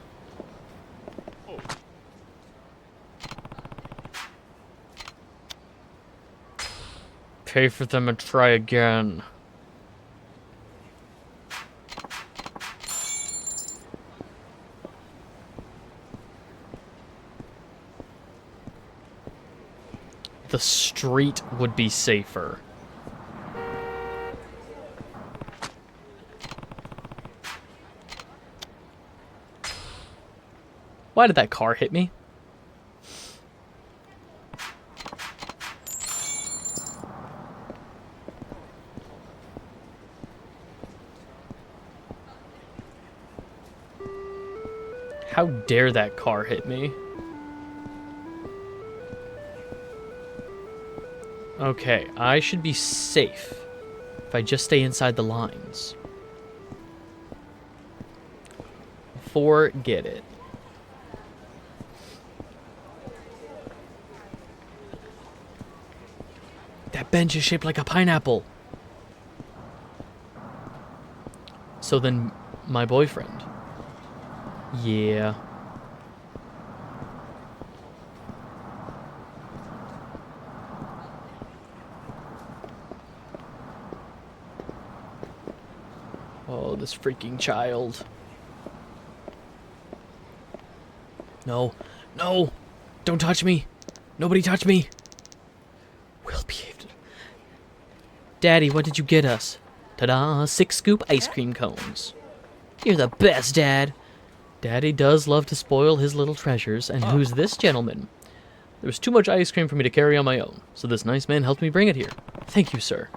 Pay for them and try again. The street would be safer. Why did that car hit me? How dare that car hit me? Okay, I should be safe if I just stay inside the lines. Forget it. That bench is shaped like a pineapple. So then, my boyfriend. Yeah. Oh, this freaking child. No. No! Don't touch me! Nobody touch me! We'll be able to... Daddy, what did you get us? Ta-da! 6 scoop ice cream cones. You're the best, Dad! Daddy does love to spoil his little treasures, and who's this gentleman? There was too much ice cream for me to carry on my own, so this nice man helped me bring it here. Thank you, sir.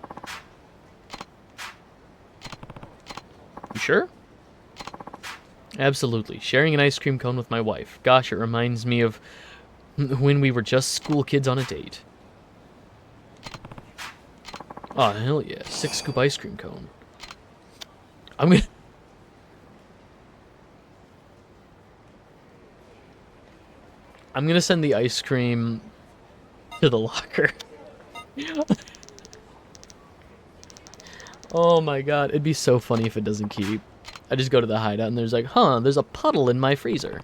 You sure? Absolutely. Sharing an ice cream cone with my wife. Gosh, it reminds me of when we were just school kids on a date. Oh, hell yeah. 6 scoop ice cream cone. I'm gonna send the ice cream to the locker. Oh my god, it'd be so funny if it doesn't keep. I just go to the hideout and there's like, huh, there's a puddle in my freezer.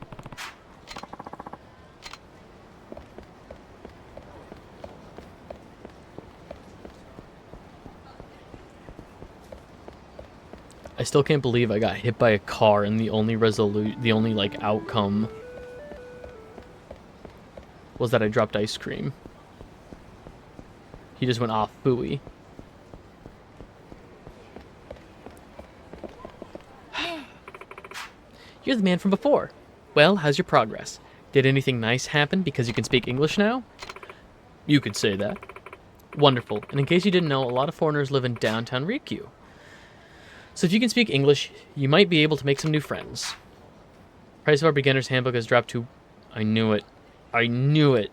I still can't believe I got hit by a car and the only like outcome was that I dropped ice cream. He just went off buoy. You're the man from before. Well, how's your progress? Did anything nice happen because you can speak English now? You could say that. Wonderful. And in case you didn't know, a lot of foreigners live in downtown Ryukyu. So if you can speak English, you might be able to make some new friends. Price of our beginner's handbook has dropped to... I knew it. I knew it.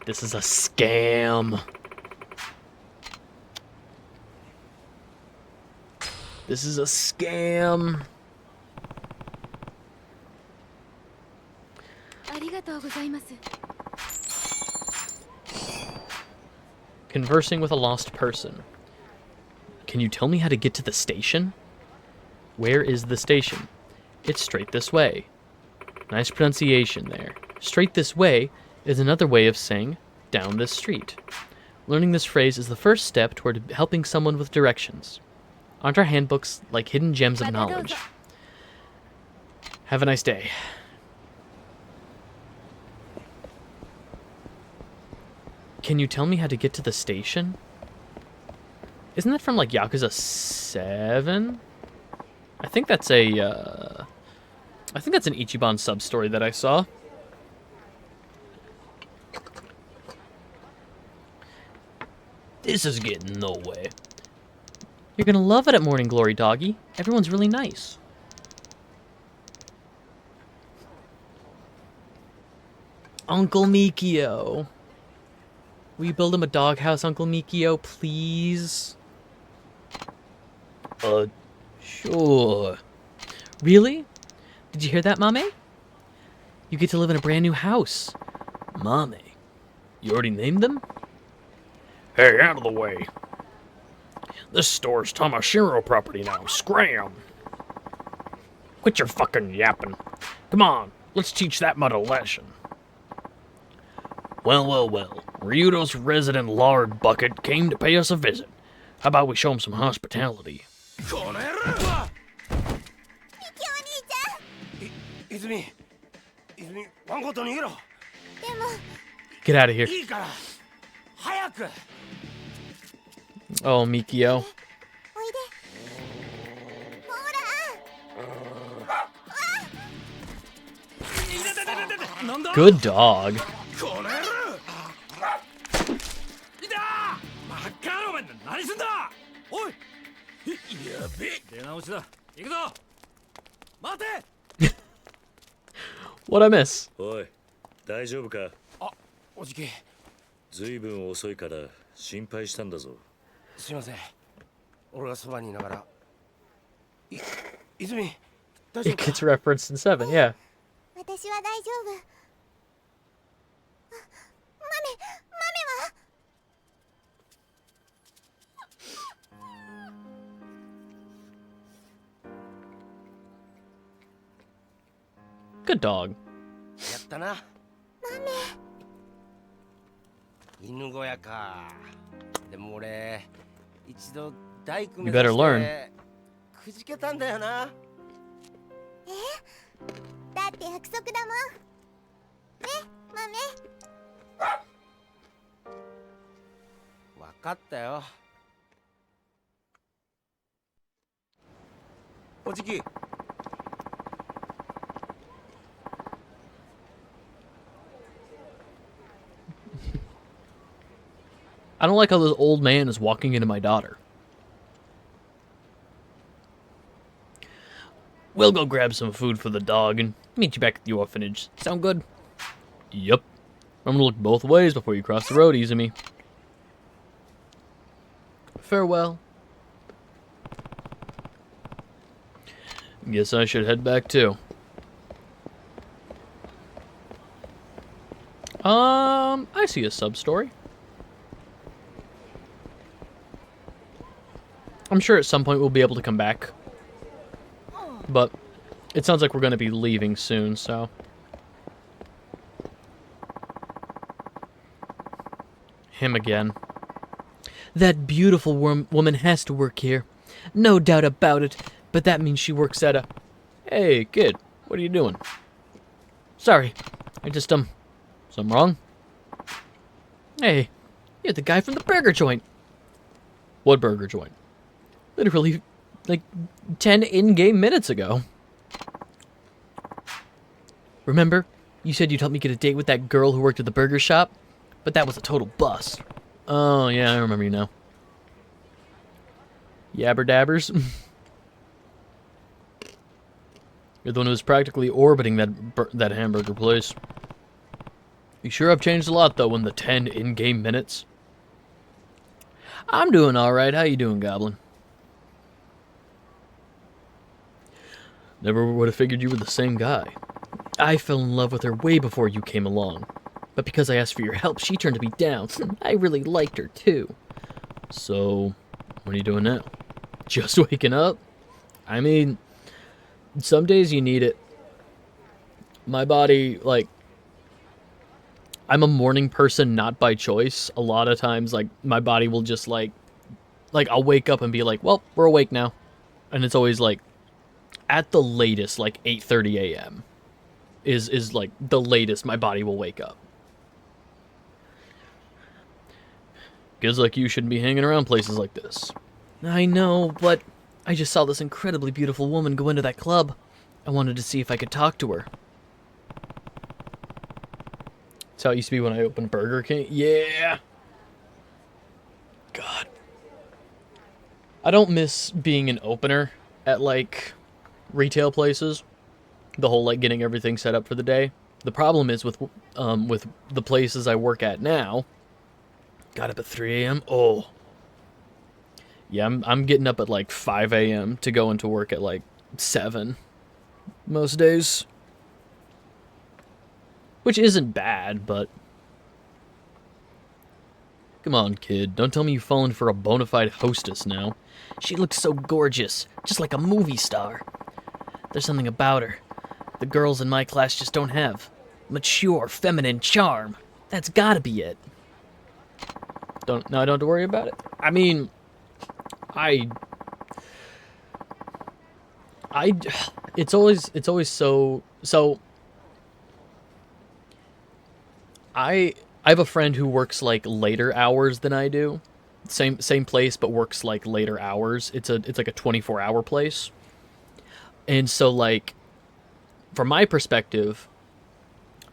This is a scam. This is a scam. Conversing with a lost person. Can you tell me how to get to the station? Where is the station? It's straight this way. Nice pronunciation there. Straight this way is another way of saying down this street. Learning this phrase is the first step toward helping someone with directions. Aren't our handbooks like hidden gems of knowledge? Have a nice day. Can you tell me how to get to the station? Isn't that from like Yakuza 7? I think that's a I think that's an Ichiban sub-story that I saw. This is getting nowhere. You're gonna love it at Morning Glory, doggy. Everyone's really nice. Uncle Mikio. Will you build him a doghouse, Uncle Mikio, please? Sure. Really? Did you hear that, Mame? You get to live in a brand new house. Mame. You already named them? Hey, out of the way. This store's Tamashiro property now. Scram! Quit your fucking yapping. Come on, let's teach that mud a lesson. Well, well, well. Ryudo's resident lard bucket came to pay us a visit. How about we show him some hospitality? Get out of here. Oh, Mikio. Good dog. この野郎いたマッカーお前何すんだおいやべえ出直しだ行くぞ待て What'd I miss? おい、大丈夫か？あ、おじきずいぶん遅いから心配したんだぞ。すいません俺がそばにいながら泉大丈 It 夫か gets referenced in 7, yeah. 私は大丈夫。あ、マメは？ Good dog. やったな犬小屋かでも俺一度大工目 You 指 better して learn. くじけたんだよなだって約束だもん。ね、マメ。分かったよおじき I don't like how this old man is walking into my daughter. We'll go grab some food for the dog and meet you back at the orphanage. Sound good? Yup. I'm gonna look both ways before you cross the road, Izumi. Farewell. Guess I should head back too. I see a sub-story. I'm sure at some point we'll be able to come back. But it sounds like we're going to be leaving soon, so... Him again. That beautiful woman has to work here. No doubt about it, but that means she works at a... Hey, kid, what are you doing? Sorry, I just, something wrong? Hey, you're the guy from the burger joint. What burger joint? Literally, like, 10 in-game minutes ago. Remember? You said you'd help me get a date with that girl who worked at the burger shop? But that was a total bust. Oh, yeah, I remember you now. Yabber dabbers. You're the one who was practically orbiting that hamburger place. You sure have changed a lot, though, in the 10 in-game minutes. I'm doing alright. How you doing, Goblin? Never would have figured you were the same guy. I fell in love with her way before you came along. But because I asked for your help, she turned me down. I really liked her, too. So, what are you doing now? Just waking up? I mean, some days you need it. My body, like... I'm a morning person, not by choice. A lot of times, like, my body will just, like, I'll wake up and be like, well, we're awake now. And it's always, like, at the latest, like, 8:30 a.m. is, like, the latest my body will wake up. Kids like you shouldn't be hanging around places like this. I know, but I just saw this incredibly beautiful woman go into that club. I wanted to see if I could talk to her. That's how it used to be when I opened Burger King. Yeah! God. I don't miss being an opener at, like, retail places. The whole, like, getting everything set up for the day. The problem is with the places I work at now. Got up at 3 a.m. Oh. Yeah, I'm getting up at, like, 5 a.m. to go into work at, like, 7 most days. Which isn't bad, but... Come on, kid. Don't tell me you've fallen for a bona fide hostess now. She looks so gorgeous, just like a movie star. There's something about her the girls in my class just don't have. Mature, feminine charm. That's gotta be it. I don't have to worry about it. I mean, it's always so I have a friend who works like later hours than I do. Same place, but works like later hours. It's like a 24-hour place. And so, like, from my perspective,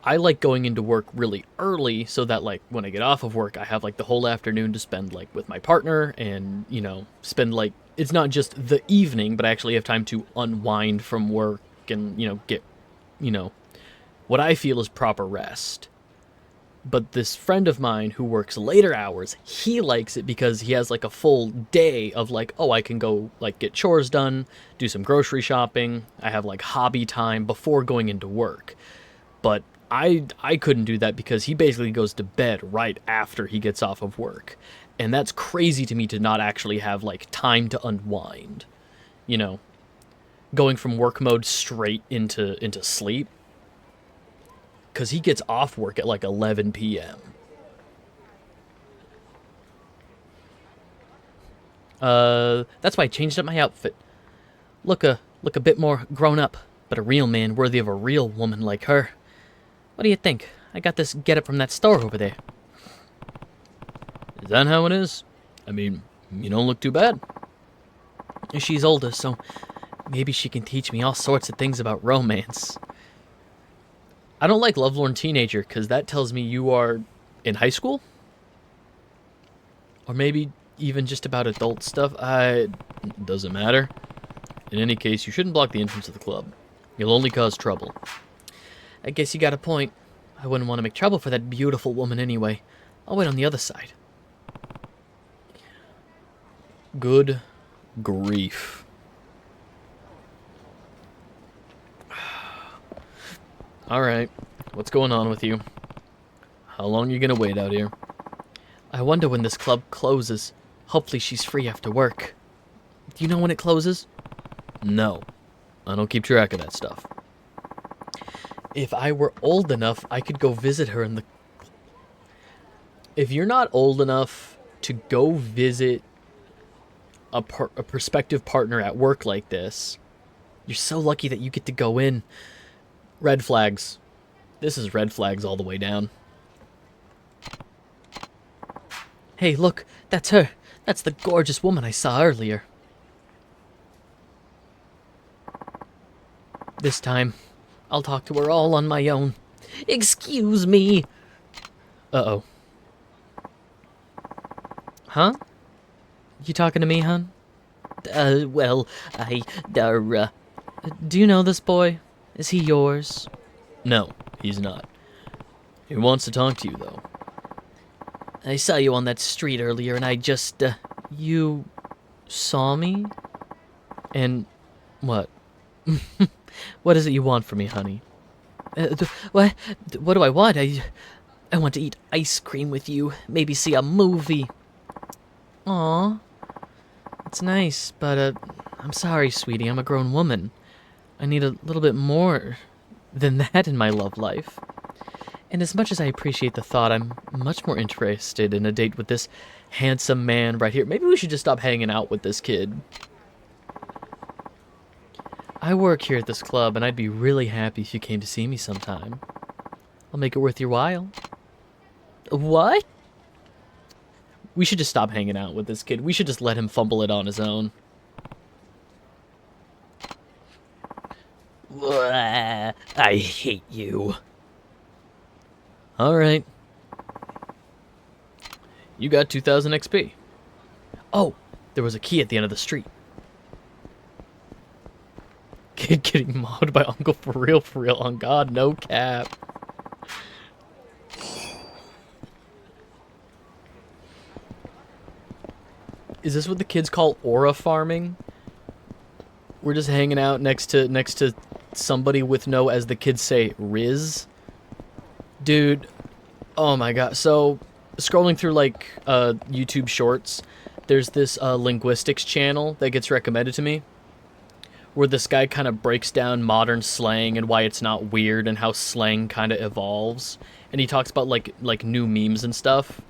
I like going into work really early so that, like, when I get off of work, I have, like, the whole afternoon to spend, like, with my partner and, you know, spend, like, it's not just the evening, but I actually have time to unwind from work and, you know, get, you know, what I feel is proper rest. But this friend of mine who works later hours, he likes it because he has, like, a full day of, like, oh, I can go, like, get chores done, do some grocery shopping. I have, like, hobby time before going into work. But I couldn't do that because he basically goes to bed right after he gets off of work. And that's crazy to me to not actually have, like, time to unwind. You know, going from work mode straight into sleep. Because he gets off work at, like, 11 p.m. That's why I changed up my outfit. Look a bit more grown up, but a real man worthy of a real woman like her. What do you think? I got this getup from that store over there. Is that how it is? I mean, you don't look too bad. She's older, so maybe she can teach me all sorts of things about romance. I don't like Lovelorn Teenager, because that tells me you are in high school? Or maybe even just about adult stuff? Doesn't matter. In any case, you shouldn't block the entrance of the club. You'll only cause trouble. I guess you got a point. I wouldn't want to make trouble for that beautiful woman anyway. I'll wait on the other side. Good grief. Alright, what's going on with you? How long are you gonna wait out here? I wonder when this club closes. Hopefully she's free after work. Do you know when it closes? No. I don't keep track of that stuff. If I were old enough, I could go visit her in the... If you're not old enough to go visit a prospective partner at work like this, you're so lucky that you get to go in. Red flags. This is red flags all the way down. Hey, look, that's her. That's the gorgeous woman I saw earlier. This time, I'll talk to her all on my own. Excuse me. Uh-oh. Huh? You talking to me, hon? Well, do you know this boy? Is he yours? No, he's not. He wants to talk to you, though. I saw you on that street earlier, and I just, You saw me? And what? What is it you want from me, honey? What do I want? I want to eat ice cream with you. Maybe see a movie. Aw. It's nice, but, I'm sorry, sweetie. I'm a grown woman. I need a little bit more than that in my love life. And as much as I appreciate the thought, I'm much more interested in a date with this handsome man right here. Maybe we should just stop hanging out with this kid. I work here at this club, and I'd be really happy if you came to see me sometime. I'll make it worth your while. What? We should just stop hanging out with this kid. We should just let him fumble it on his own. I hate you. Alright. You got 2,000 XP. Oh, there was a key at the end of the street. Kid getting mobbed by Uncle for real, on God, no cap. Is this what the kids call aura farming? We're just hanging out next to somebody with no, as the kids say, riz. Dude, oh my god. So, scrolling through, like, YouTube shorts, there's this linguistics channel that gets recommended to me, where this guy kind of breaks down modern slang and why it's not weird and how slang kind of evolves. And he talks about, like new memes and stuff.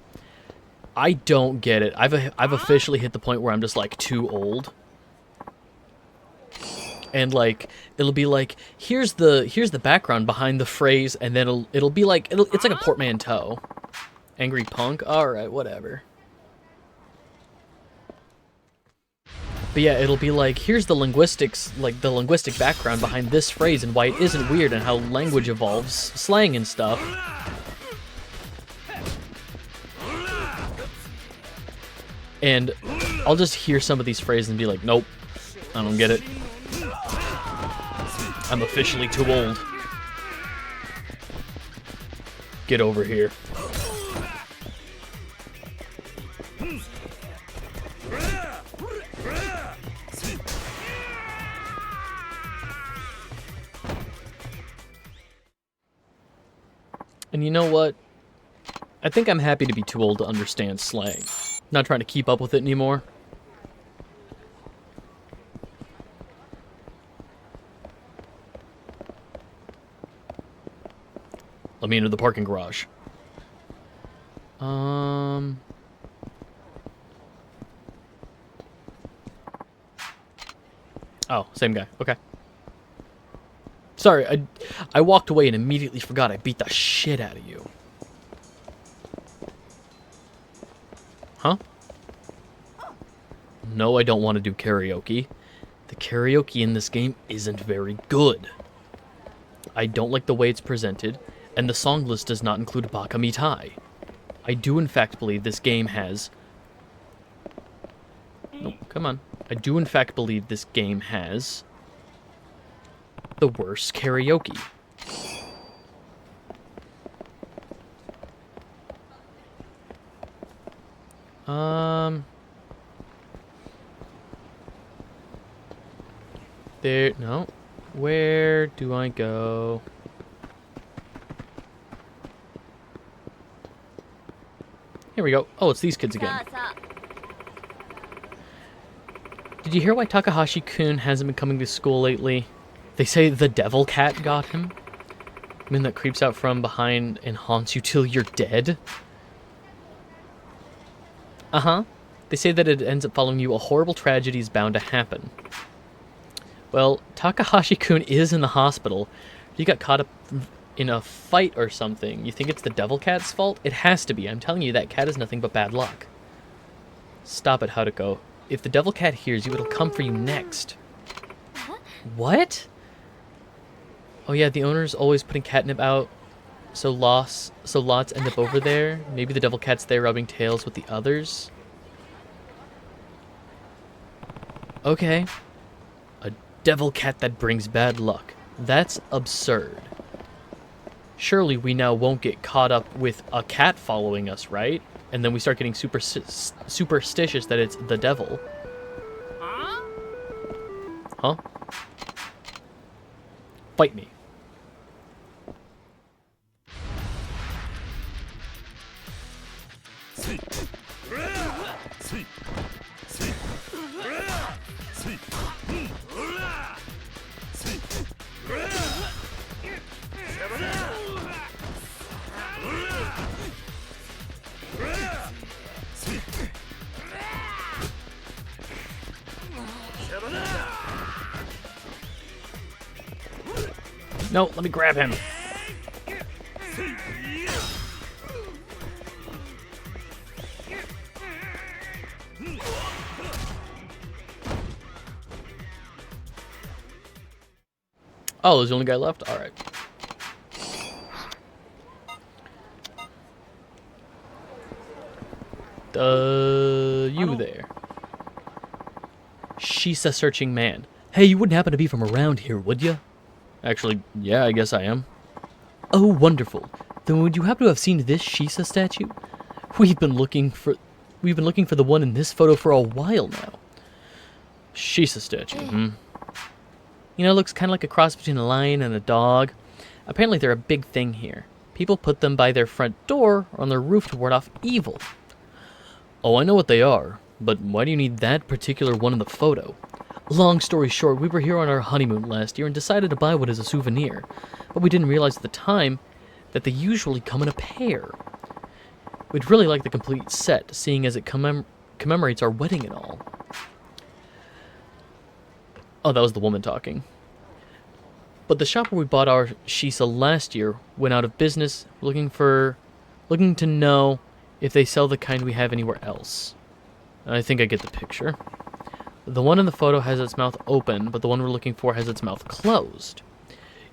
I don't get it. I've officially hit the point where I'm just, like, too old. And, like, it'll be like, here's the background behind the phrase, and then it'll be like, it's like a portmanteau. Angry punk? Alright, whatever. But yeah, it'll be like, here's the linguistics, like the linguistic background behind this phrase and why it isn't weird and how language evolves, slang and stuff. And I'll just hear some of these phrases and be like, nope, I don't get it. I'm officially too old. Get over here. And you know what? I think I'm happy to be too old to understand slang. Not trying to keep up with it anymore. Let me into the parking garage. Oh, same guy. Okay. Sorry, I walked away and immediately forgot I beat the shit out of you. Huh? No, I don't want to do karaoke. The karaoke in this game isn't very good. I don't like the way it's presented, and the song list does not include Baka Mitai. I do in fact believe this game has... Nope, come on. I do in fact believe this game has... the worst karaoke. There, no. Where do I go? Here we go. Oh, it's these kids again. Did you hear why Takahashi-kun hasn't been coming to school lately? They say the devil cat got him. I mean, that creeps out from behind and haunts you till you're dead. Uh-huh. They say that it ends up following you. A horrible tragedy is bound to happen. Well, Takahashi-kun is in the hospital. He got caught up in a fight or something. You think it's the devil cat's fault? It has to be. I'm telling you, that cat is nothing but bad luck. Stop it, Haruko. If the devil cat hears you, it'll come for you next. What? Oh yeah, the owner's always putting catnip out, so lots end up over there. Maybe the devil cat's there rubbing tails with the others. Okay. A devil cat that brings bad luck. That's absurd. Surely we now won't get caught up with a cat following us, right? And then we start getting superstitious that it's the devil. Huh? Fight me. No, let me grab him. Oh, there's the only guy left? Alright. You there. She's a searching man. Hey, you wouldn't happen to be from around here, would you? Actually, yeah, I guess I am. Oh, wonderful. Then would you happen to have seen this Shisa statue? We've been looking for the one in this photo for a while now. Shisa statue, You know, it looks kind of like a cross between a lion and a dog. Apparently they're a big thing here. People put them by their front door or on their roof to ward off evil. Oh, I know what they are, but why do you need that particular one in the photo? Long story short, we were here on our honeymoon last year and decided to buy one as a souvenir, but we didn't realize at the time that they usually come in a pair. We'd really like the complete set, seeing as it commemorates our wedding and all. Oh, that was the woman talking. But the shop where we bought our Shisa last year went out of business, looking to know if they sell the kind we have anywhere else. I think I get the picture. The one in the photo has its mouth open, but the one we're looking for has its mouth closed.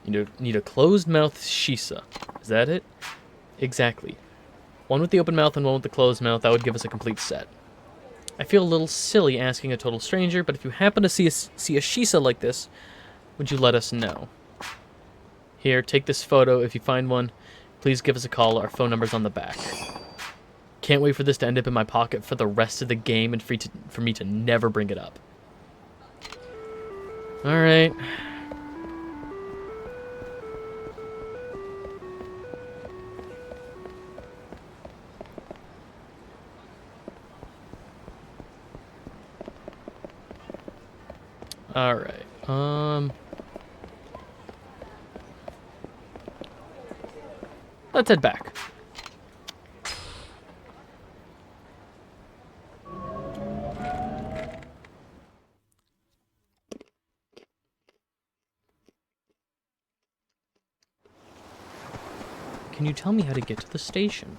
You need a closed mouth shisa. Is that it? Exactly. One with the open mouth and one with the closed mouth. That would give us a complete set. I feel a little silly asking a total stranger, but if you happen to see a shisa like this, would you let us know? Here, take this photo. If you find one, please give us a call. Our phone number's on the back. Can't wait for this to end up in my pocket for the rest of the game and for me to never bring it up. Alright. Alright. Let's head back. Can you tell me how to get to the station?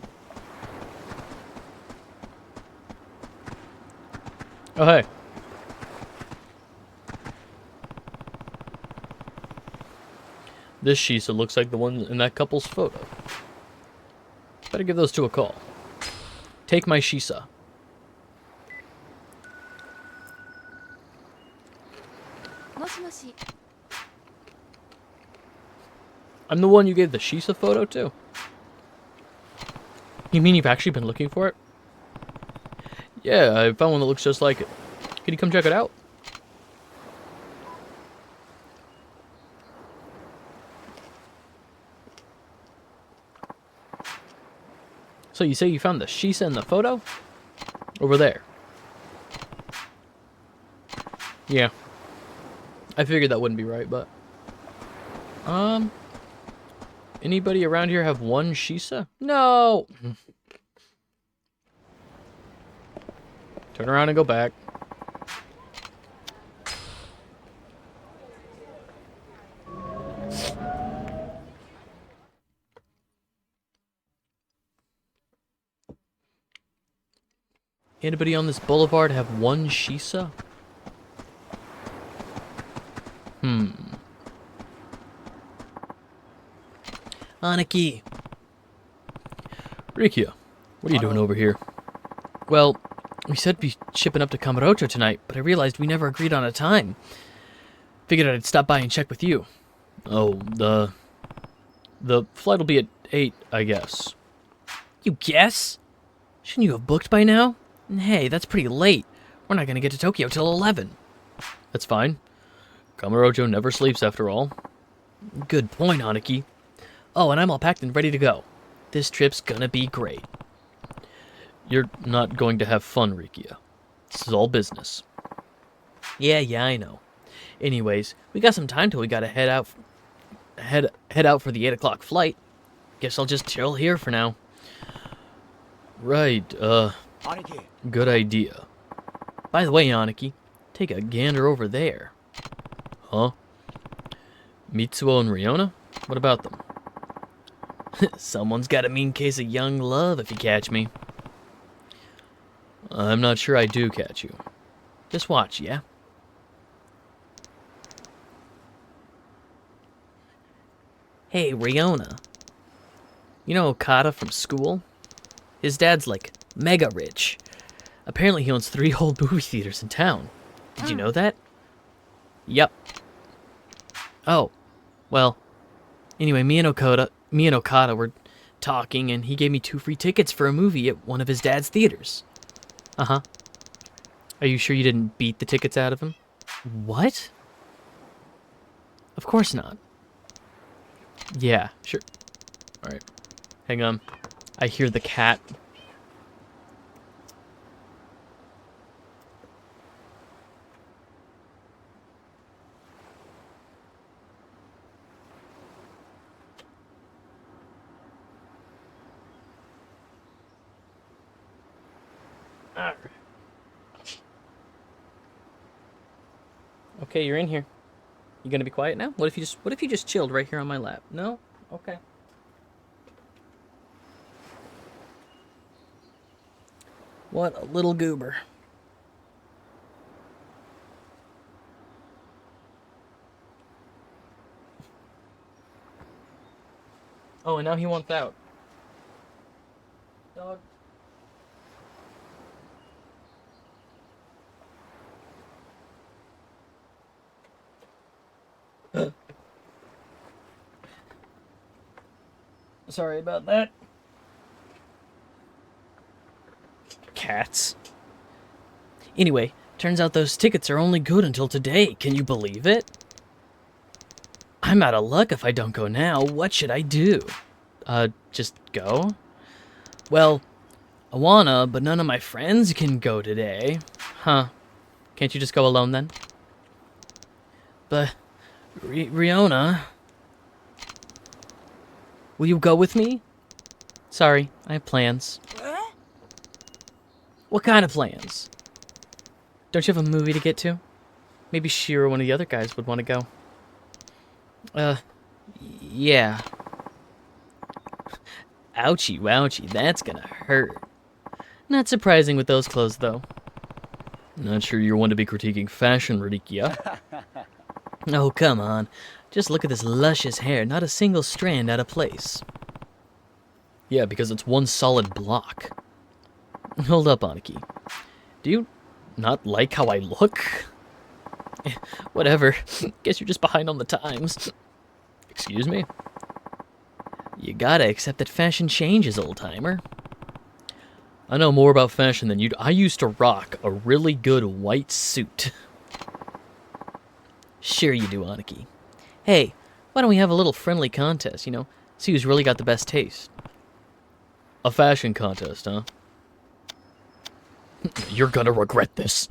Oh, hey. This shisa looks like the one in that couple's photo. Better give those two a call. Take my shisa. I'm the one you gave the shisa photo to? You mean you've actually been looking for it? Yeah, I found one that looks just like it. Can you come check it out? So you say you found the shisa in the photo? Over there. Yeah. I figured that wouldn't be right, but... Anybody around here have one shisa? No! Turn around and go back. Anybody on this boulevard have one shisa? Aniki. Rikia, what are you doing over here? Well, we said we'd be shipping up to Kamurocho tonight, but I realized we never agreed on a time. Figured I'd stop by and check with you. Oh, the flight will be at 8, I guess. You guess? Shouldn't you have booked by now? Hey, that's pretty late. We're not gonna get to Tokyo till 11. That's fine. Kamurocho never sleeps after all. Good point, Aniki. Oh, and I'm all packed and ready to go. This trip's gonna be great. You're not going to have fun, Rikia. This is all business. Yeah, I know. Anyways, we got some time till we gotta head out for the 8 o'clock flight. Guess I'll just chill here for now. Right, Aniki. good idea. By the way, Aniki, take a gander over there. Huh? Mitsuo and Riona? What about them? Someone's got a mean case of young love, if you catch me. I'm not sure I do catch you. Just watch, yeah? Hey, Riona. You know Okada from school? His dad's like mega rich. Apparently he owns 3 whole movie theaters in town. Did you know that? Yep. Oh, well. Anyway, me and Okada were talking, and he gave me 2 free tickets for a movie at one of his dad's theaters. Uh-huh. Are you sure you didn't beat the tickets out of him? What? Of course not. Yeah, sure. Alright. Hang on. I hear the cat. Alright. Okay, you're in here. You gonna be quiet now? What if you just chilled right here on my lap? No? Okay. What a little goober. Oh, and now he wants out. Dog. Sorry about that. Cats. Anyway, turns out those tickets are only good until today. Can you believe it? I'm out of luck if I don't go now. What should I do? Just go? Well, I wanna, but none of my friends can go today. Huh. Can't you just go alone then? But, Riona... Will you go with me? Sorry, I have plans. What kind of plans? Don't you have a movie to get to? Maybe she or one of the other guys would want to go. Yeah. Ouchie, wouchie, that's gonna hurt. Not surprising with those clothes, though. Not sure you're one to be critiquing fashion, Rikia. Oh, come on. Just look at this luscious hair, not a single strand out of place. Yeah, because it's one solid block. Hold up, Aniki. Do you not like how I look? Whatever. Guess you're just behind on the times. Excuse me? You gotta accept that fashion changes, old-timer. I know more about fashion than you do. I used to rock a really good white suit. Sure you do, Aniki. Hey, why don't we have a little friendly contest, you know? See who's really got the best taste. A fashion contest, huh? You're gonna regret this.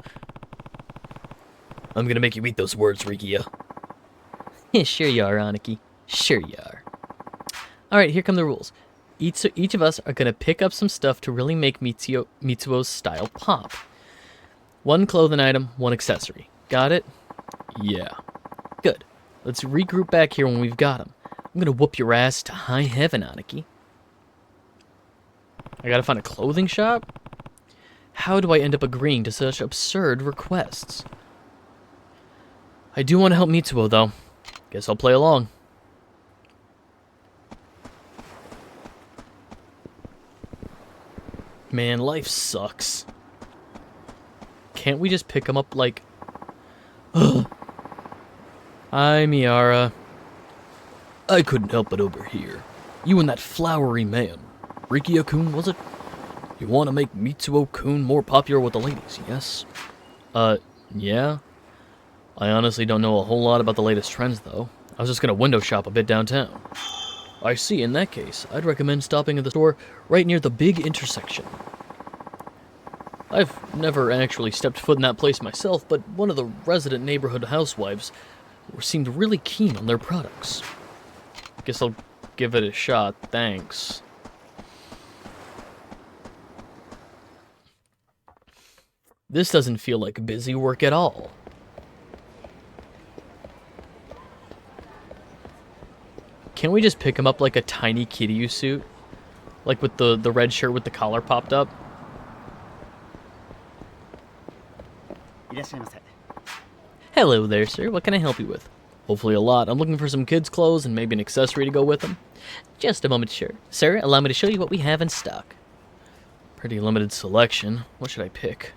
I'm gonna make you eat those words, Rikia. Sure you are, Aniki. Sure you are. Alright, here come the rules. Each of us are gonna pick up some stuff to really make Mitsuo's style pop. One clothing item, one accessory. Got it? Yeah. Good. Let's regroup back here when we've got them. I'm gonna whoop your ass to high heaven, Aniki. I gotta find a clothing shop? How do I end up agreeing to such absurd requests? I do want to help Mitsuo, though. Guess I'll play along. Man, life sucks. Can't we just pick him up like... Ugh. Hi, Miara. I couldn't help but overhear. You and that flowery man. Rikia-kun, was it? You want to make Mitsuo-kun more popular with the ladies, yes? Yeah? I honestly don't know a whole lot about the latest trends, though. I was just gonna window shop a bit downtown. I see, in that case, I'd recommend stopping at the store right near the big intersection. I've never actually stepped foot in that place myself, but one of the resident neighborhood housewives seemed really keen on their products. Guess I'll give it a shot, thanks. This doesn't feel like busy work at all. Can't we just pick him up like a tiny Kiryu suit? Like with the red shirt with the collar popped up? Hello there, sir. What can I help you with? Hopefully a lot. I'm looking for some kids' clothes and maybe an accessory to go with them. Just a moment, sure. Sir, allow me to show you what we have in stock. Pretty limited selection. What should I pick?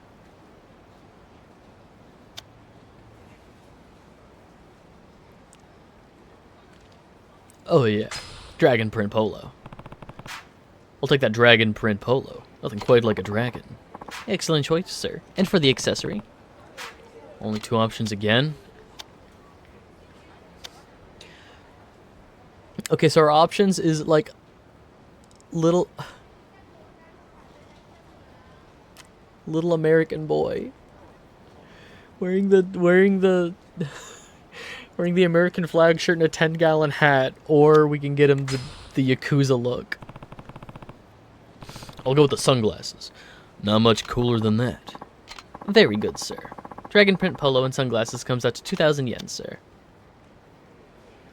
Oh yeah, dragon print polo. I'll take that dragon print polo. Nothing quite like a dragon. Excellent choice, sir. And for the accessory? Only two options again. Okay, so our options is like little American boy wearing the American flag shirt and a 10-gallon hat, or we can get him the Yakuza look. I'll go with the sunglasses. Not much cooler than that. Very good, sir. Dragon print polo and sunglasses comes out to 2,000 yen, sir.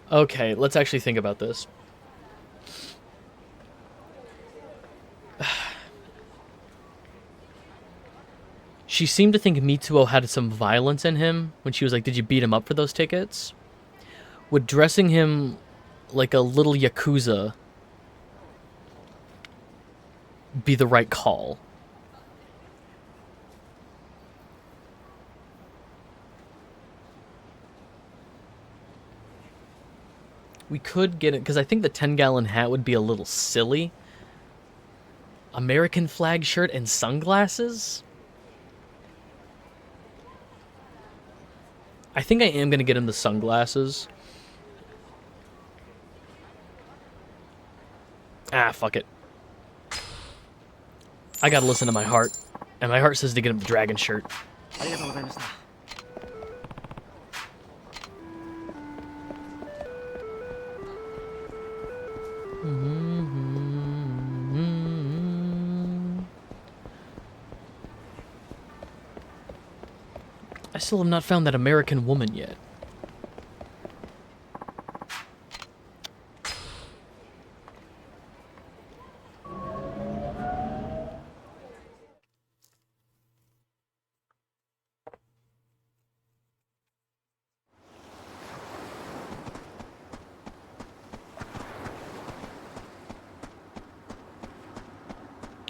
Okay, let's actually think about this. She seemed to think Mitsuo had some violence in him when she was like, did you beat him up for those tickets? Would dressing him like a little Yakuza be the right call. We could get it, because I think the 10-gallon hat would be a little silly. American flag shirt and sunglasses? I think I am going to get him the sunglasses. Ah, fuck it. I gotta listen to my heart. And my heart says to get him the dragon shirt. I still have not found that American woman yet.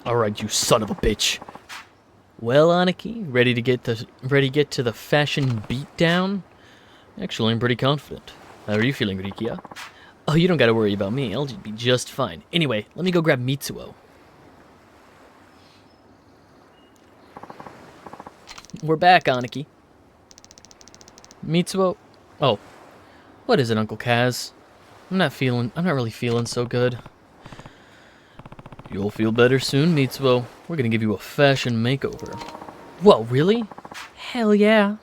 Alright, you son of a bitch. Well, Aniki, ready to get to the fashion beatdown? Actually, I'm pretty confident. How are you feeling, Rikia? Oh, you don't gotta worry about me. I'll be just fine. Anyway, let me go grab Mitsuo. We're back, Aniki. Mitsuo? Oh. What is it, Uncle Kaz? I'm not really feeling so good. You'll feel better soon, Mitsuo. We're gonna give you a fashion makeover. Whoa, really? Hell yeah.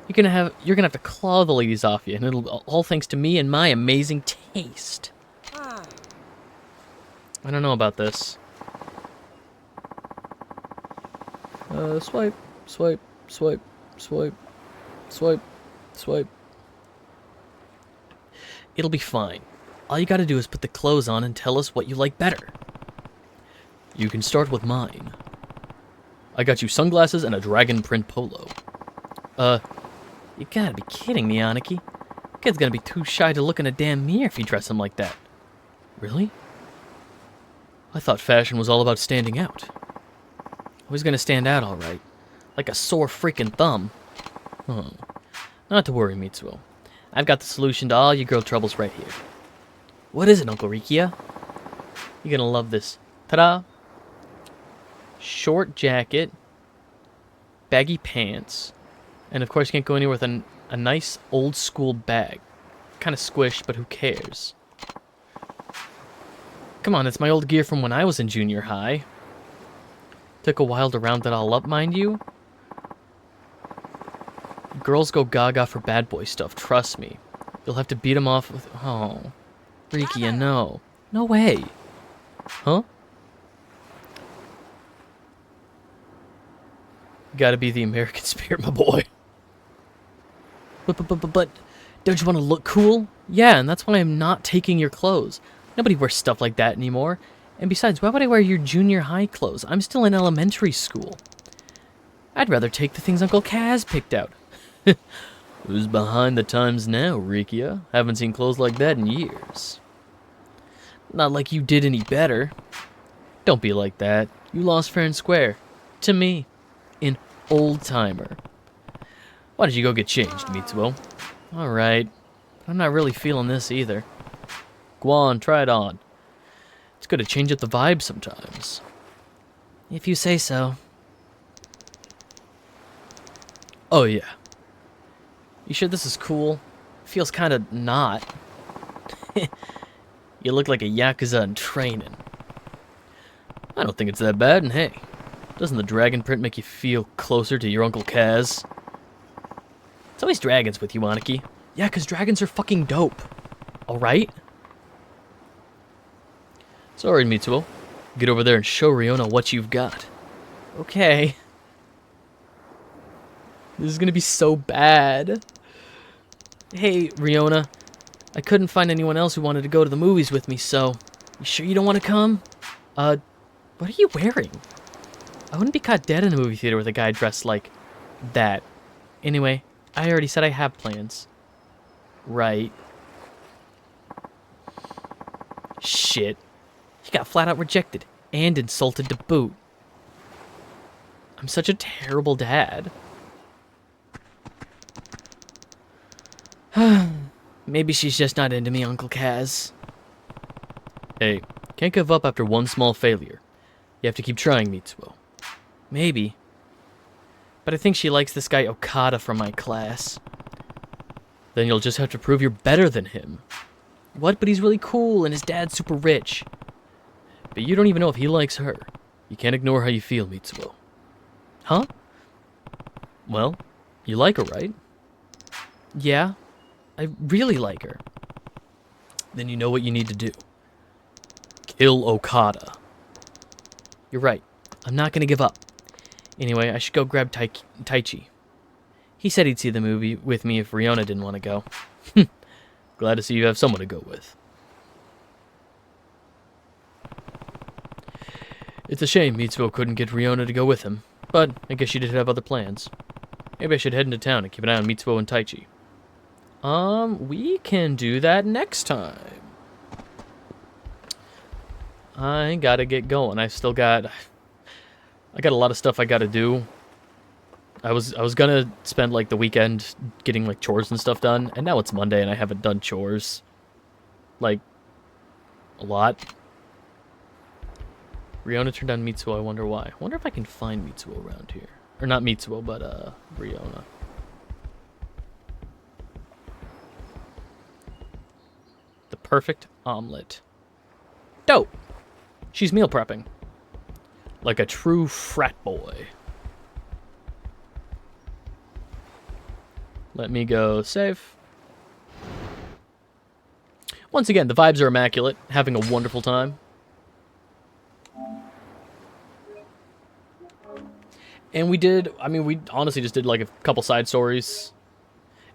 You're gonna have to claw the ladies off you, and it'll all thanks to me and my amazing taste. I don't know about this. Swipe, swipe, swipe, swipe, swipe, swipe. It'll be fine. All you gotta do is put the clothes on and tell us what you like better. You can start with mine. I got you sunglasses and a dragon print polo. You gotta be kidding me, Aniki. Kid's gonna be too shy to look in a damn mirror if you dress him like that. Really? I thought fashion was all about standing out. I was gonna stand out alright. Like a sore freaking thumb. Oh. Not to worry, Mitsuo. I've got the solution to all your girl troubles right here. What is it, Uncle Rikia? You're gonna love this. Ta-da! Short jacket, baggy pants, and of course you can't go anywhere with a nice old school bag. Kind of squished, but who cares? Come on, it's my old gear from when I was in junior high. Took a while to round it all up, mind you. Girls go gaga for bad boy stuff, trust me. You'll have to beat them off with... Oh. Rikia, no. No way. Huh? Gotta be the American spirit, my boy. But, don't you want to look cool? Yeah, and that's why I'm not taking your clothes. Nobody wears stuff like that anymore. And besides, why would I wear your junior high clothes? I'm still in elementary school. I'd rather take the things Uncle Kaz picked out. Who's behind the times now, Rikia? Haven't seen clothes like that in years. Not like you did any better. Don't be like that. You lost fair and square. To me. An old-timer. Why did you go get changed, Mitsuo? Alright. I'm not really feeling this either. Go on, try it on. It's good to change up the vibe sometimes. If you say so. Oh, yeah. You sure this is cool? Feels kinda not. You look like a Yakuza in training. I don't think it's that bad, and hey, doesn't the dragon print make you feel closer to your Uncle Kaz? It's always dragons with you, Aniki. Yeah, 'cause dragons are fucking dope. Alright? Sorry, Mitsuo. Get over there and show Riona what you've got. Okay. This is gonna be so bad. Hey, Riona. I couldn't find anyone else who wanted to go to the movies with me, so... You sure you don't want to come? What are you wearing? I wouldn't be caught dead in a movie theater with a guy dressed like... that. Anyway, I already said I have plans. Right. Shit. He got flat out rejected. And insulted to boot. I'm such a terrible dad. Maybe she's just not into me, Uncle Kaz. Hey, can't give up after one small failure. You have to keep trying, Mitsuo. Maybe. But I think she likes this guy Okada from my class. Then you'll just have to prove you're better than him. What? But he's really cool and his dad's super rich. But you don't even know if he likes her. You can't ignore how you feel, Mitsuo. Huh? Well, you like her, right? Yeah, I really like her. Then you know what you need to do. Kill Okada. You're right. I'm not gonna give up. Anyway, I should go grab Taichi. He said he'd see the movie with me if Riona didn't want to go. Glad to see you have someone to go with. It's a shame Mitsuo couldn't get Riona to go with him, but I guess she did have other plans. Maybe I should head into town and keep an eye on Mitsuo and Taichi. We can do that next time. I gotta get going. I got a lot of stuff I gotta do. I was gonna spend like the weekend getting like chores and stuff done, and now it's Monday and I haven't done chores. Like, a lot. Riona turned down Mitsuo, I wonder why. I wonder if I can find Mitsuo around here. Or not Mitsuo, but Riona. The perfect omelet. Dope! She's meal prepping. Like a true frat boy. Let me go save. Once again, the vibes are immaculate. Having a wonderful time. And we honestly just did like a couple side stories.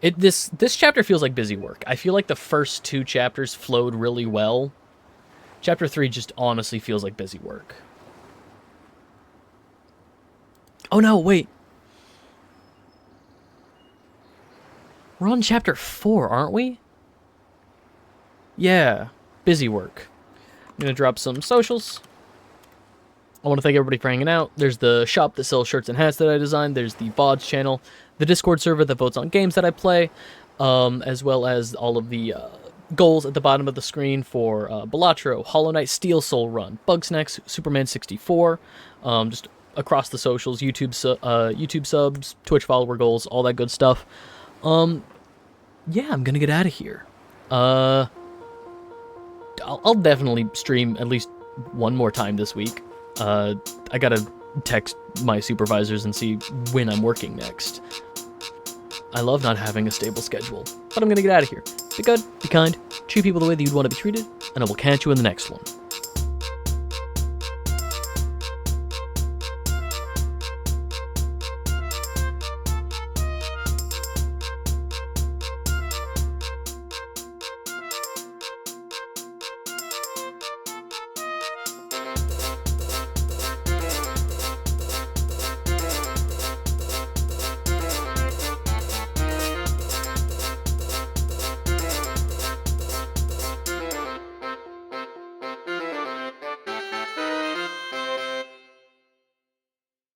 This chapter feels like busy work. I feel like the first 2 chapters flowed really well. Chapter 3 just honestly feels like busy work. Oh no, wait. We're on chapter 4, aren't we? Yeah, busy work. I'm gonna drop some socials. I want to thank everybody for hanging out. There's the shop that sells shirts and hats that I designed. There's the VODs channel, the Discord server that votes on games that I play, as well as all of the goals at the bottom of the screen for Balatro, Hollow Knight, Steel Soul Run, Bugsnax, Superman 64, just across the socials, YouTube subs, Twitch follower goals, all that good stuff. Yeah, I'm gonna get out of here. I'll definitely stream at least one more time this week. I gotta text my supervisors and see when I'm working next. I love not having a stable schedule, but I'm gonna get out of here. Be good, be kind, treat people the way that you'd want to be treated, and I will catch you in the next one.